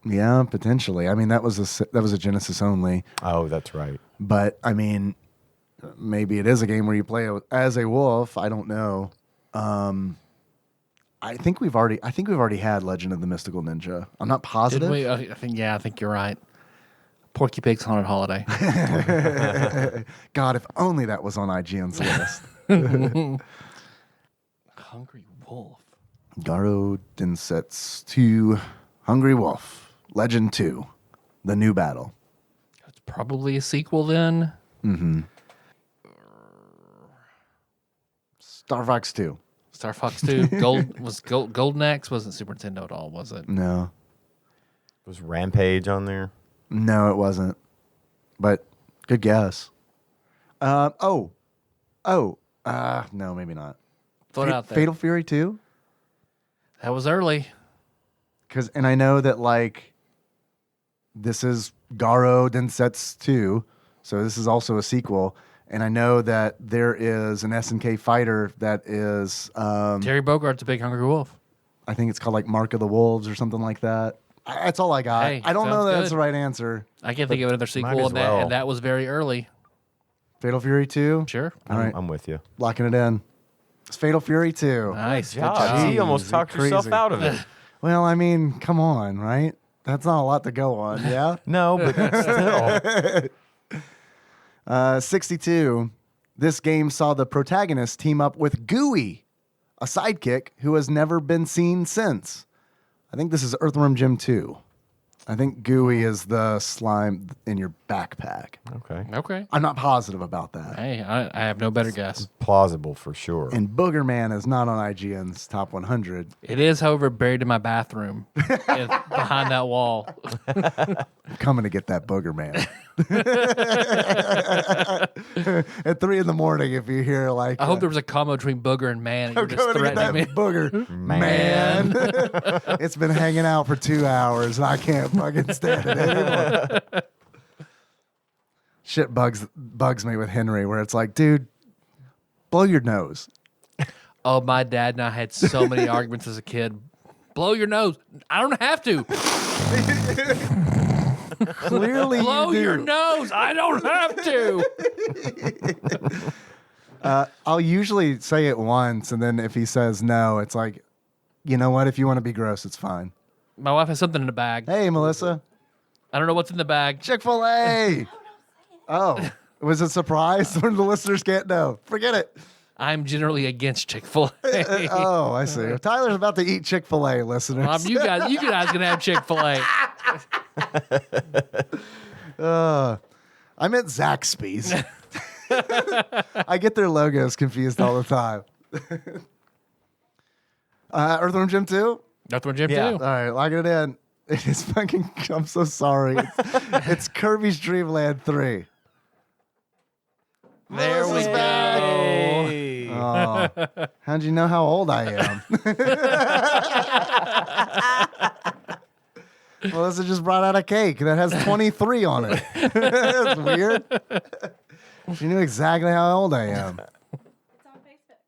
Yeah, potentially. I mean, that was a Genesis only, Oh, that's right. but I mean, maybe it is a game where you play as a wolf. I don't know. I think we've already had Legend of the Mystical Ninja. I'm not positive. Did we? I think you're right. Porky Pig's Haunted Holiday. God, if only that was on IGN's list. Hungry Wolf. Garo Densetsu 2, Hungry Wolf, Legend 2, The New Battle. It's probably a sequel then. Star Fox 2. Star Fox 2. Golden Axe wasn't Super Nintendo at all, was it? No. Was Rampage on there? No, it wasn't. But good guess. No, maybe not. Throw it out there. Fatal Fury 2? That was early. And I know that this is Garo Densetsu 2, so this is also a sequel. And I know that there is an SNK fighter that is, Terry Bogart's a big hungry wolf. I think it's called like Mark of the Wolves or something like that. That's all I got. Hey, I don't know sounds that that's good. the right answer. I can't think of another as sequel, and well. that was very early. Fatal Fury 2. Sure. All right. I'm with you. Locking it in. It's Fatal Fury 2. Nice. Good Job. job. You almost talked yourself Crazy. out of it. Well, I mean, come on, right? That's not a lot to go on, yeah? No, but still. 62. This game saw the protagonist team up with Gooey, a sidekick who has never been seen since. I think this is Earthworm Jim 2. I think Gooey is the slime in your backpack. Okay. I'm not positive about that. Hey, I have no better guess. Plausible for sure. And Booger Man is not on IGN's top 100. It is, however, buried in my bathroom behind that wall. I'm coming to get that Booger Man. At 3 a.m, if you hear like, I hope there was a comma between booger and man. And you're I'm just coming to get that threatening me. Booger Man. It's been hanging out for 2 hours and I can't fucking stand it anymore. Shit bugs me with Henry where it's like, dude, blow your nose. Oh, my dad and I had so many arguments as a kid. Blow your nose. I don't have to. Clearly Blow you do. your nose. I don't have to. I'll usually say it once, and then if he says no, it's like, you know what? If you want to be gross, it's fine. My wife has something in the bag. Hey, Melissa, I don't know what's in the bag. Chick-fil-A. Oh, was it a surprise when the listeners can't know? Forget it. I'm generally against Chick-fil-A. Oh, I see. Tyler's about to eat Chick-fil-A, listeners. You guys can have Chick-fil-A. I meant Zaxby's. I get their logos confused all the time. Earthworm Jim 2? Earthworm Jim Yeah. too. All right, lock it in. It is fucking, I'm so sorry. It's Kirby's Dream Land 3. There we Melissa's go. back. Oh, how'd you know how old I am? Melissa just brought out a cake that has 23 on it. That's weird. She knew exactly how old I am. It's on Facebook.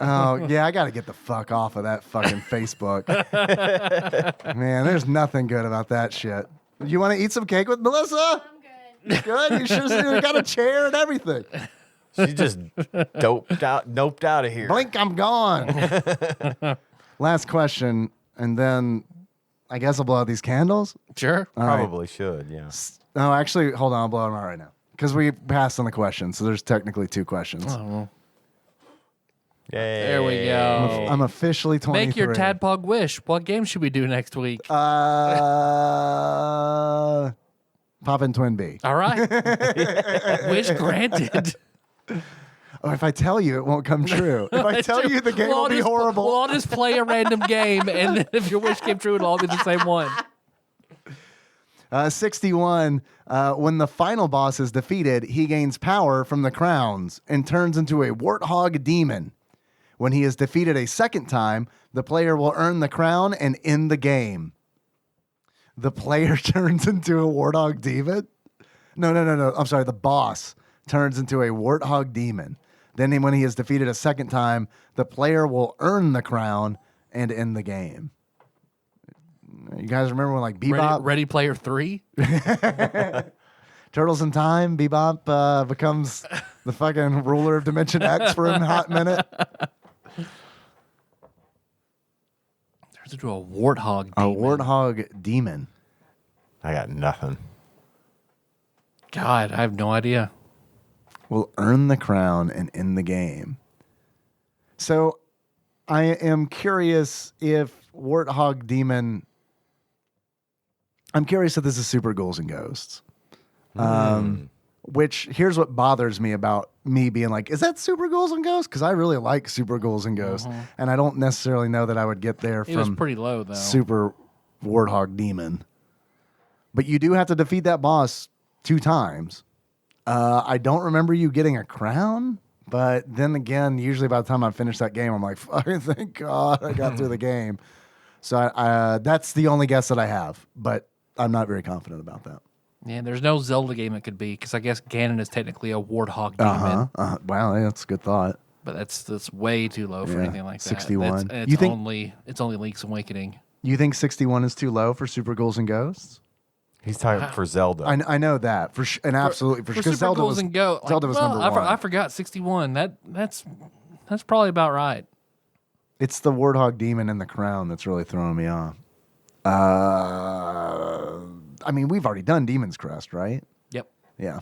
Oh, yeah, I got to get the fuck off of that fucking Facebook. Man, there's nothing good about that shit. You want to eat some cake with Melissa? I'm good. Good. You should have got a chair and everything. She just noped out of here. Blink, I'm gone. Last question, and then I guess I'll blow out these candles. Sure. All right. Probably should, yeah. No, actually, hold on. I'll blow them out right now because we passed on the question, so there's technically 2 questions. Oh, Yay. there we go. I'm officially 23. Make your Tadpog wish. What game should we do next week? Poppin' Twin B. All right. Wish granted. Oh, if I tell you, it won't come true. If I tell you, the game will be horrible. We'll all just play a random game, and then if your wish came true, it'll all be the same one. 61. When the final boss is defeated, he gains power from the crowns and turns into a warthog demon. When he is defeated a second time, the player will earn the crown and end the game. The player turns into a warthog demon? No. I'm sorry. The boss turns into a warthog demon. Then when he is defeated a second time, the player will earn the crown and end the game. You guys remember when like Bebop? Ready Player 3? Turtles in Time, Bebop becomes the fucking ruler of Dimension X for a hot minute. Turns into a warthog A demon. warthog demon. I got nothing. God, I have no idea. Will earn the crown and end the game. So I am curious if warthog demon... I'm curious if this is Super Ghouls and Ghosts. Which, here's what bothers me about me being like, is that Super Ghouls and Ghosts? Because I really like Super Ghouls and Ghosts. And I don't necessarily know that I would get there It was from pretty low, though. Super Warthog Demon. But you do have to defeat that boss 2 times. I don't remember you getting a crown. But then again, usually by the time I finish that game, I'm like, fucking thank God I got through the game. So that's the only guess that I have. But I'm not very confident about that. Yeah, there's no Zelda game it could be because I guess Ganon is technically a warthog demon, Wow, yeah, that's a good thought. but that's way too low for Yeah, anything like that. 61. It's You think- only Link's Awakening. You think 61 is too low for Super Ghouls and Ghosts? He's talking for Zelda. I know that and absolutely for sure. Super Because Zelda Ghouls was and Go. Zelda was number one. I forgot 61. That's probably about right. It's the Warthog Demon in the crown that's really throwing me off. I mean, we've already done Demon's Crest, right? Yep. Yeah.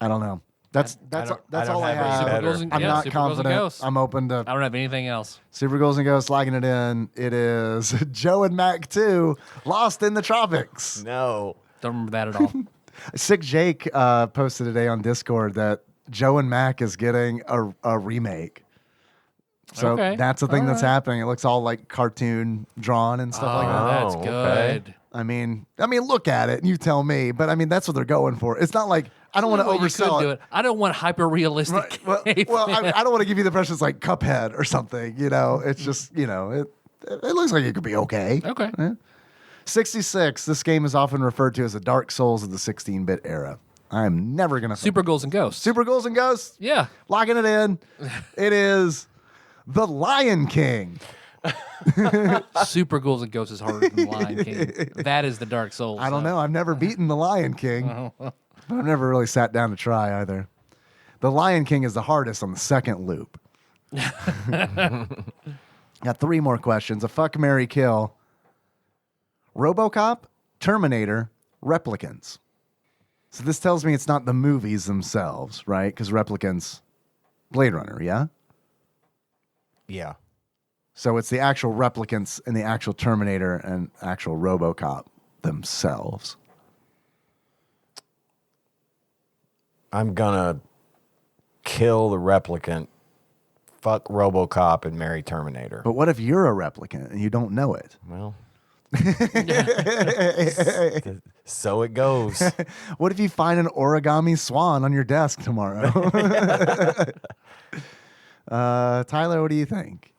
I don't know. That's I don't all I have any have. better. I'm not Super Ghouls and confident. Ghosts. I'm open to I don't have anything else. Super Ghouls and Ghosts, logging it in. It is Joe and Mac 2, Lost in the Tropics. No. Don't remember that at all. Sick Jake posted today on Discord that Joe and Mac is getting a remake. So Okay. that's the thing All that's right. happening. It looks all like cartoon drawn and stuff like that. That's Oh, good. okay. I mean, look at it and you tell me. But I mean, that's what they're going for. It's not like I don't want to Well, you could oversell do it. it. I don't want hyper realistic. Right. Well, I don't want to give you the impression it's like Cuphead or something. You know, it's just it looks like it could be okay. Okay. 66. This game is often referred to as the Dark Souls of the 16-bit era. I am never gonna Super Ghouls and Ghosts. Super Ghouls and Ghosts. Yeah. Locking it in. It is the Lion King. Super Ghouls and Ghosts is harder than Lion King. That is the Dark Souls. I don't know. I've never beaten the Lion King. But I've never really sat down to try either. The Lion King is the hardest on the second loop. Got 3 more questions. A fuck, marry, kill. RoboCop, Terminator, Replicants. So this tells me it's not the movies themselves, right? Because Replicants, Blade Runner, yeah? Yeah. So it's the actual Replicants and the actual Terminator and actual RoboCop themselves. I'm gonna kill the replicant, fuck RoboCop, and marry Terminator. But what if you're a replicant and you don't know it? Well, so it goes. What if you find an origami swan on your desk tomorrow? Tyler, what do you think?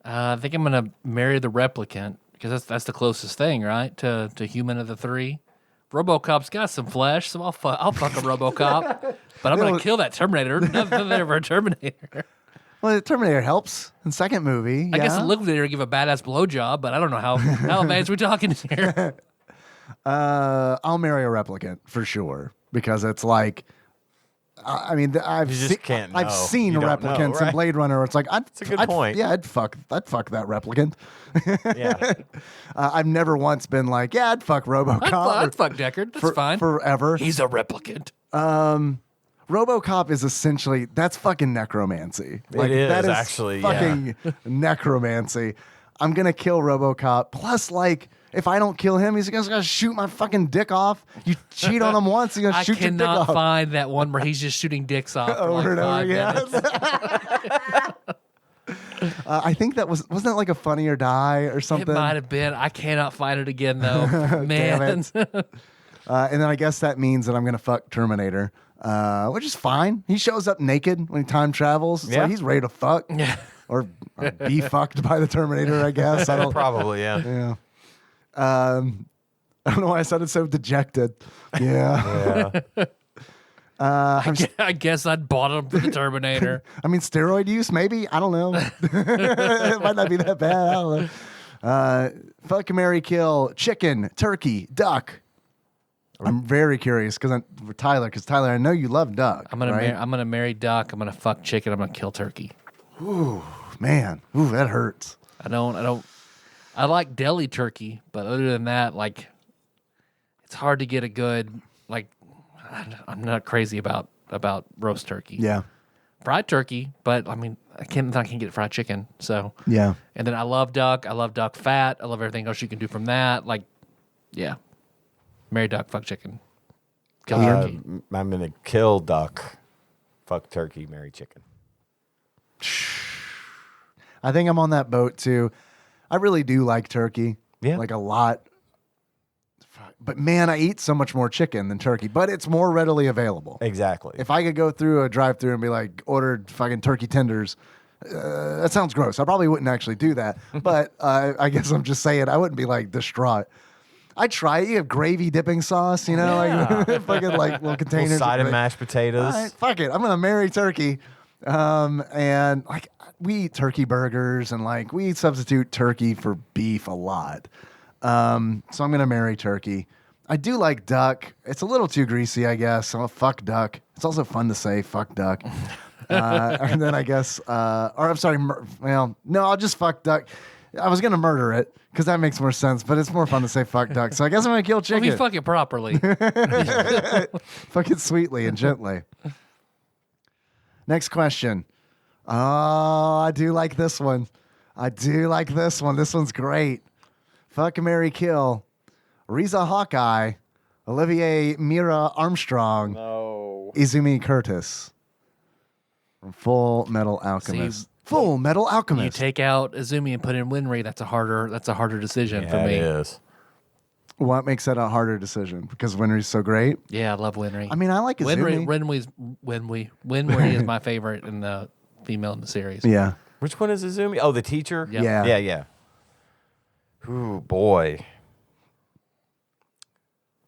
I think I'm gonna marry the replicant because that's the closest thing, right, to human of the 3. RoboCop's got some flesh, so I'll fuck a RoboCop, but I'm gonna kill that Terminator. Nothing there for a Terminator. Well, the Terminator helps in second movie. I guess yeah? the Liquidator give a badass blowjob, but I don't know how advanced we're talking here. I'll marry a replicant for sure because it's like, I mean, I've You just can't know. I've seen You don't know, replicants in right? Blade Runner. Where it's like, a good point. Yeah, I'd fuck that replicant. Yeah. I've never once been like, yeah, I'd fuck RoboCop. I'd fuck Deckard. That's fine. Forever. He's a replicant. RoboCop is essentially that's fucking necromancy. It is, that is actually, fucking necromancy. I'm gonna kill RoboCop. Plus, like, if I don't kill him, he's gonna shoot my fucking dick off. You cheat on him once, he's gonna I shoot your dick cannot off. find that one where he's just shooting dicks off for like Over and over 5 again. minutes. I think that wasn't that like a Funny or Die or It something. might have been. I cannot find it again though. Man. Damn it. And then I guess that means that I'm gonna fuck Terminator, which is fine. He shows up naked when he time travels. It's Yeah. like he's ready to fuck. Yeah. Or be fucked by the Terminator, I guess. I don't. Probably, yeah. Yeah. I don't know why I sounded so dejected. Yeah. Yeah. I guess I'd bought him for the Terminator. I mean, steroid use, maybe. I don't know. It might not be that bad. I don't know. Fuck, marry, kill, chicken, turkey, duck. I'm very curious for Tyler, because Tyler, I know you love duck. I'm gonna right? I'm gonna marry Duck. I'm gonna fuck chicken. I'm gonna kill turkey. Man, ooh, that hurts. I like deli turkey, but other than that, like, it's hard to get a good, like, I'm not crazy about roast turkey. Yeah. Fried turkey, but I mean, I can get fried chicken. So Yeah. and then I love duck. I love duck fat. I love everything else you can do from that. Like, yeah, marry duck, fuck chicken, kill turkey. I'm going to kill duck, fuck turkey, marry chicken. I think I'm on that boat too. I really do like turkey. Yeah. Like a lot. But man, I eat so much more chicken than turkey, but it's more readily available. Exactly. If I could go through a drive-through and be like, ordered fucking turkey tenders, that sounds gross. I probably wouldn't actually do that. But I guess I'm just saying I wouldn't be like distraught. I try it. You have gravy dipping sauce, you know, like fucking like little containers. Little side of like, mashed potatoes. all right, fuck it. I'm gonna marry turkey. And like we eat turkey burgers and like we substitute turkey for beef a lot. So I'm gonna marry turkey. I do like duck. It's a little too greasy, I guess. So fuck duck. It's also fun to say fuck duck. And then I guess, or I'm sorry. Well, no, I'll just fuck duck. I was gonna murder it because that makes more sense, but it's more fun to say fuck duck. So I guess I'm gonna kill Well, chicken. if you fuck it properly. Fuck it sweetly and gently. Next question. Oh, I do like this one. This one's great. Fuck, marry, kill. Riza Hawkeye, Olivier Mira Armstrong, Izumi Curtis from Full Metal Alchemist. Full Metal Alchemist. You take out Izumi and put in Winry. That's a harder decision for me. It is. What makes that a harder decision? Because Winry's so great. Yeah, I love Winry. I mean, I like Izumi. Winry is my favorite in the female in the series. Yeah. Which one is Izumi? Oh, the teacher? Yep. Yeah. Yeah. Ooh, boy.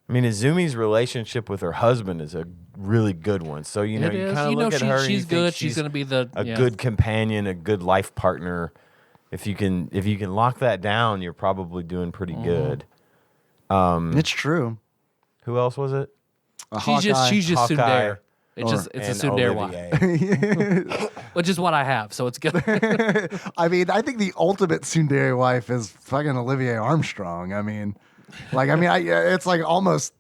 I mean, Izumi's relationship with her husband is a really good one. So, you know, It you is. kind of look at her and she's you think good. She's going to be a good companion, a good life partner. If you can lock that down, you're probably doing pretty good. It's true. Who else was it? She's just Hawkeye, tsundere. It's a tsundere wife, which is what I have. So it's good. I mean, I think the ultimate tsundere wife is fucking Olivier Armstrong. I mean, it's like almost.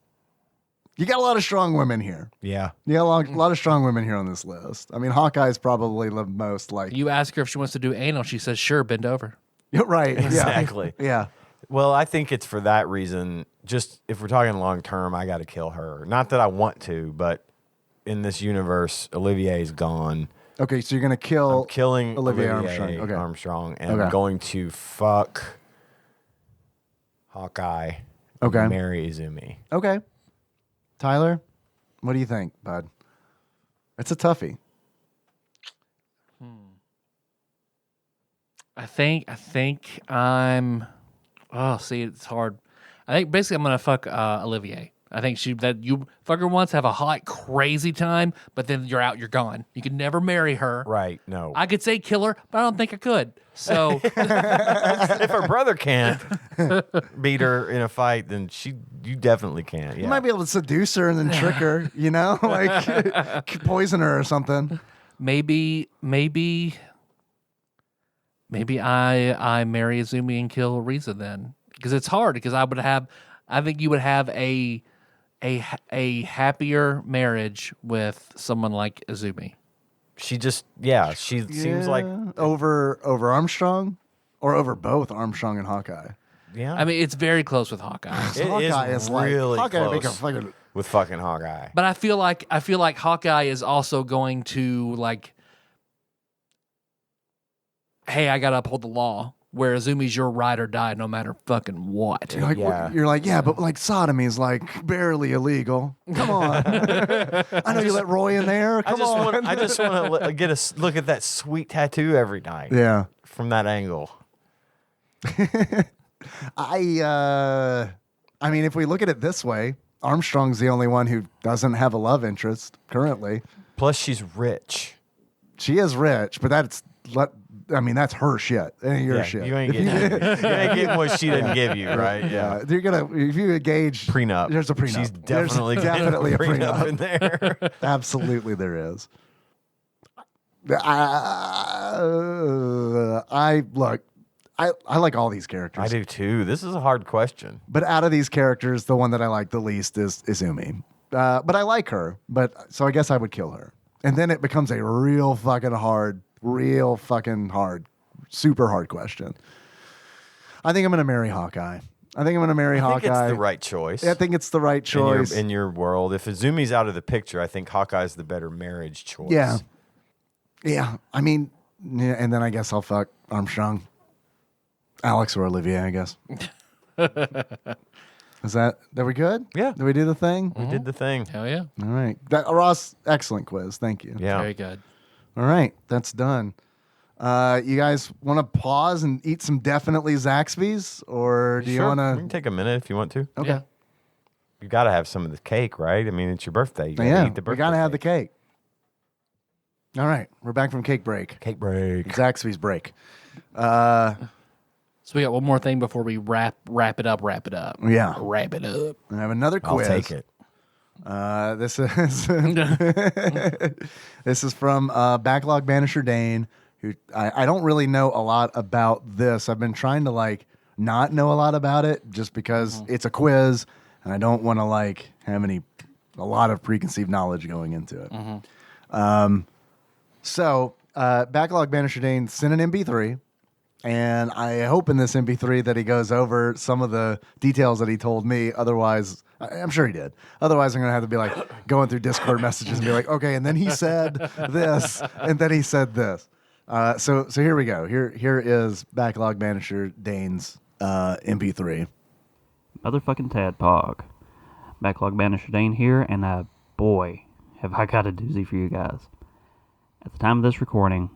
You got a lot of strong women here. Yeah. You got a lot of strong women here on this list. I mean, Hawkeye's probably the most like. You ask her if she wants to do anal. She says, "Sure, bend over." You're right. Exactly. Yeah. Well, I think it's for that reason. Just if we're talking long term, I got to kill her. Not that I want to, but in this universe, Olivier's gone. Okay, so you're gonna kill. I'm killing Olivier Olivier Armstrong. Okay. Armstrong, and I'm going to fuck Hawkeye. Okay. And marry Izumi. Okay. Tyler, what do you think, bud? It's a toughie. I think I'm. Oh, see, it's hard. I think basically I'm gonna fuck Olivier. I think you fuck her once, have a hot crazy time, but then you're out, you're gone. You can never marry her. Right? No. I could say kill her, but I don't think I could. So If her brother can't beat her in a fight, then you definitely can't. Yeah. You might be able to seduce her and then trick her, you know, like poison her or something. maybe I marry Izumi and kill Riza then, because it's hard. Because I think you would have a happier marriage with someone like Izumi. She seems like over Armstrong or over both Armstrong and Hawkeye. yeah. I mean, it's very close with Hawkeye. It Hawkeye is is like really Hawkeye make a close fucking. with fucking Hawkeye. But I feel like Hawkeye is also going to like, hey, I gotta uphold the law. Where Izumi's your ride or die, no matter fucking what. You're like, Yeah. you're like, yeah, but like sodomy is like barely illegal. Come on. I know you let Roy in there. Come on. I just want to get a look at that sweet tattoo every night. Yeah. From that angle. I mean, if we look at it this way, Armstrong's the only one who doesn't have a love interest currently. Plus, she's rich. She is rich, but that's her shit. It ain't your shit. You ain't getting what she didn't give you, right? Yeah. You're gonna if you engage Prenup. There's a prenup. She's definitely There's definitely a prenup in there. Absolutely, there is. I like all these characters. I do too. This is a hard question. But out of these characters, the one that I like the least is Izumi. But I like her. So I guess I would kill her. And then it becomes a real fucking hard, super hard question. I think I'm going to marry Hawkeye. I think It's the right choice. I think it's the right choice. In your world. If Izumi's out of the picture, I think Hawkeye's the better marriage choice. Yeah. Yeah. I mean, and then I guess I'll fuck Armstrong. Alex or Olivier, I guess. Are we good? Yeah. Did we do the thing? We did the thing. Hell yeah. All right. Ross, excellent quiz. Thank you. Yeah. Very good. All right. That's done. You guys want to pause and eat some definitely Zaxby's, or do you want We to? can take a minute if you want to. Okay. Yeah. You got to have some of the cake, right? I mean, it's your birthday. You got to Yeah, eat the we birthday gotta have the cake. All right, we're back from cake break. cake break. Zaxby's break. So we got one more thing before we wrap it up. Yeah. Wrap it up. I have another I'll quiz. take it. This is this is from Backlog Banisher Dane. Who I don't really know a lot about this. I've been trying to like not know a lot about it just because it's a quiz and I don't want to like have a lot of preconceived knowledge going into it. So Backlog Banisher Dane sent an MP3. And I hope in this MP3 that he goes over some of the details that he told me. Otherwise, I'm sure he did. Otherwise, I'm going to have to be like going through Discord messages and be like, okay, and then he said this, and then he said this. So here we go. Here is Backlog Banisher Dane's MP3. Motherfucking Tadpog. Backlog Banisher Dane here, and boy, have I got a doozy for you guys. At the time of this recording,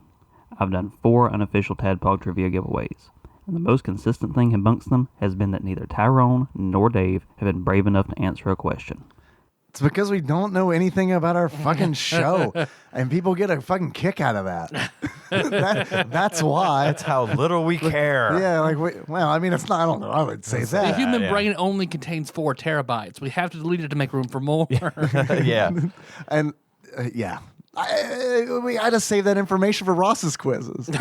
I've done 4 unofficial Tadpog trivia giveaways, and the most consistent thing amongst them has been that neither Tyrone nor Dave have been brave enough to answer a question. It's because we don't know anything about our fucking show, and people get a fucking kick out of that. That's why. That's how little we care. Yeah, like, well, I mean, it's not, I don't know, I would say The that. human yeah. brain only contains 4 terabytes. We have to delete it to make room for more. Yeah. And yeah. We got to save that information for Ross's quizzes.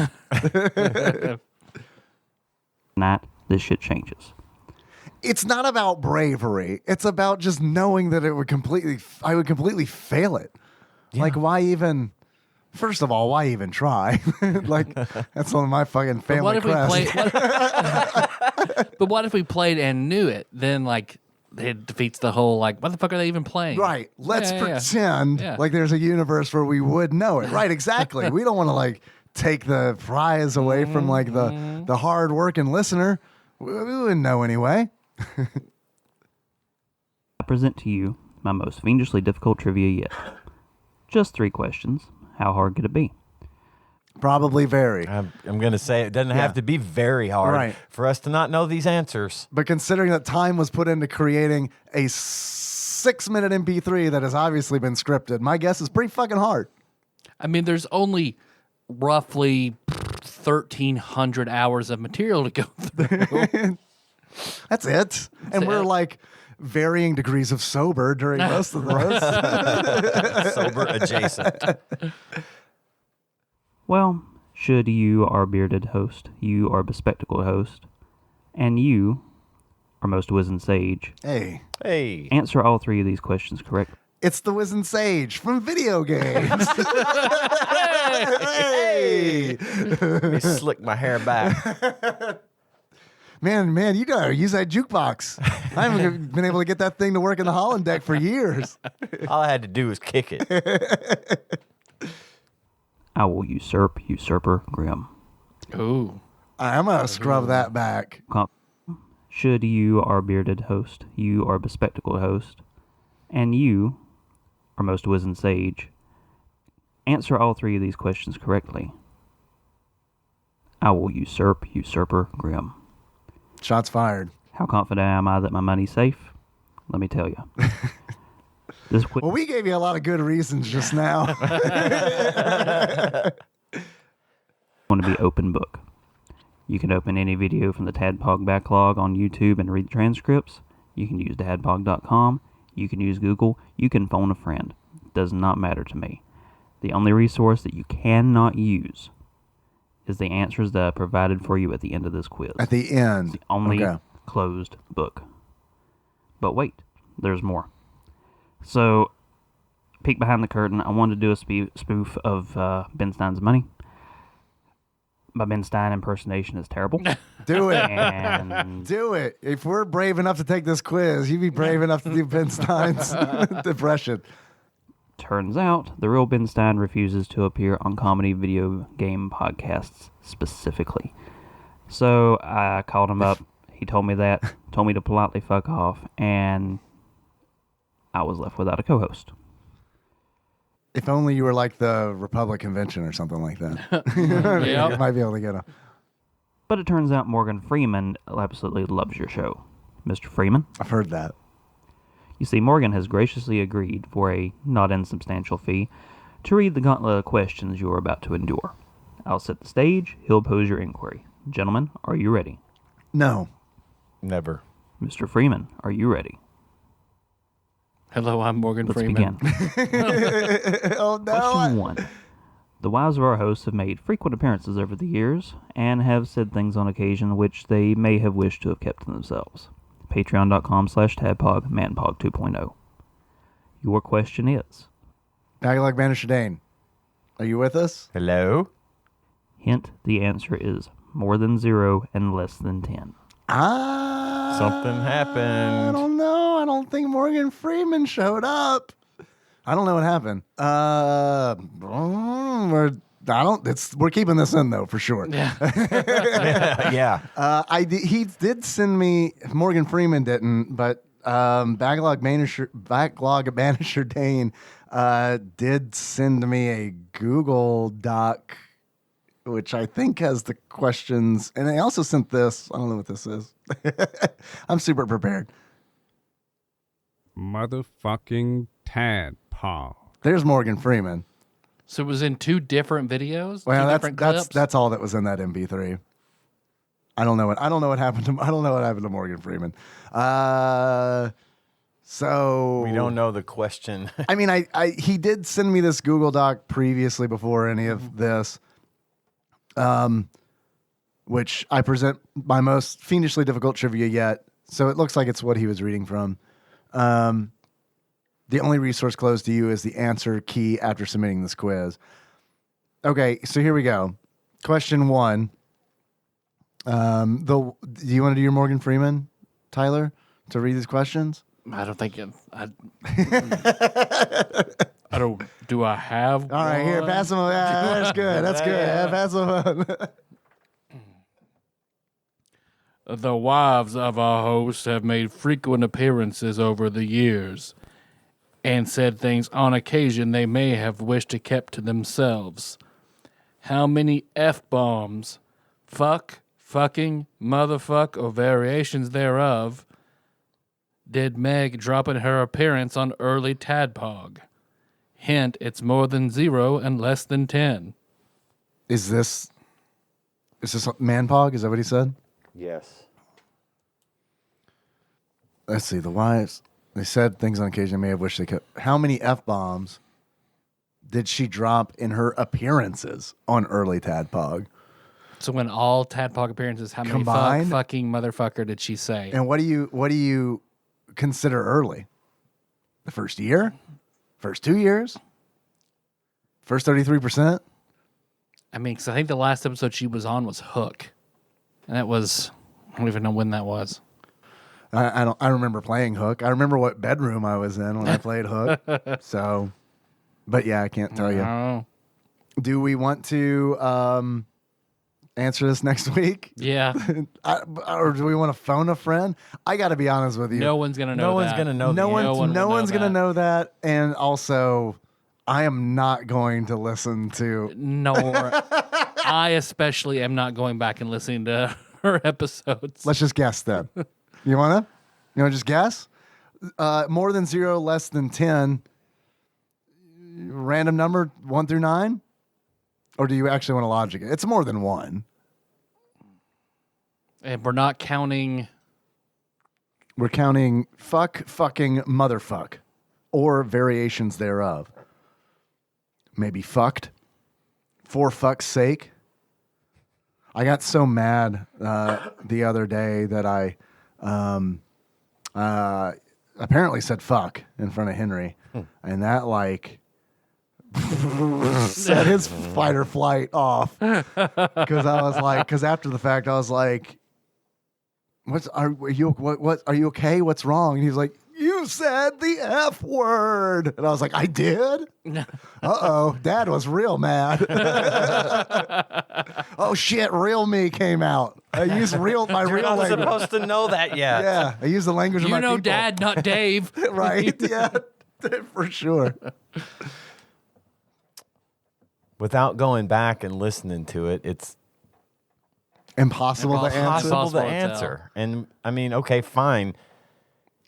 Tonight, this shit changes. It's not about bravery. It's about just knowing that I would completely fail it. Like, why even? First of all, why even try? Like, that's one of my fucking family crests. But what if we played and knew it? Then like it defeats the whole like what the fuck are they even playing? Right. Let's Yeah. pretend Yeah. like there's a universe where we would know it. Right. Exactly. We don't want to like take the prize away from like the hard working listener. We wouldn't know anyway. I present to you my most fiendishly difficult trivia yet. Just 3 questions. How hard could it be? Probably very. I'm going to say it doesn't have to be very hard Right. for us to not know these answers. But considering that time was put into creating a 6-minute MP3 that has obviously been scripted, my guess is pretty fucking hard. I mean, there's only roughly 1,300 hours of material to go through. That's it. And we're it. like varying degrees of sober during most of those. Sober adjacent. Well, should you, our bearded host, you, our bespectacled host, and you, our most wizened sage, Hey, Hey. answer all 3 of these questions correctly, it's the Wizened Sage from video games. Hey! Let me slick my hair back. Man, you gotta use that jukebox. I haven't been able to get that thing to work in the Holland deck for years. All I had to do was kick it. I will usurp Usurper Grim. Ooh. I'm gonna scrub that back. Should you, our bearded host, you, our bespectacled host, and you, our most wizened sage, answer all 3 of these questions correctly, I will usurp Usurper Grim. Shots fired. How confident am I that my money's safe? Let me tell you. This quick Well, we gave you a lot of good reasons just now. going to be open book. You can open any video from the Tadpog backlog on YouTube and read transcripts. You can use tadpog.com. You can use Google. You can phone a friend. Does not matter to me. The only resource that you cannot use is the answers that I provided for you at the end of this quiz. At the end. It's the only Okay. closed book. But wait, there's more. So, peek behind the curtain. I wanted to do a spoof of Ben Stein's Money. My Ben Stein impersonation is terrible. Do it. And Do it. If we're brave enough to take this quiz, you be brave enough to do Ben Stein's depression. turns out the real Ben Stein refuses to appear on comedy video game podcasts specifically. So I called him up. He told me that, told me to politely fuck off, and I was left without a co-host. If only you were like the Republic Convention or something like that. Yep. You might be able to get a. But it turns out Morgan Freeman absolutely loves your show. Mr. Freeman? I've heard that. You see, Morgan has graciously agreed for a not insubstantial fee to read the gauntlet of questions you are about to endure. I'll set the stage, he'll pose your inquiry. Gentlemen, are you ready? No. Never. Mr. Freeman, are you ready? Hello, I'm Morgan Let's Freeman. begin. Oh, no. Question 1. The wives of our hosts have made frequent appearances over the years and have said things on occasion which they may have wished to have kept to themselves. Patreon.com/TADPOG, ManPog 2.0. Your question is... Baglog Banisher Dane, are you with us? Hello? Hint, the answer is more than 0 and less than 10. Something I happened. don't know. I don't think Morgan Freeman showed up. I don't know what happened. We're keeping this in though for sure. Yeah. Yeah. He did send me. Morgan Freeman didn't, but Backlog Banisher Dane did send me a Google Doc, which I think has the questions, and they also sent this. I don't know what this is. I'm super prepared. Motherfucking tadpole. There's Morgan Freeman. So it was in 2 different videos? Well, 2 different clips? that's all that was in that MP3. I don't know what happened to Morgan Freeman. So We don't know the question. I mean, he did send me this Google Doc previously before any of this, which I present my most fiendishly difficult trivia yet. So it looks like it's what he was reading from. The only resource closed to you is the answer key after submitting this quiz. Okay, so here we go. Question 1. Do you want to do your Morgan Freeman, Tyler, to read these questions? I don't think I don't. Do I have? All right, here, pass them. Yeah, that's good. That's good. Yeah, pass them on. The wives of our hosts have made frequent appearances over the years and said things on occasion they may have wished to kept to themselves. How many F-bombs, fuck, fucking, motherfuck, or variations thereof did Meg drop in her appearance on early TADPOG? Hint, it's more than 0 and less than 10. Is this Manpog? Is that what he said? Yes. Let's see. The wives, they said things on occasion may have wished they kept. How many F-bombs did she drop in her appearances on early TADPOG? So when all TADPOG appearances, how many Combined? fucking motherfucker did she say? And what do you consider early? The first year? First 2 years? First 33%? I mean, because I think the last episode she was on was Hook. And that was, I don't even know when that was. I remember playing Hook. I remember what bedroom I was in when I played Hook. So, but yeah, I can't tell you. Oh. Do we want to answer this next week? Yeah. Or do we want to phone a friend? I got to be honest with you. No one's going to know No one's that. going to know. No one's going to that. know that. And also, I am not going to listen to. Nor I especially am not going back and listening to her episodes. Let's just guess then. You want to just guess? More than 0, less than 10. Random number 1 through 9? Or do you actually want to logic it? It's more than 1. And we're not counting. We're counting fuck, fucking, motherfuck, or variations thereof. Maybe fucked. For fuck's sake. I got so mad the other day that I apparently said fuck in front of Henry. And that set his fight or flight off. Because after the fact, I was like, are you okay? What's wrong? And he was like, you said the F word. And I was like, I did? Uh-oh. Dad was real mad. Oh, shit. Real me came out. I used my You're real not language. supposed to know that yet. Yeah. I used the language of You my know people. Dad, not Dave. Right? Yeah. For sure. without going back and listening to it, it's Impossible to answer. impossible to tell. answer. And I mean, okay, fine.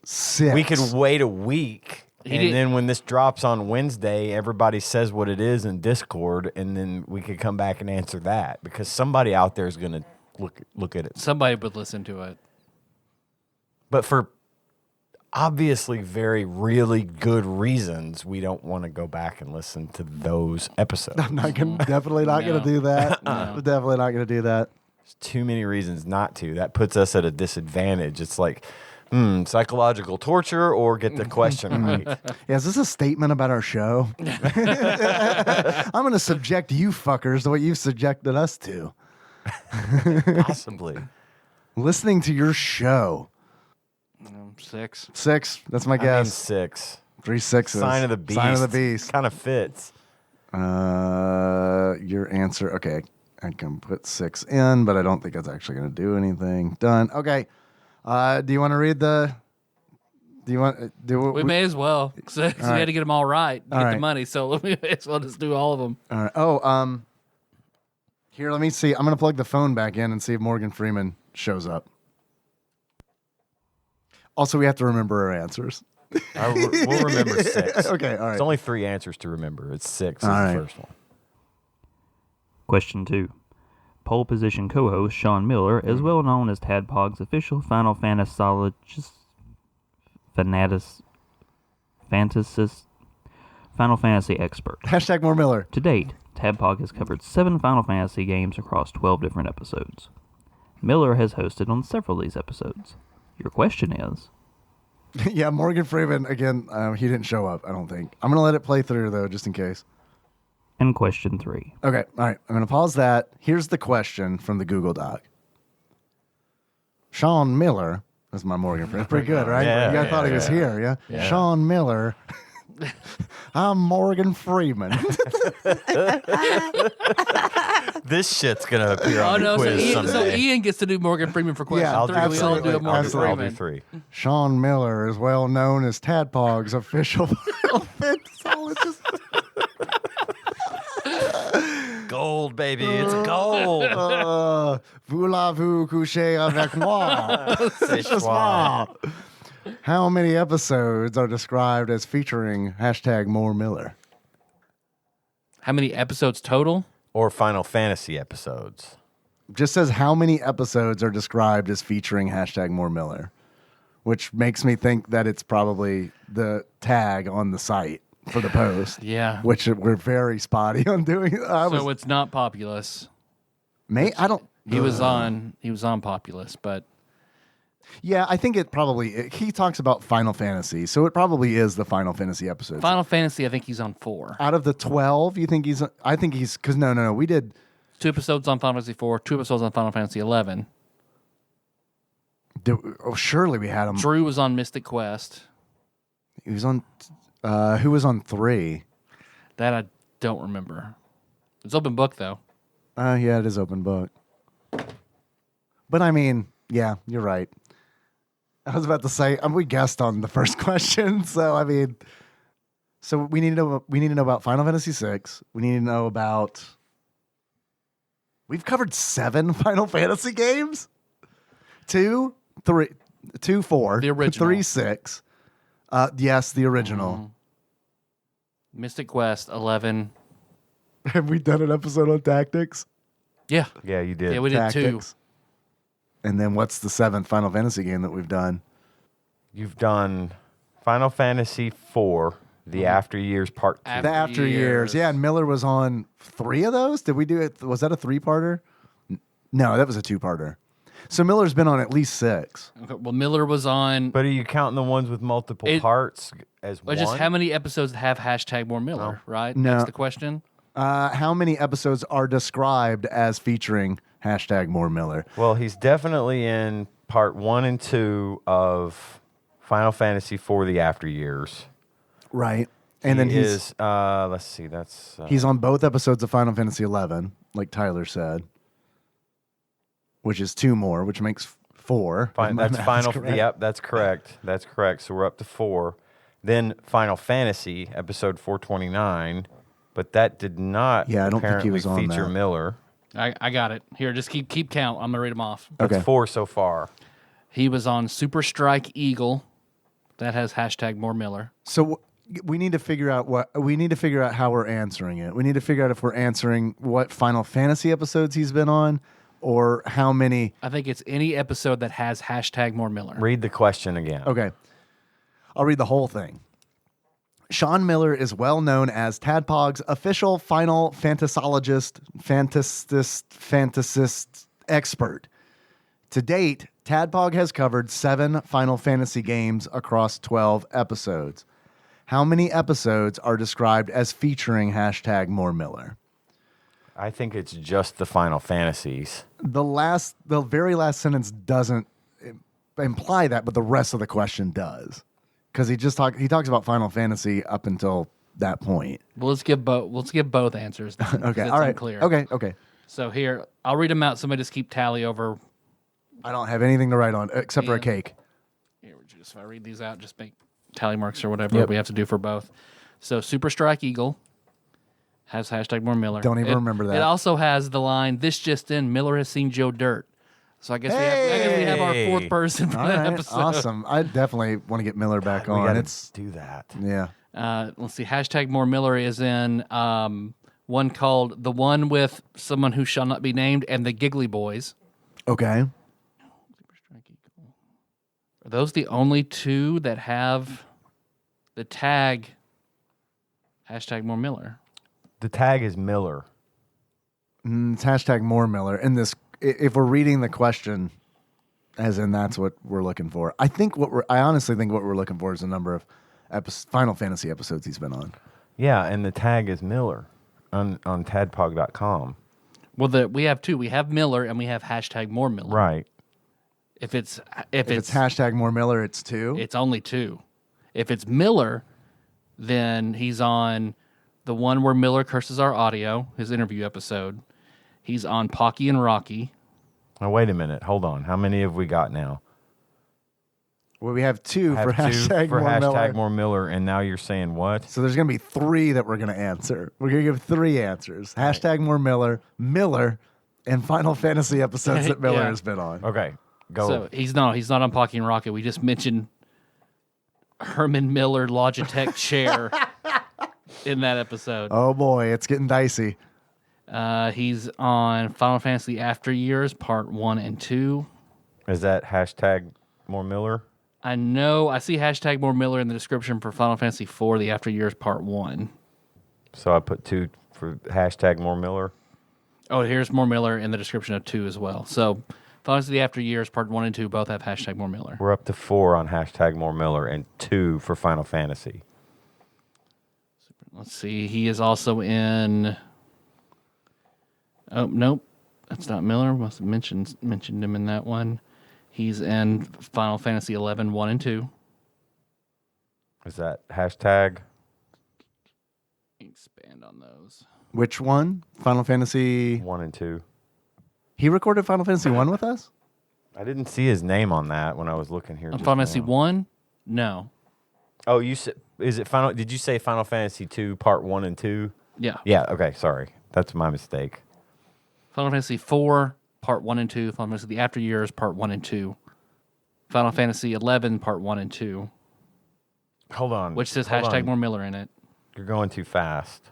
6. We could wait a week, He and did- then when this drops on Wednesday, everybody says what it is in Discord, and then we could come back and answer that because somebody out there is going to look at it. Somebody would listen to it. But for obviously very, really good reasons, we don't want to go back and listen to those episodes. I'm not gonna, definitely not going to do that. Definitely not going to do that. There's too many reasons not to. That puts us at a disadvantage. It's like, psychological torture or get the question right. Yeah, is this a statement about our show? I'm going to subject you fuckers to what you've subjected us to. Possibly. Listening to your show. 6. 6. That's my I mean, guess. 6. 3 sixes. Sign of the beast. Sign of the beast. Kind of fits. Your answer. Okay, I can put 6 in, but I don't think that's actually going to do anything. Done. Okay. Do you want to read the? Do you want do? We may as well. Because we had to get them all right to get the right. money. So we may as well just do all of them. All right. Oh, here. Let me see. I'm going to plug the phone back in and see if Morgan Freeman shows up. Also, we have to remember our answers. We'll remember 6. Okay. All right. It's only 3 answers to remember. It's 6 is All the right. first one. Question 2. Pole position co-host Sean Miller is well known as TADPOG's official Final Fantasist, Final Fantasy expert. Hashtag more Miller. To date, TADPOG has covered 7 Final Fantasy games across 12 different episodes. Miller has hosted on several of these episodes. Your question is, Yeah, Morgan Freeman again. He didn't show up. I don't think. I'm going to let it play through though, just in case. and question 3. Okay, all right. I'm going to pause that. Here's the question from the Google Doc. Sean Miller, that's my Morgan friend. Pretty good, right? Yeah, you guys thought he was here, yeah? Sean Miller. I'm Morgan Freeman. This shit's going to appear Oh, on no. the So quiz Ian, someday. Ian gets to do Morgan Freeman for question Yeah, I'll 3. do We all do a absolutely. Morgan Absolutely. I'll do Freeman. 3. Sean Miller is well known as TADPOG's official mixologist. Gold, baby. It's gold. Voulez-vous coucher avec moi? C'est soir. How many episodes are described as featuring hashtag more Miller? How many episodes total? Or Final Fantasy episodes. Just says how many episodes are described as featuring hashtag more Miller, which makes me think that it's probably the tag on the site for the post. Yeah. Which we're very spotty on doing. So it's not Populous. I don't. He was on Populous, but Yeah, I think it probably. He talks about Final Fantasy, so it probably is the Final Fantasy episode. Final Fantasy, I think he's on 4. Out of the 12, you think he's? I think he's because no, we did. 2 episodes on Final Fantasy 4, 2 episodes on Final Fantasy 11. Surely we had him. Drew was on Mystic Quest. He was on. Who was on 3? That I don't remember. It's open book though. Yeah, it is open book. But I mean, yeah, you're right. I was about to say we guessed on the first question, so I mean, so we need to know about Final Fantasy VI. We need to know about. We've covered 7 Final Fantasy games. 2, 3, 2, 4, The original. 3, 6. Yes, the original. Mystic Quest 11. Have we done an episode on tactics? Yeah. Yeah, you did. Yeah, we did 2. Tactics. And then what's the 7th Final Fantasy game that we've done? You've done Final Fantasy IV, The After Years Part 2. The After Years. Yeah, and Miller was on 3 of those. Did we do it? Was that a 3-parter? No, that was a 2-parter. So Miller's been on at least 6. Okay, well, Miller was on. But are you counting the ones with multiple parts as one? Just how many episodes have hashtag more Miller, right? No. That's the question. How many episodes are described as featuring hashtag more Miller? Well, he's definitely in Part 1 and 2 of Final Fantasy IV, The After Years. Right. And then he's let's see, that's... he's on both episodes of Final Fantasy 11, like Tyler said, which is 2 more, which makes 4. That's Final... Yep, that's correct. That's correct. So we're up to 4. Then Final Fantasy, episode 429. but that did not Yeah, I don't think he apparently was on feature that. Miller. I got it. Here, just keep count. I'm going to read them off. That's Okay. 4 so far. He was on Super Strike Eagle. That has hashtag more Miller. So we need to figure out how we're answering it. We need to figure out if we're answering what Final Fantasy episodes he's been on, or how many. I think it's any episode that has hashtag more Miller. Read the question again. Okay, I'll read the whole thing. Sean Miller is well known as TADPOG's official Final Fantasist expert. To date, TADPOG has covered 7 Final Fantasy games across 12 episodes. How many episodes are described as featuring hashtag more Miller? I think it's just the Final Fantasies. The very last sentence doesn't imply that, but the rest of the question does. Because he talks about Final Fantasy up until that point. Well, let's give both answers. Then, 'cause Okay, it's all right. unclear. Okay. So here, I'll read them out. Somebody just keep tally over. I don't have anything to write on except for a cake. Here, if I read these out, just make tally marks or whatever we have to do for both. So Super Strike Eagle has hashtag more Miller. Don't even remember that. It also has the line, "This just in, Miller has seen Joe Dirt." So I guess we have our fourth person for All that right, episode. awesome. I definitely want to get Miller back We on. gotta It's do that. yeah. Let's see. Hashtag more Miller is in one called "The One with Someone Who Shall Not Be Named" and the Giggly Boys. Okay. Are those the only 2 that have the tag hashtag more Miller? The tag is Miller. It's hashtag more Miller. In this, if we're reading the question, as in that's what we're looking for. I honestly think what we're looking for is the number of Final Fantasy episodes he's been on. Yeah, and the tag is Miller on tadpog.com. Well, we have 2. We have Miller and we have hashtag more Miller. Right. If it's hashtag more Miller, it's 2. it's only 2. If it's Miller, then he's on the one where Miller curses our audio, his interview episode. He's on Pocky and Rocky. Now, wait a minute. Hold on. How many have we got now? Well, we have 2 for Have 2 hashtag for more hashtag Miller. more Miller, and now you're saying what? So there's going to be 3 that we're going to answer. We're going to give 3 answers. Hashtag more Miller, and Final Fantasy episodes that Miller Yeah. has been on. Okay, go. So he's not on Pocky and Rocky. We just mentioned Herman Miller Logitech chair in that episode. Oh boy, it's getting dicey. He's on Final Fantasy After Years Part 1 and 2. Is that hashtag more Miller? I know. I see hashtag more Miller in the description for Final Fantasy 4, the After Years Part 1. So I put 2 for hashtag more Miller. Oh, here's more Miller in the description of 2 as well. So Final Fantasy After Years Part 1 and 2 both have hashtag more Miller. We're up to 4 on hashtag more Miller and 2 for Final Fantasy. Let's see. He is also in... Oh, nope. That's not Miller. Must have mentioned him in that one. He's in Final Fantasy 11, 1 and 2. Is that hashtag? Expand on those. Which one? Final Fantasy. 1 and 2. He recorded Final Fantasy 1 with us? I didn't see his name on that when I was looking here. On just Final Fantasy now. 1? No. Oh, you said, is it Final? Did you say Final Fantasy 2 Part 1 and 2? Yeah. Yeah. Okay. Sorry, that's my mistake. Final Fantasy 4, Part 1 and 2. Final Fantasy The After Years, Part 1 and 2. Final Fantasy 11, Part 1 and 2. Hold on. Which says Hold hashtag on. more Miller in it. You're going too fast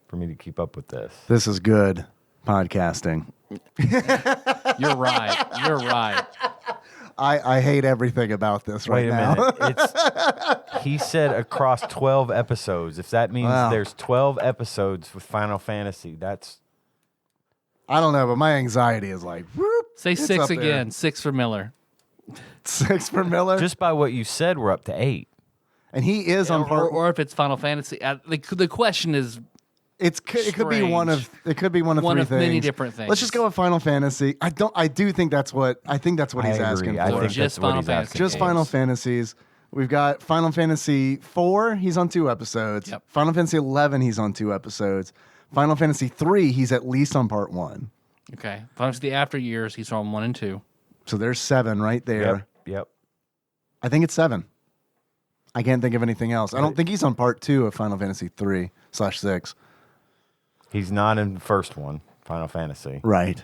for me to keep up with this. This is good podcasting. You're right. You're right. I hate everything about this right Wait a now. minute. He said across 12 episodes. If that means Wow. there's 12 episodes with Final Fantasy, that's I don't know, but my anxiety is like, whoop, Say it's 6 up there. again. 6 for Miller. 6 for Miller. just by what you said. We're up to 8. And he is on part. Or if it's Final Fantasy. The question is It could be one of One three of things. many different things. Let's just go with Final Fantasy. I do think that's what I he's agree. asking I for. think Just that's what Final he's Fantasy. asking Just for. Final Fantasies. We've got Final Fantasy 4, he's on 2 episodes. Yep. Final Fantasy 11, he's on 2 episodes. Final Fantasy 3, he's at least on part 1. okay. Final Fantasy The After Years, he's on 1 and 2. So there's 7 right there. Yep. I think it's 7. I can't think of anything else. I don't think he's on part 2 of Final Fantasy 3/6. He's not in the first one, Final Fantasy. Right.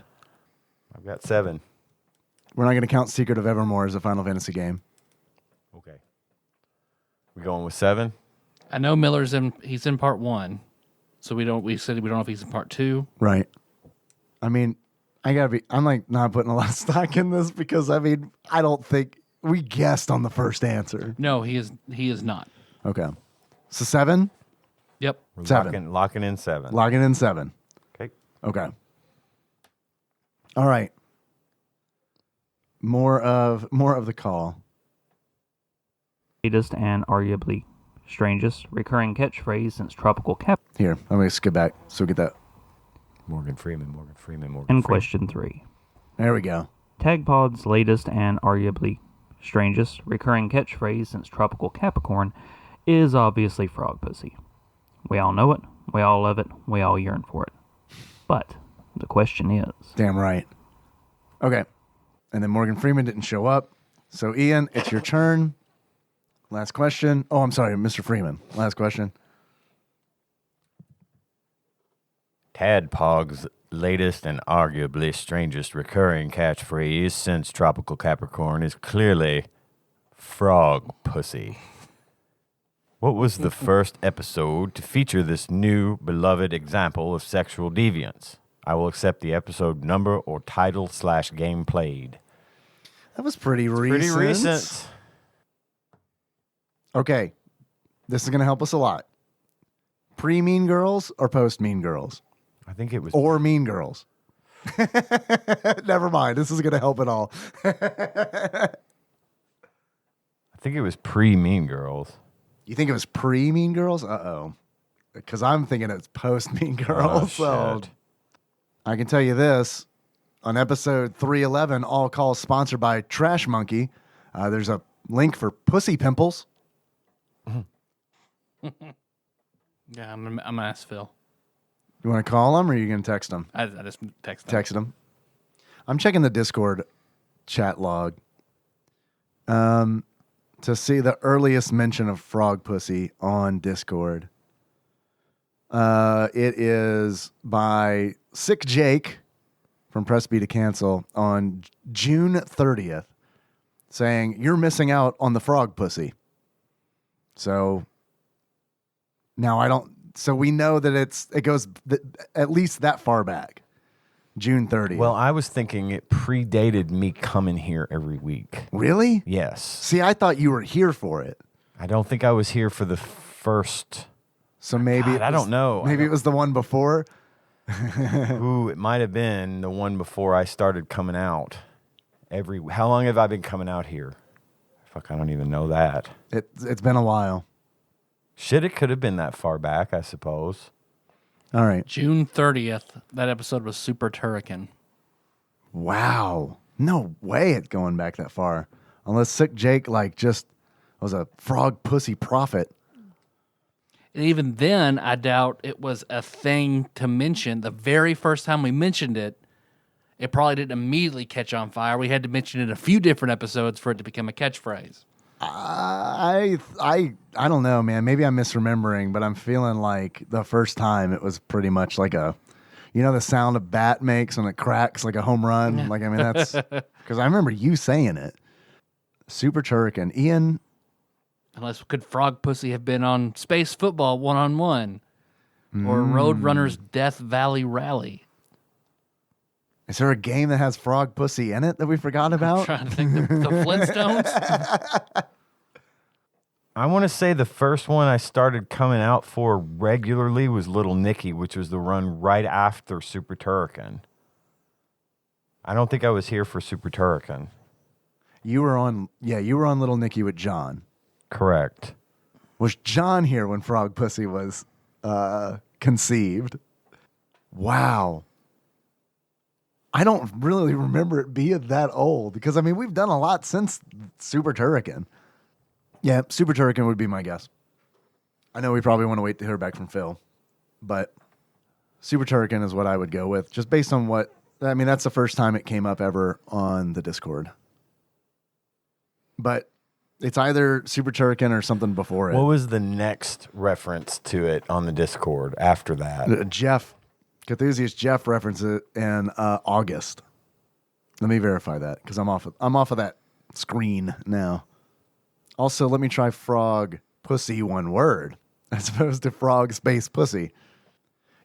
I've got 7. We're not going to count Secret of Evermore as a Final Fantasy game. Okay. We going with 7? I know he's in part 1. So we said we don't know if he's in part 2. Right. I mean, I'm like not putting a lot of stock in this because I mean, I don't think we guessed on the first answer. No, he is not. Okay. So 7? Yep. We're 7. Locking in 7. Logging in 7. Okay. Okay. All right. More of the call. Latest and arguably strangest recurring catchphrase since Tropical Cap. Here, I'm going to skip back so we get that. Morgan Freeman. And question 3. There we go. TADPOG's latest and arguably strangest recurring catchphrase since Tropical Capricorn is obviously frog pussy. We all know it, we all love it, we all yearn for it. But the question is... Damn right. Okay. And then Morgan Freeman didn't show up. So Ian, it's your turn. Last question. Oh, I'm sorry, Mr. Freeman. Last question. TADPOG's latest and arguably strangest recurring catchphrase since Tropical Capricorn is clearly frog pussy. What was the first episode to feature this new beloved example of sexual deviance? I will accept the episode number or title / game played. That was pretty recent. Pretty recent. Okay. This is going to help us a lot. Pre-Mean Girls or post-Mean Girls? I think it was. Or Mean Girls? Never mind. This is going to help at all. I think it was pre-Mean Girls. You think it was pre-Mean Girls? Uh-oh. Because I'm thinking it's post-Mean Girls. Oh, So shit. I can tell you this. On episode 311, All Calls sponsored by Trash Monkey, there's a link for pussy pimples. Yeah, I'm gonna ask Phil. You want to call him or are you going to text him? I just Text him. I'm checking the Discord chat log to see the earliest mention of frog pussy on Discord. It is by Sick Jake from Press B to Cancel on June 30th saying, "You're missing out on the frog pussy." So now so we know that it goes at least that far back, June 30th. Well, I was thinking it predated me coming here every week. Really? Yes. See, I thought you were here for it. I don't think I was here for the first. So maybe God, I don't know. Maybe it was the one before. Ooh, it might have been the one before I started coming out. How long have I been coming out here? Fuck, I don't even know that. It's been a while. Shit, it could have been that far back, I suppose. All right. June 30th. That episode was Super Turrican. Wow. No way it's going back that far. Unless Sick Jake just was a frog pussy prophet. And even then, I doubt it was a thing to mention. The very first time we mentioned it, it probably didn't immediately catch on fire. We had to mention it a few different episodes for it to become a catchphrase. I don't know, man. Maybe I'm misremembering, but I'm feeling like the first time it was pretty much like the sound a bat makes when it cracks like a home run. Yeah. Like, I mean, that's because I remember you saying it. Super Turrican. Ian. Unless could Frog Pussy have been on Space Football 1-on-1 or Roadrunner's Death Valley Rally? Is there a game that has frog pussy in it that we forgot about? I'm trying to think. The Flintstones? I want to say the first one I started coming out for regularly was Little Nicky, which was the run right after Super Turrican. I don't think I was here for Super Turrican. You were on Little Nicky with John. Correct. Was John here when Frog Pussy was conceived? Wow. I don't really remember it being that old because, I mean, we've done a lot since Super Turrican. Yeah, Super Turrican would be my guess. I know we probably want to wait to hear back from Phil, but Super Turrican is what I would go with, just based on that's the first time it came up ever on the Discord. But it's either Super Turrican or something before it. What was the next reference to it on the Discord after that? Jeff Cthusiast Jeff referenced it in August. Let me verify that because I'm off of that screen now. Also, let me try frog pussy one word as opposed to frog space pussy.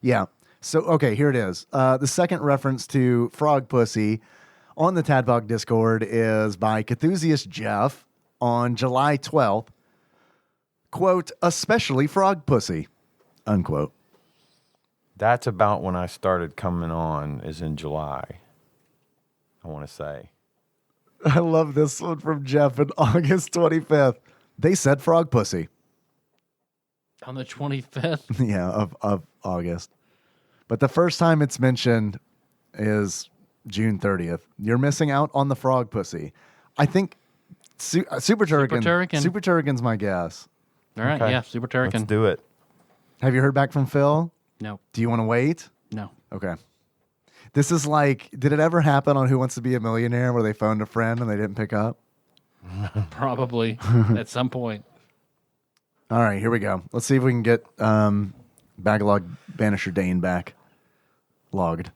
Yeah. So, okay, here it is. The second reference to frog pussy on the TADPOG Discord is by Cthusiast Jeff on July 12th. Quote, especially frog pussy, unquote. That's about when I started coming on, is in July, I want to say. I love this one from Jeff on August 25th. They said frog pussy. On the 25th? Yeah, of August. But the first time it's mentioned is June 30th. You're missing out on the frog pussy. I think Super Turrican's my guess. All right, Okay. yeah, Super Turrican. Let's do it. Have you heard back from Phil? No. Do you want to wait? No. Okay. This is like, did it ever happen on Who Wants to Be a Millionaire where they phoned a friend and they didn't pick up? Probably at some point. All right, here we go. Let's see if we can get Bagalog Banisher Dane back logged.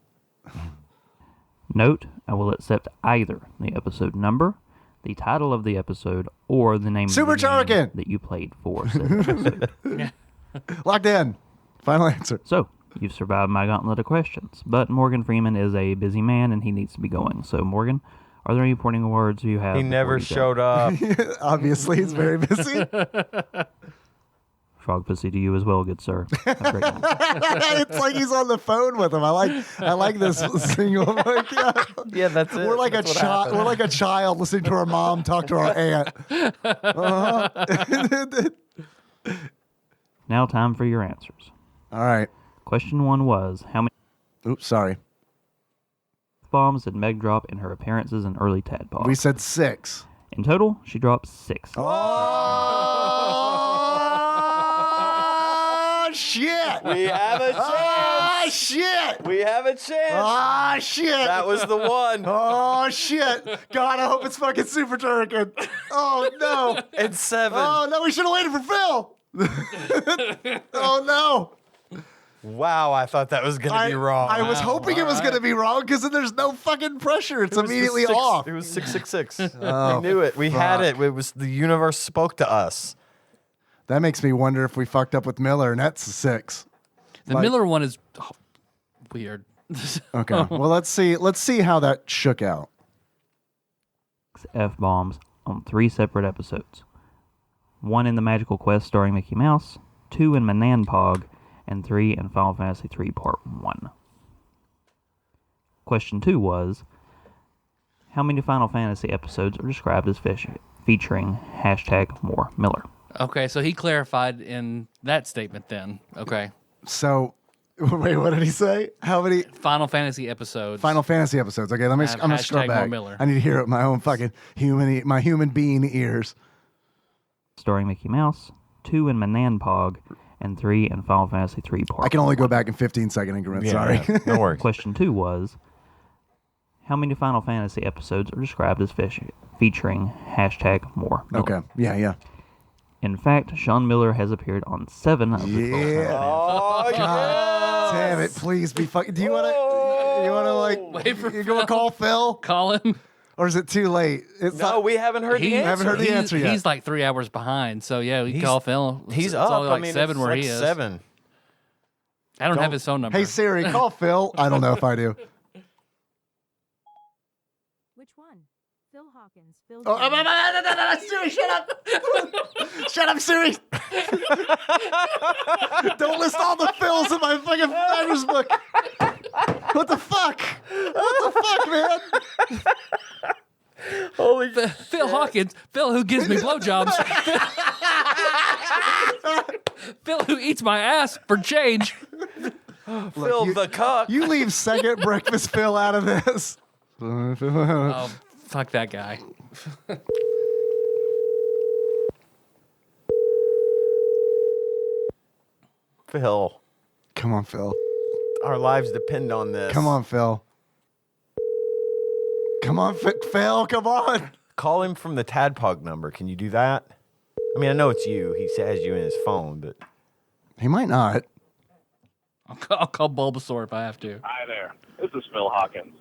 Note, I will accept either the episode number, the title of the episode, or the name Super of the game Turrican! that you played for said episode. Locked in. Final answer. So, you've survived my gauntlet of questions, but Morgan Freeman is a busy man and he needs to be going. So, Morgan, are there any pointing words you have? He never showed up. Obviously, he's very busy. Frog pussy to you as well, good sir. Have a great night. It's like he's on the phone with him. I like this single. Like, yeah. Yeah, that's it. We're like That's a what child. happened. We're like a child listening to our mom talk to our aunt. Uh-huh. Now, time for your answers. All right. Question 1 was, how many Oops, sorry. bombs did Meg drop in her appearances in early Tadpog? We said 6. In total, she dropped 6. Oh shit! We have a chance. Oh shit! We have a chance. Oh shit! That was the one. Oh shit! God, I hope it's fucking Super Turrican. Oh no! It's 7. Oh no! We should have waited for Phil. Oh no! Wow, I thought that was going to be wrong. I was hoping it was going to be wrong because then there's no fucking pressure. It's It was the immediately six- off. It was 666. Oh, we knew it. We had fuck. it. It was the universe spoke to us. That makes me wonder if we fucked up with Miller, and that's 6. The Like- Miller one is weird. Okay. Well, let's see how that shook out. F-bombs on 3 separate episodes. 1 in the Magical Quest starring Mickey Mouse, 2 in Mananpog, and 3 in Final Fantasy III Part 1. Question 2 was, how many Final Fantasy episodes are described as featuring #more Miller? Okay, so he clarified in that statement then. Okay. So, wait, what did he say? How many Final Fantasy episodes. Final Fantasy episodes? Okay, I'm Have gonna scroll #more back. Miller. I need to hear it with my own fucking human being ears. Starring Mickey Mouse, 2 in Mananpog, and 3 in Final Fantasy III Part I can only 1. go back in 15-second increments. Sorry. Yeah, no worries. Question 2 was, how many Final Fantasy episodes are described as featuring #more Miller? Okay. Yeah. In fact, Sean Miller has appeared on 7 of the 12 Final Yeah. Oh, God damn it! Please be fucking. Do you want to? You want to like? Wait for you gonna Phil. call Phil, Call him. or is it too late? It's No, we haven't heard the He- answer. haven't heard the he's- answer yet. He's like 3 hours behind. So yeah, we can He's- call Phil. He's it's up. only like I mean, 7 it's where like he is. 7. I don't have his phone number. Hey Siri, call Phil. I don't know if I do. Which one? Phil Hawkins. Phil Oh, Jones. Siri, shut up! Shut up, Siri! Don't list all the Phils in my fucking writer's book. What the fuck? What the fuck, man? Holy Phil Hawkins. Phil who gives me blowjobs. Phil who eats my ass for change. Phil the cuck. You leave second breakfast Phil out of this. Oh, fuck that guy. Phil. Come on, Phil. Our lives depend on this. Come on, Phil. Come on, Phil. Come on. Call him from the Tadpog number. Can you do that? I mean, I know it's you. He says you in his phone, but He might not. I'll call Bulbasaur if I have to. Hi there. This is Phil Hawkins.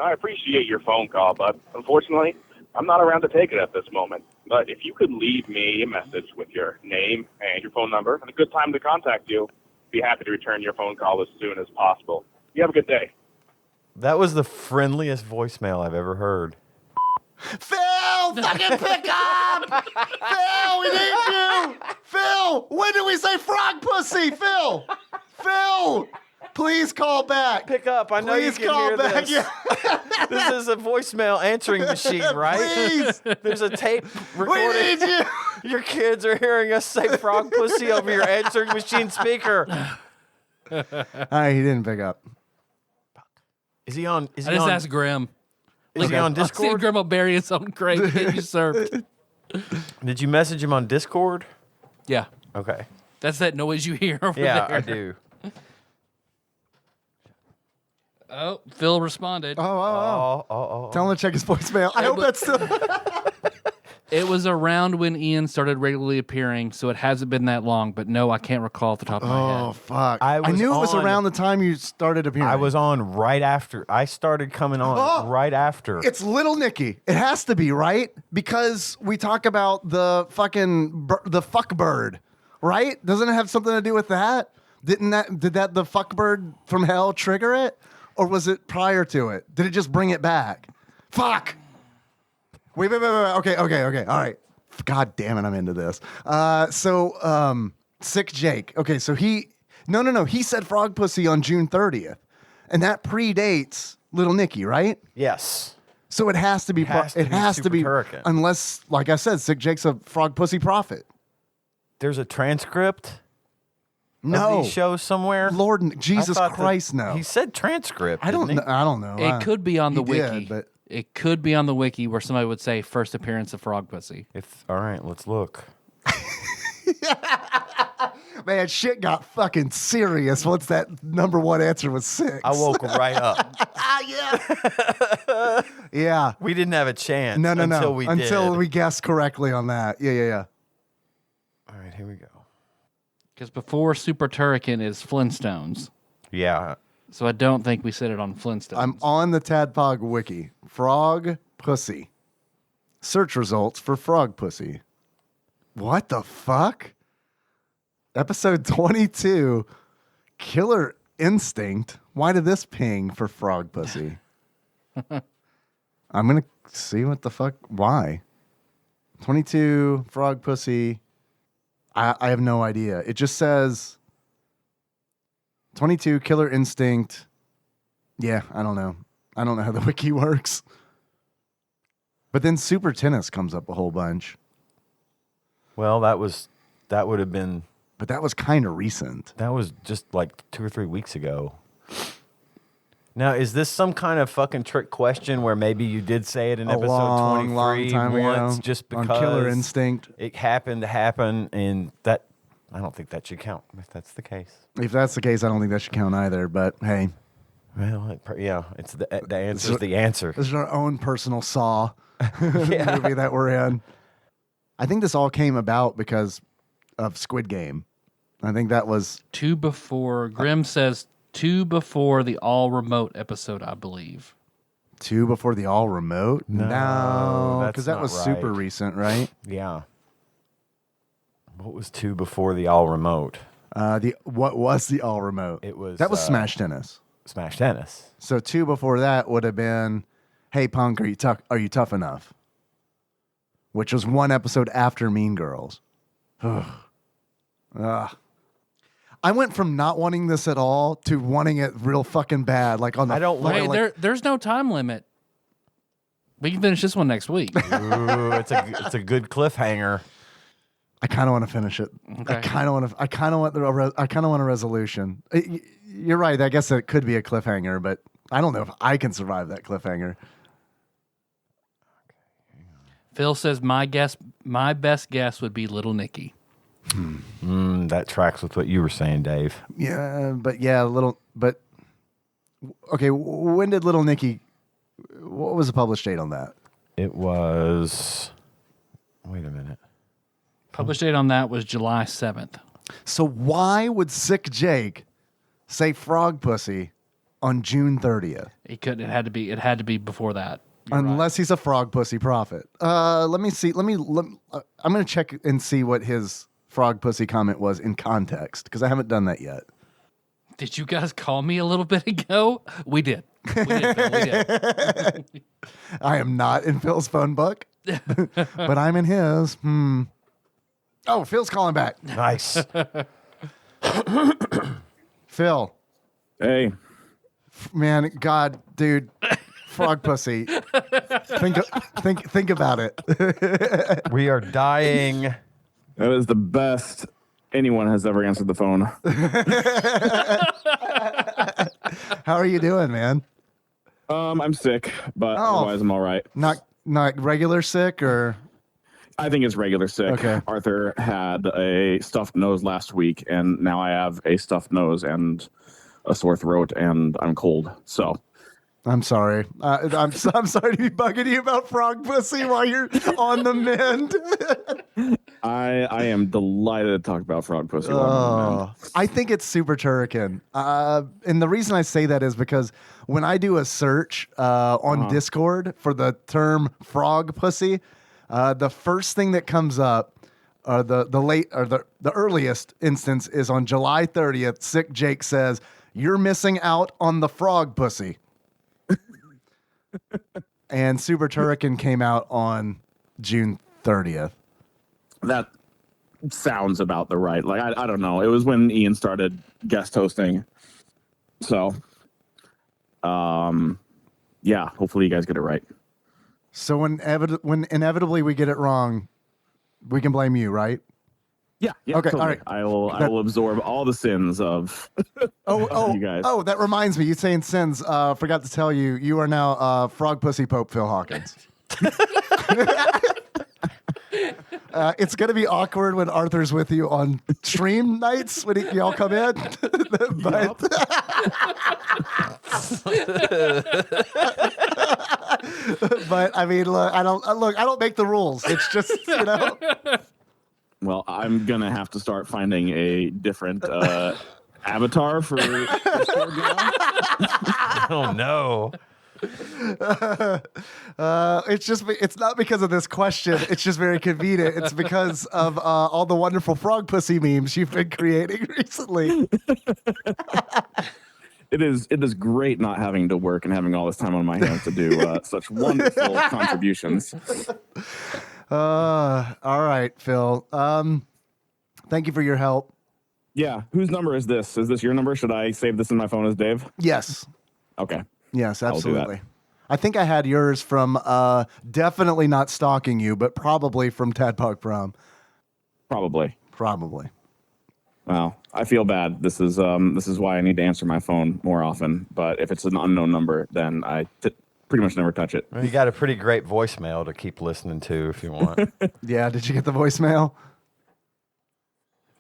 I appreciate your phone call, but unfortunately, I'm not around to take it at this moment. But if you could leave me a message with your name and your phone number and a good time to contact you, I'd be happy to return your phone call as soon as possible. You have a good day. That was the friendliest voicemail I've ever heard. Phil, fucking pick up! Phil, we need you! Phil, when did we say frog pussy? Phil! Phil! Please call back. Pick up. I know Please you can call hear back. this. Yeah. This is a voicemail answering machine, right? Please. There's a tape We recording. need you. Your kids are hearing us say frog pussy over your answering machine speaker. All right, he didn't pick up. Is he on? Is I he just on? asked Grim. Is he on I'll see Discord? Grim will bury his own grave. Get you served. Did you message him on Discord? Yeah. Okay. That's that noise you hear over Yeah, there. I do. Oh, Phil responded. Oh. Tell him to check his voicemail. I hope that's still. It was around when Ian started regularly appearing, so it hasn't been that long. But no, I can't recall off the top of my Oh, head. fuck. I I knew it was on- around the time you started appearing. I was on right after. I started coming on right after. It's Little Nicky. It has to be, right? Because we talk about the fucking the fuck bird, right? Doesn't it have something to do with that? Did that the fuck bird from hell trigger it? Or was it prior to it? Did it just bring it back? Fuck. Wait. Okay. All right. God damn it, I'm into this. Sick Jake. Okay, so he said frog pussy on June 30th. And that predates Little Nicky, right? Yes. So it has to be. It has to be Super Turrican. unless, like I said, Sick Jake's a frog pussy prophet. There's a transcript No of these shows somewhere. Lord, Jesus I thought Christ, no. He said transcript. I don't didn't know. he? I don't know. It could be on the he did, wiki. but It could be on the wiki where somebody would say first appearance of frog pussy. All right, let's look. man, shit got fucking serious once that number one answer was 6. I woke right up. Yeah. We didn't have a chance. No. Until we did. we guessed correctly on that. Yeah. All right, here we go. Because before Super Turrican is Flintstones. Yeah. So I don't think we said it on Flintstones. I'm on the TADPOG wiki. Frog pussy. Search results for frog pussy. What the fuck? Episode 22, Killer Instinct. Why did this ping for frog pussy? I'm going to see what the fuck. Why? 22, frog pussy. I have no idea. It just says 22, Killer Instinct. Yeah, I don't know. I don't know how the wiki works. But then Super Tennis comes up a whole bunch. Well, that would have been. But that was kind of recent. That was just like 2 or 3 weeks ago. Now, is this some kind of fucking trick question where maybe you did say it in episode 23 long time once ago just on because Killer Instinct? it happened to happen, and that I don't think that should count if that's the case. If that's the case, I don't think that should count either. But hey, Well, it's the answer's the answer. this is our own personal Saw movie that we're in. I think this all came about because of Squid Game. I think that was two before. Grim says two before the all remote episode, I believe. 2 before the all remote. No, that's because that not was super right. recent, right? Yeah. What was 2 before the all remote? What was the all remote? It was that was Smash Tennis. Smash Tennis. So 2 before that would have been, "Hey Punk, are you tough enough?" Which was 1 episode after Mean Girls. Ugh. I went from not wanting this at all to wanting it real fucking bad. Like on the I don't like, Hey, like, there's no time limit. We can finish this one next week. Ooh, it's a good cliffhanger. I kind of want to finish it. Okay. I kind of want a resolution. You're right. I guess it could be a cliffhanger, but I don't know if I can survive that cliffhanger. Phil says my best guess would be Little Nicky. That tracks with what you were saying, Dave. Yeah, but okay. When did Little Nicky? What was the published date on that? It was. Wait a minute. Published date on that was July 7th. So why would Sick Jake say frog pussy on June 30th. He couldn't. It had to be before that. You're Unless he's a frog pussy prophet. Let me see. I'm going to check and see what his frog pussy comment was in context, because I haven't done that yet. right. Did you guys call me a little bit ago? We did. We did. Phil, we did. I am not in Phil's phone book, but I'm in his. Oh, Phil's calling back. Nice. Phil, Hey, man, God, dude, frog pussy. Think about it. We are dying. that is the best anyone has ever answered the phone. How are you doing, man? I'm sick, but Oh. otherwise I'm all right. Not regular sick, or I think it's regular sick. Okay. Arthur had a stuffed nose last week, and now I have a stuffed nose and a sore throat, and I'm cold. So I'm sorry. I'm sorry to be bugging you about frog pussy while you're on the mend. I am delighted to talk about frog pussy. I think it's super turrican. And the reason I say that is because when I do a search on Discord for the term frog pussy, the first thing that comes up, the earliest instance is on July 30th. Sick Jake says, "You're missing out on the frog pussy." And Super Turrican came out on June 30th. That sounds about the right. Like I don't know. It was when Ian started guest hosting. So yeah, hopefully you guys get it right. So when inevitably we get it wrong, we can blame you, right? Yeah. Okay, Totally. all right. I will absorb all the sins of Oh, you guys. oh, that reminds me. You saying sins? Forgot to tell you. You are now frog pussy Pope Phil Hawkins. It's gonna be awkward when Arthur's with you on stream nights when y'all come in. But but I mean, look, I don't make the rules. It's just Well, I'm gonna have to start finding a different avatar for this poor guy. Oh no. It's not because of this question. It's just very convenient. It's because of all the wonderful frog pussy memes you've been creating recently. It is great not having to work and having all this time on my hands to do such wonderful contributions. All right, Phil. Thank you for your help. Yeah, whose number is this? Is this your number? Should I save this in my phone as Dave? Yes. Okay. Yes, do that. absolutely. I think I had yours from definitely not stalking you, but probably from TADPOG Prom. Probably. Well, I feel bad. This is why I need to answer my phone more often. But if it's an unknown number, then I pretty much never touch it. Well, you got a pretty great voicemail to keep listening to if you want. yeah. Did you get the voicemail?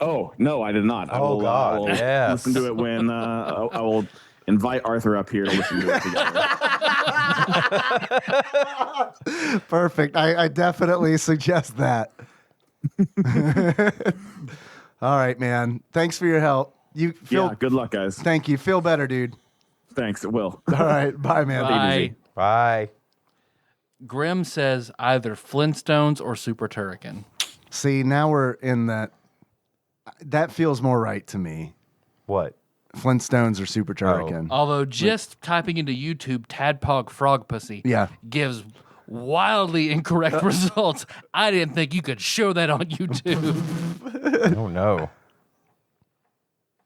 Oh no, I did not. I Oh, will, God, I will yes. listen to it when I will invite Arthur up here to listen to it together. Perfect. I definitely suggest that. All right, man. Thanks for your help. You feel. Yeah. Good luck, guys. Thank you. Feel better, dude. Thanks. It will. All right. Bye, man. Bye. Bye. Grim says either Flintstones or Super Turrican. See, now we're in that. That feels more right to me. What? Flintstones or Super Turrican. Although just typing into YouTube Tadpog Frog Pussy Yeah. gives wildly incorrect results. I didn't think you could show that on YouTube. Oh no.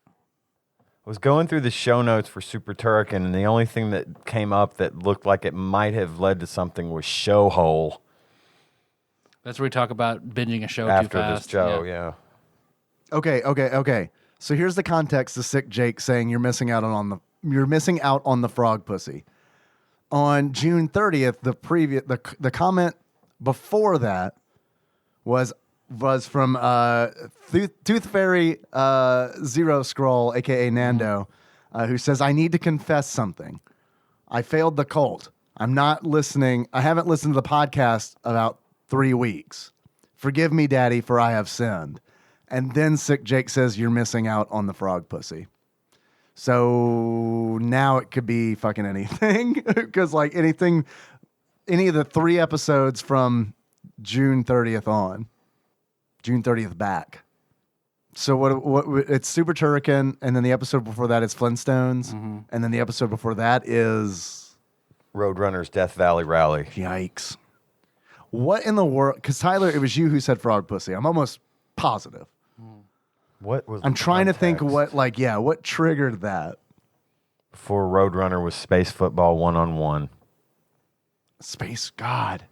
I was going through the show notes for Super Turrican, and the only thing that came up that looked like it might have led to something was show hole. That's where we talk about binging a show too After fast. this show, yeah. Okay. So here's the context of Sick Jake saying you're missing out on the frog pussy. On June 30th, the comment before that was from Tooth Fairy Zero Scroll, aka Nando, who says, "I need to confess something. I failed the cult. I haven't listened to the podcast about 3 weeks. Forgive me, Daddy, for I have sinned." And then Sick Jake says, "You're missing out on the frog pussy." So now it could be fucking anything because like any of the 3 episodes from June 30th on, June 30th back. So what it's Super Turrican, and then the episode before that is Flintstones, and then the episode before that is Roadrunner's Death Valley Rally. Yikes. What in the world? Because Tyler, it was you who said frog pussy. I'm almost positive. What was? I'm the trying to think context? what triggered that? Before Roadrunner was space football 1-on-1. Space God.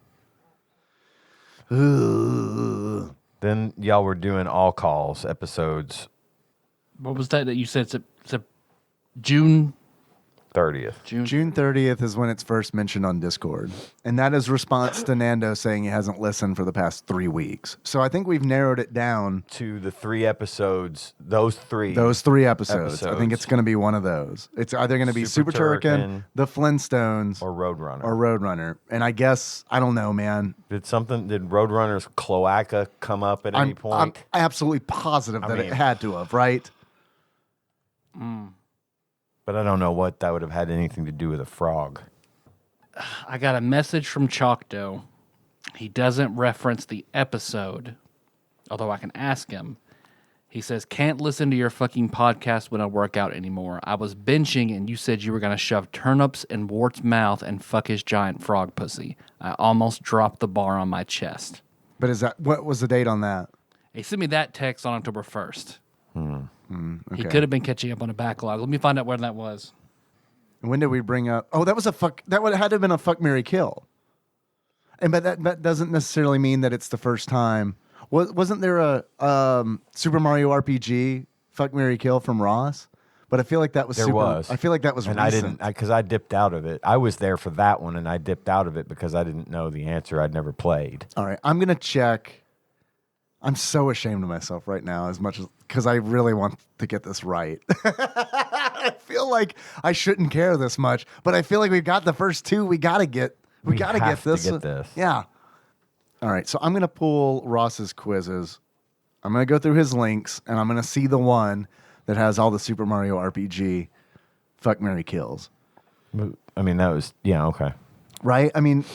Ugh. Then y'all were doing all calls episodes What was that you said? It's June 30th. June 30th is when it's first mentioned on Discord. And that is response to Nando saying he hasn't listened for the past 3 weeks. So I think we've narrowed it down To the 3 episodes, those 3. those 3 episodes. I think it's going to be one of those. It's either going to be Super Super Turrican, Turrican, the Flintstones, or Roadrunner. or Roadrunner. And I guess, I don't know, man. Did Roadrunner's cloaca come up at any point? I'm absolutely positive that it had to have, right? But I don't know what that would have had anything to do with a frog. I got a message from Chalkdo. He doesn't reference the episode, although I can ask him. He says, can't listen to your fucking podcast when I work out anymore. I was benching and you said you were going to shove turnips in Wart's mouth and fuck his giant frog pussy. I almost dropped the bar on my chest. But what was the date on that? He sent me that text on October 1st. Okay. He could have been catching up on a backlog. Let me find out where that was. When did we bring up? Oh, that was that would had to have been a fuck, marry, kill. But that doesn't necessarily mean that it's the first time. Wasn't there a Super Mario RPG fuck, marry, kill from Ross? But I feel like that was There was. I feel like that was And recent. because I dipped out of it. I was there for that one, and I dipped out of it because I didn't know the answer. I'd never played. All right, I'm gonna check. I'm so ashamed of myself right now, as much as because I really want to get this right. I feel like I shouldn't care this much, but I feel like we've got the first 2. We gotta get. We gotta get have to this. get this. Yeah. All right, so I'm gonna pull Ross's quizzes. I'm gonna go through his links, and I'm gonna see the one that has all the Super Mario RPG fuck, marry, kills. I mean, that was, okay. Right? I mean,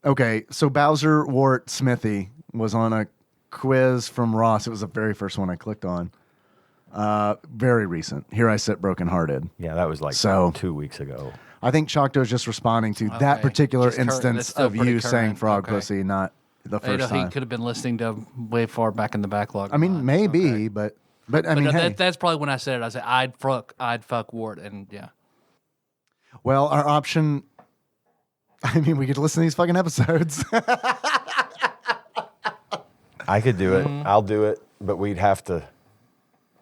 okay, so Bowser, Wart, Smithy was on a quiz from Ross. It was the very first one I clicked on. Very recent. Here I sit brokenhearted. Yeah, that was like So- 2 weeks ago. I think Chocto's just responding to that Okay. particular Just current. instance That's still of pretty you saying current. frog Okay. pussy, not the He first time. could have been listening to way far back in the backlog. I mean, maybe, but I mean, hey. that's probably when I said it. I said I'd fuck Wart, and yeah. Well, our option. I mean, we could listen to these fucking episodes. I could do it. I'll do it, but we'd have to.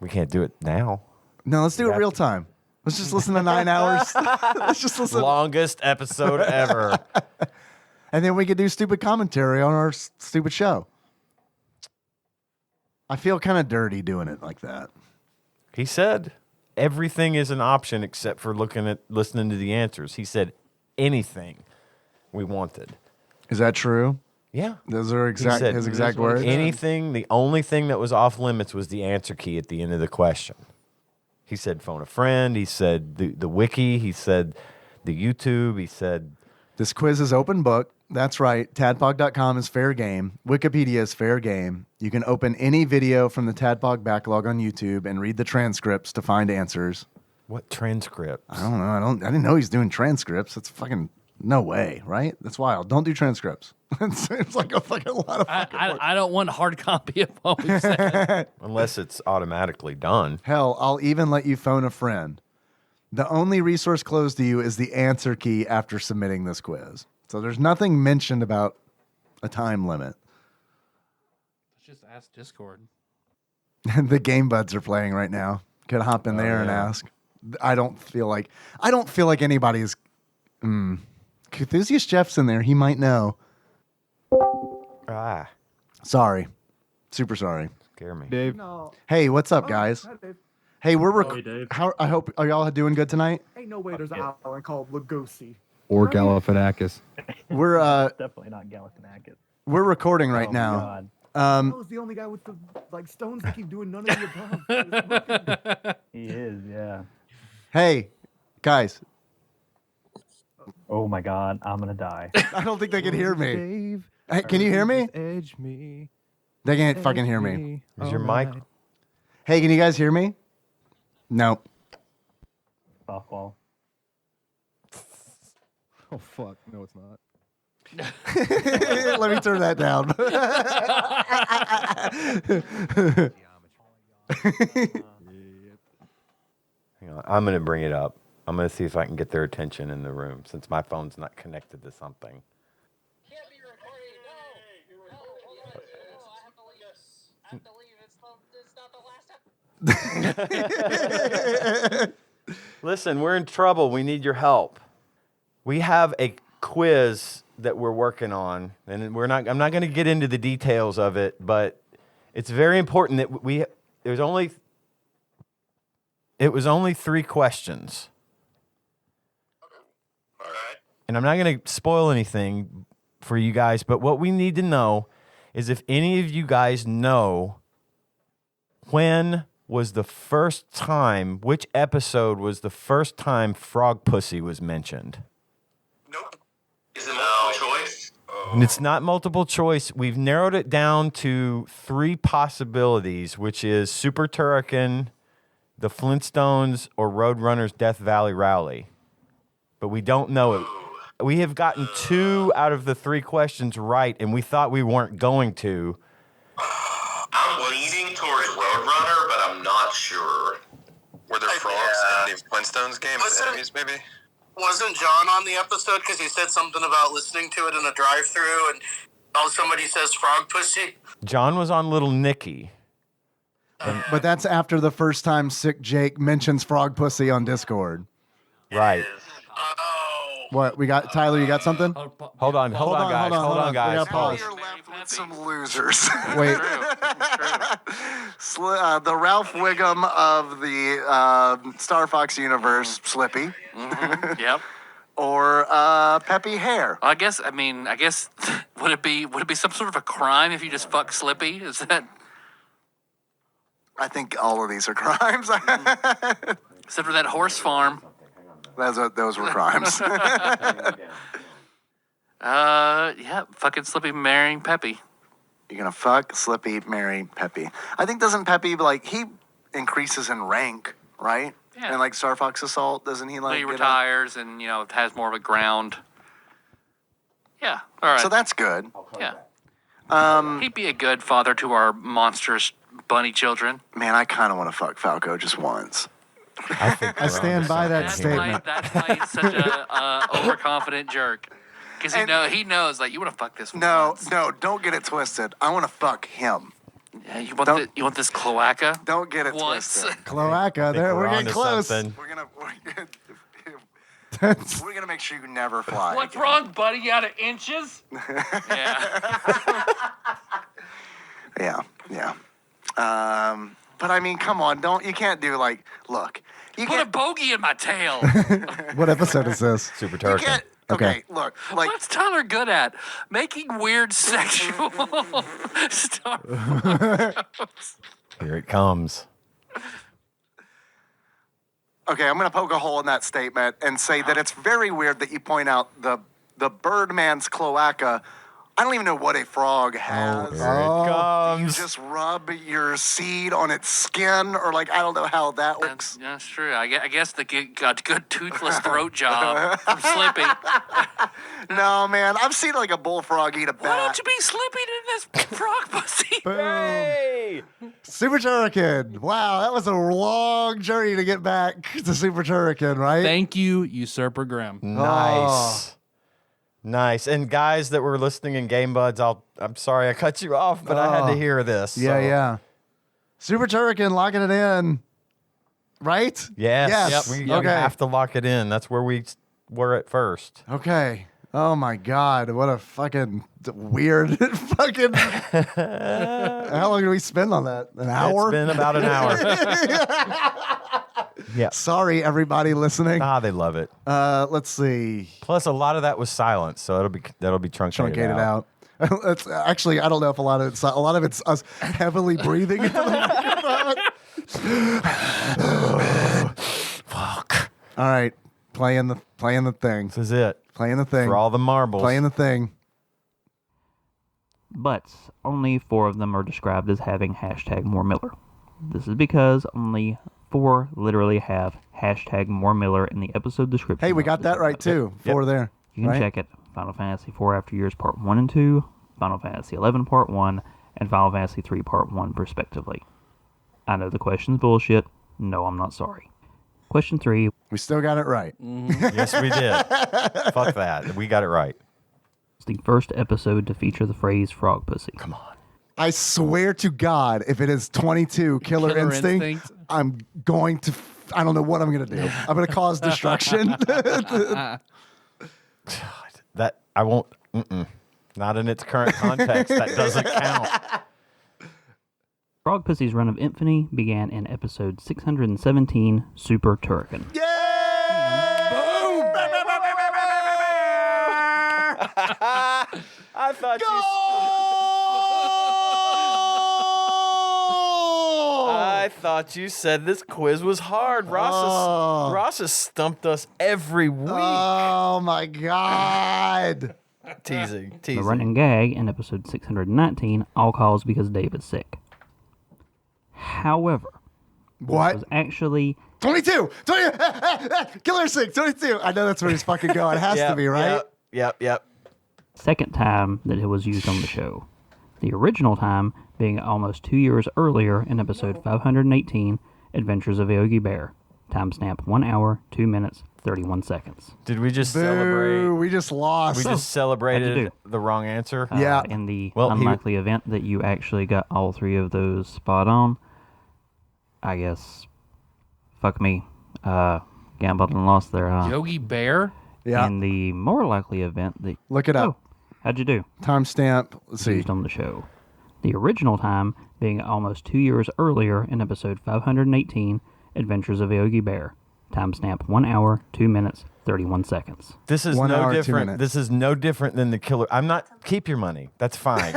We can't do it now. No, let's do it have real to. time. Let's just listen to 9 hours. Let's just listen. Longest episode ever. And then we could do stupid commentary on our stupid show. I feel kind of dirty doing it like that. He said everything is an option except for listening to the answers. He said anything we wanted. Is that true? Yeah. Those are He said his exact words. anything, the only thing that was off limits was the answer key at the end of the question. He said phone a friend. He said the wiki. He said the YouTube. He said This quiz is open book. That's right. Tadpog.com is fair game. Wikipedia is fair game. You can open any video from the Tadpog backlog on YouTube and read the transcripts to find answers. what transcript? I don't know. I didn't know he's doing transcripts. That's fucking no way, right? That's wild. Don't do transcripts. It seems like a fucking lot of fucking work. I don't want a hard copy of what we said. Unless it's automatically done. Hell, I'll even let you phone a friend. The only resource closed to you is the answer key after submitting this quiz. So there's nothing mentioned about a time limit. Let's just ask Discord. The Game Buds are playing right now. Could hop in there and ask. I don't feel like anybody's. Cthusiast Jeff's in there. He might know. Ah, Sorry, super sorry. scare me. Dave. Hey, what's up, guys? Hey, we're Dave. I hope are y'all doing good tonight? Ain't no way there's an island called Lugosi. Or Galifianakis. We're Definitely not Galifianakis. we're recording right Oh, now. God. I was the only guy with the stones that keep doing none of the above. He is, yeah. Hey, guys. Oh my God, I'm gonna die. I don't think they can hear me. Hey, can you hear me? Edge me. They can't fucking hear me. Is your mic? Hey, can you guys hear me? No. Softball. Oh fuck! No, it's not. Let me turn that down. Hang on. I'm going to bring it up. I'm going to see if I can get their attention in the room since my phone's not connected to something. Listen, we're in trouble. We need your help. We have a quiz that we're working on, and I'm not going to get into the details of it, but it's very important that it was only 3 questions. All right. And I'm not going to spoil anything for you guys, but what we need to know is if any of you guys know when was the first time, which episode was the first time frog pussy was mentioned? Nope. Is it multiple choice? And it's not multiple choice. We've narrowed it down to 3 possibilities, which is Super Turrican, the Flintstones, or Roadrunner's Death Valley Rally. But we don't know it. We have gotten 2 out of the 3 questions right, and we thought we weren't going to. I'm leaning towards Roadrunner, but I'm not sure. Were there frogs in the Flintstones game? Enemies, maybe? Wasn't John on the episode because he said something about listening to it in a drive-thru and somebody says frog pussy? John was on Little Nicky. But that's after the first time Sick Jake mentions frog pussy on Discord. Right. What we got, Tyler? You got something? Hold on, guys. Hold on, guys. We got pause. You're left with some losers. Wait. The Ralph Wiggum of the Star Fox universe, Slippy. Mm-hmm. Yep. Or Peppy Hare. I guess would it be some sort of a crime if you just fuck Slippy? Is that? I think all of these are crimes. Except for that horse farm. Those were crimes. Yeah, fucking Slippy marrying Peppy. You're gonna fuck Slippy, marry Peppy. I think doesn't Peppy he increases in rank, right? Yeah. And Star Fox Assault, doesn't he He retires and has more of a ground. Yeah, all right. So that's good. Yeah. He'd be a good father to our monstrous bunny children. Man, I kind of want to fuck Falco just once. I stand by that statement. That's why he's such a overconfident jerk. Because he knows, you want to fuck this one. No, don't get it twisted. I want to fuck him. Yeah, you want this cloaca? Don't get it once. twisted. Cloaca, we're getting close. We're gonna make sure you never fly. What's wrong, buddy? You out of inches? Yeah. Yeah. But I mean, come on, you can't do look. You put a bogey in my tail. What episode is this? Super Turrican. Okay, look. What's Tyler good at? Making weird sexual stuff. Here it comes. Okay, I'm going to poke a hole in that statement and say that it's very weird that you point out the Birdman's cloaca. I don't even know what a frog has. Here it comes. You just rub your seed on its skin, or I don't know how that works. That's true. I guess the good toothless throat job from Slippy. No, man, I've seen a bullfrog eat a bat. Why don't you be Slippy in this frog pussy? Hey! Super Turrican. Wow, that was a long journey to get back to Super Turrican, right? Thank you, Usurper Grim. Nice. Nice. And guys that were listening in Game Buds, I'm sorry I cut you off, but I had to hear this. Yeah. Super Turrican locking it in. Right? Yes. We have to lock it in. That's where we were at first. Okay. Oh my God. What a fucking weird fucking. How long did we spend on that? An hour? It's been about an hour. Yeah. Sorry, everybody listening. They love it. Let's see. Plus, a lot of that was silence, so that'll be truncated Truncated out. It's actually, I don't know if a lot of it's us heavily breathing into the microphone. Fuck. All right, playing the thing. This is it. Playing the thing. For all the marbles. Playing the thing. But only 4 of them are described as having hashtag More Miller. This is because only 4 literally have hashtag More Miller in the episode description. Hey, we got that right too. 4 there. You can right? check it. Final Fantasy IV After Years Part 1 and 2, Final Fantasy XI Part 1, and Final Fantasy III Part 1 respectively. I know the question's bullshit. No, I'm not sorry. Question 3. We still got it right. Yes, we did. Fuck that. We got it right. It's the first episode to feature the phrase frog pussy. Come on. I swear to God, if it is 22 Killer Instinct, I'm going to, I don't know what I'm going to do. I'm going to cause destruction. That, I won't, not in its current context. That doesn't count. Frog Pussy's run of infamy began in episode 617, Super Turrican. I thought I thought you said this quiz was hard. Ross has stumped us every week. Oh my God. Teasing. The running gag in episode 619, all calls because Dave is sick. However, what was actually 22 Killer Instinct 22. I know that's where he's fucking going. It has to be, right? Yep. Second time that it was used on the show. The original time being almost 2 years earlier in episode 518, Adventures of Yogi Bear. Timestamp 1 hour, 2 minutes, 31 seconds. Did we just Boo, celebrate? we just lost. We just celebrated the wrong answer? Yeah. In the unlikely event that you actually got all 3 of those spot on, I guess, fuck me, gambled and lost there, huh? Yogi Bear? Yeah. In the more likely event that... Look it up. How'd you do? Timestamp, let's see. Used on the show. The original time being almost 2 years earlier in episode 518, Adventures of Yogi Bear. Timestamp 1 hour, 2 minutes, 31 seconds. This is 1 no hour, 2 different. minutes. This is no different than the killer. I'm not. Keep your money. That's fine.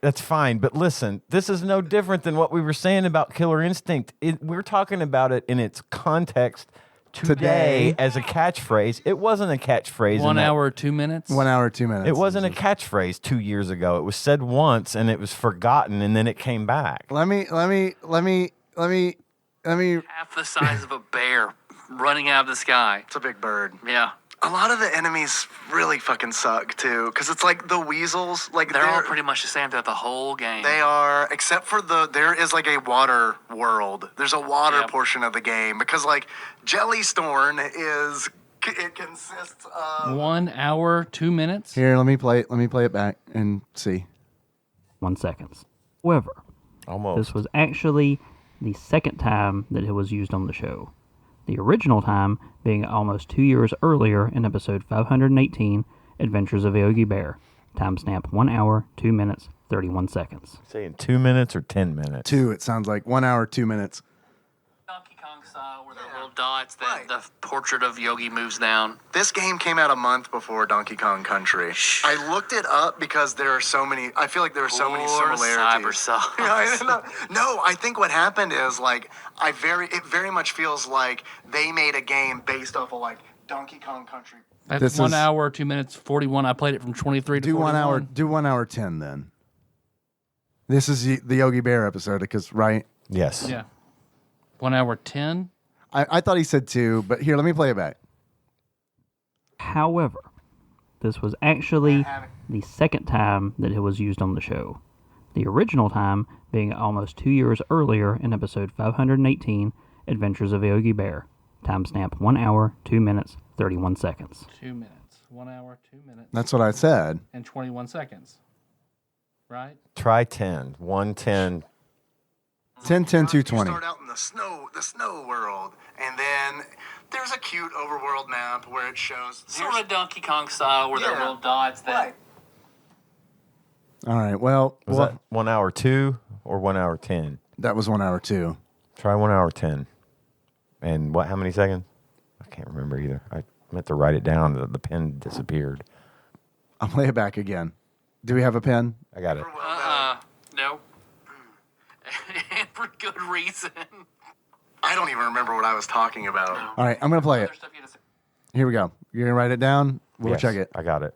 That's fine. But listen, this is no different than what we were saying about Killer Instinct. We're talking about it in its context today as a catchphrase. It wasn't a catchphrase. 1 hour, 2 minutes? 1 hour, 2 minutes. It wasn't a catchphrase 2 years ago. It was said once and it was forgotten and then it came back. Let me Half the size of a bear running out of the sky. It's a big bird. Yeah. A lot of the enemies really fucking suck too, because it's like the weasels, like They're all pretty much the same throughout the whole game. They are, except for there is like a water world. There's a water portion of the game because like Jellystorm it consists of 1 hour, 2 minutes? Here, let me play it back and see. 1 second. However, this was actually the second time that it was used on the show. The original time being almost 2 years earlier in episode 518, Adventures of Yogi Bear. Timestamp 1 hour, 2 minutes, 31 seconds. Saying 2 minutes or 10 minutes? 2, it sounds like 1 hour, 2 minutes. Donkey Kong style, where they're little dots that the portrait of Yogi moves down. This game came out a month before Donkey Kong Country. I looked it up because there are so many. I feel like there are so many similarities. Cybersoft. No, I think what happened is like it very much feels like they made a game based off of like Donkey Kong Country. That's This 1 is- hour, 2 minutes, 41. I played it from 23 to Do 41. 1 hour. Do 1 hour 10 then. This is the Yogi Bear episode, because right? Yes. Yeah. 1 hour, 10. I thought he said 2, but here, let me play it back. However, this was actually the second time that it was used on the show. The original time being almost 2 years earlier in episode 518, Adventures of Yogi Bear. Timestamp 1 hour, 2 minutes, 31 seconds. 2 minutes. 1 hour, 2 minutes. That's what I said. And 21 seconds. Right? Try 10. 110. 10, 10, You 220. start out in the snow world, and then there's a cute overworld map where it shows Sort of Donkey Kong style, where they're little dots that... All right, well. Was that 1 hour 2 or 1 hour 10? That was 1 hour 2. Try 1 hour 10. And how many seconds? I can't remember either. I meant to write it down. The pen disappeared. I'll play it back again. Do we have a pen? I got it. No. And for good reason. I don't even remember what I was talking about. All right, I'm going to play it. Here we go. You're going to write it down? We'll Yes, check it. I got it.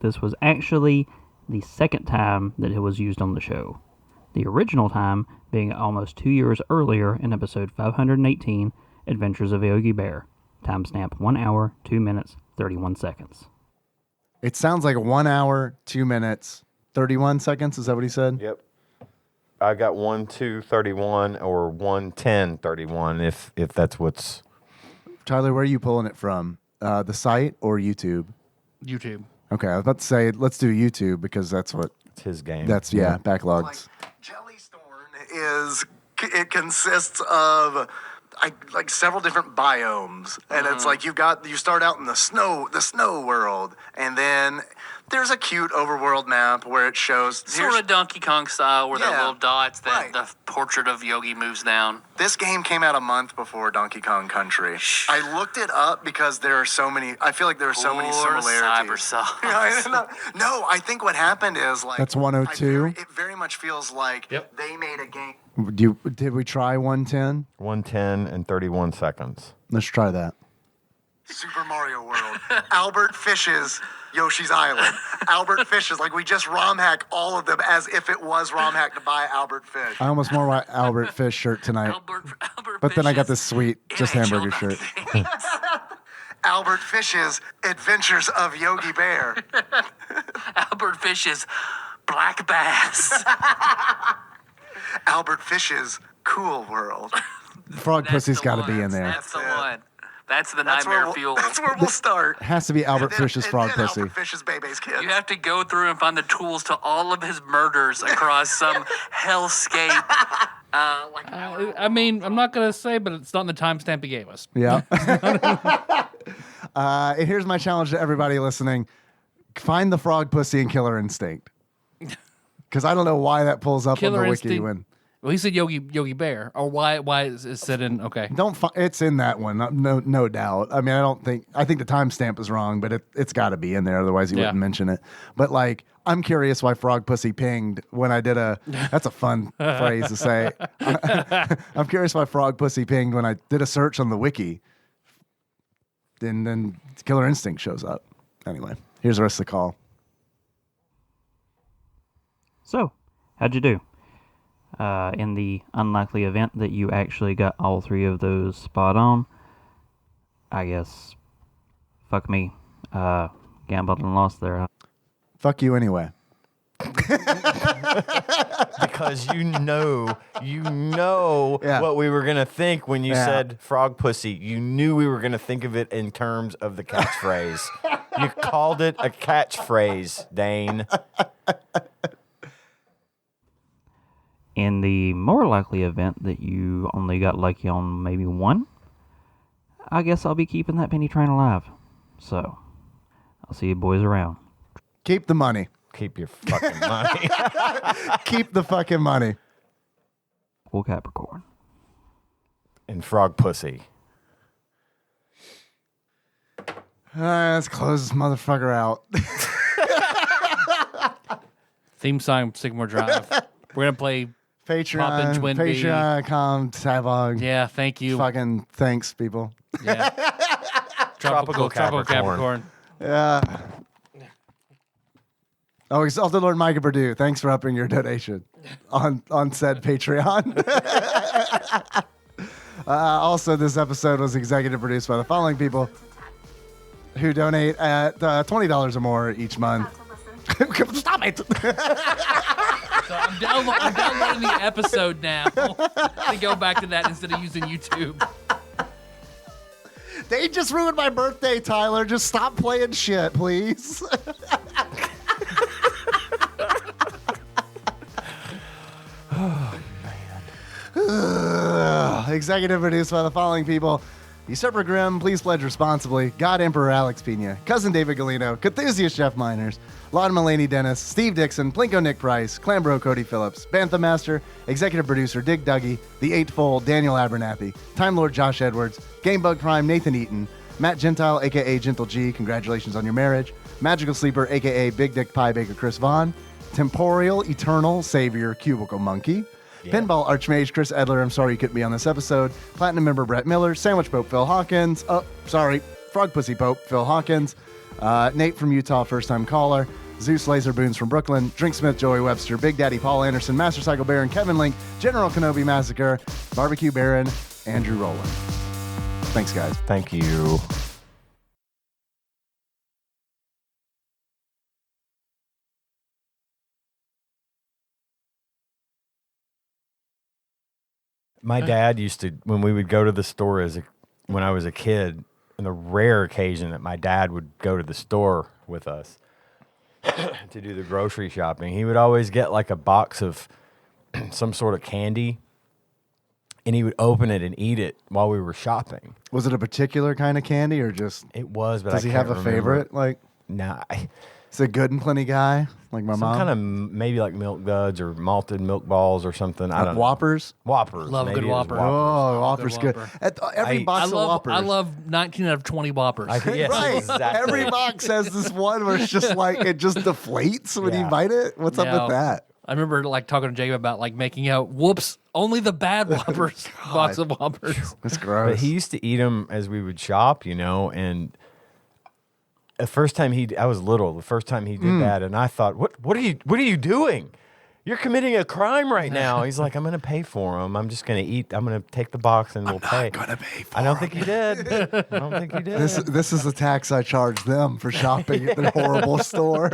This was actually the second time that it was used on the show. The original time being almost 2 years earlier in episode 518, Adventures of Yogi Bear. Timestamp 1 hour, 2 minutes, 31 seconds. It sounds like 1 hour, 2 minutes, 31 seconds. Is that what he said? Yep. I got 1:2:31 or 1:10:31 if that's what's. Tyler, where are you pulling it from? The site or YouTube? YouTube. Okay, I was about to say, let's do YouTube because that's what. It's his game. That's, backlogs. It consists of like several different biomes, and it's like you start out in the snow world, and then there's a cute overworld map where it shows Sort of Donkey Kong style, where the Yeah, little dots that right. the portrait of Yogi moves down. This game came out a month before Donkey Kong Country. I looked it up because there are so many. I feel like there are so many Poor similarities. Cybersoft. No, I think what happened is like That's 102? It very much feels like they made a game. Did we try 110? 1:10 and 31 seconds. Let's try that. Super Mario World, Albert Fish's Yoshi's Island, Albert Fish's, like we just ROM hack all of them as if it was ROM hack to buy Albert Fish. I almost wore my Albert Fish shirt tonight. But then I got this sweet just hamburger shirt. Albert Fish's Adventures of Yogi Bear. Albert Fish's Black Bass. Albert Fish's Cool World. Frog Pussy's got to be in there. That's the one. That's the That's nightmare where fuel. That's where we'll start. Has to be Albert Fish's Frog Pussy. Albert Fish's Bebe's Kids. You have to go through and find the tools to all of his murders across some hellscape. I mean, I'm not going to say, but it's not in the timestamp he gave us. Yeah. Here's my challenge to everybody listening. Find the Frog Pussy in Killer Instinct. Because I don't know why that pulls up Killer on the wiki Instinct. when. Well, he said Yogi Bear. Or why is it said in, okay. It's in that one, no doubt. I mean, I think the timestamp is wrong, but it's got to be in there, otherwise he wouldn't mention it. But like, I'm curious why Frog Pussy pinged when I did that's a fun phrase to say. I'm curious why Frog Pussy pinged when I did a search on the wiki. And then Killer Instinct shows up. Anyway, here's the rest of the call. So, how'd you do? In the unlikely event that you actually got all three of those spot on, I guess, fuck me. Gambled and lost there. Fuck you anyway. Because you know what we were going to think when you said frog pussy. You knew we were going to think of it in terms of the catchphrase. You called it a catchphrase, Dane. In the more likely event that you only got lucky on maybe one, I guess I'll be keeping that penny train alive. So, I'll see you boys around. Keep the money. Keep your fucking money. Keep the fucking money. Cool Capricorn. And frog pussy. Let's close this motherfucker out. Theme song, Sycamore Drive. We're going to play Patreon, Patreon.com, TADPOG. Yeah, thank you. Fucking thanks, people. Yeah. Tropical Capricorn. Yeah. Oh, Exalted Lord Micah Purdue, thanks for upping your donation on said Patreon. Also, this episode was executive produced by the following people who donate at $20 or more each month. Stop it! So I'm downloading the episode now to go back to that instead of using YouTube. They just ruined my birthday, Tyler. Just stop playing shit, please. Executive produced by the following people: Usurper Grimm, Please Pledge Responsibly, God Emperor Alex Pena, Cousin David Galino, Cthusiast Jeff Miners, Lon Mulaney Dennis, Steve Dixon, Plinko Nick Price, Clambro Cody Phillips, Bantha Master, Executive Producer Dig Dougie, The Eightfold Daniel Abernathy, Time Lord Josh Edwards, Gamebug Prime Nathan Eaton, Matt Gentile aka Gentle G, congratulations on your marriage, Magical Sleeper, a.k.a. Big Dick Pie Baker Chris Vaughn, Temporal Eternal Savior Cubicle Monkey, Pinball Archmage Chris Edler, I'm sorry you couldn't be on this episode, Platinum member Brett Miller, Sandwich Pope Phil Hawkins, Frog Pussy Pope Phil Hawkins, Nate from Utah, first time caller, Zeus Laser Boons from Brooklyn, Drinksmith Joey Webster, Big Daddy Paul Anderson, Master Cycle Baron Kevin Link, General Kenobi Massacre, Barbecue Baron, Andrew Rowland. Thanks, guys. Thank you. My dad used to, when we would go to the store when I was a kid, on the rare occasion that my dad would go to the store with us to do the grocery shopping, he would always get like a box of some sort of candy, and he would open it and eat it while we were shopping. Was it a particular kind of candy or just? It was, but does he have a favorite? Like, nah. He's a good and plenty guy, like my mom. Some kind of maybe like Milk Duds or malted milk balls or something. I don't know. Whoppers? Whoppers. Love a good Whopper. Oh, Whopper's good. Every box of Whoppers. I love 19 out of 20 Whoppers. Yes, right. exactly. Every box has this one where it's just like, it just deflates when you bite it. What's up with that? I remember like talking to Jacob about like making out, whoops, only the bad Whoppers, box of Whoppers. That's gross. But he used to eat them as we would shop, and the first time I was little, the first time he did that, and I thought, what are you doing? You're committing a crime right now. He's like, I'm going to pay for them. I'm just going to eat. I'm going to take the box and we'll pay. I'm not going to pay for I don't think he did. I don't think he did. This is the tax I charge them for shopping at their horrible store.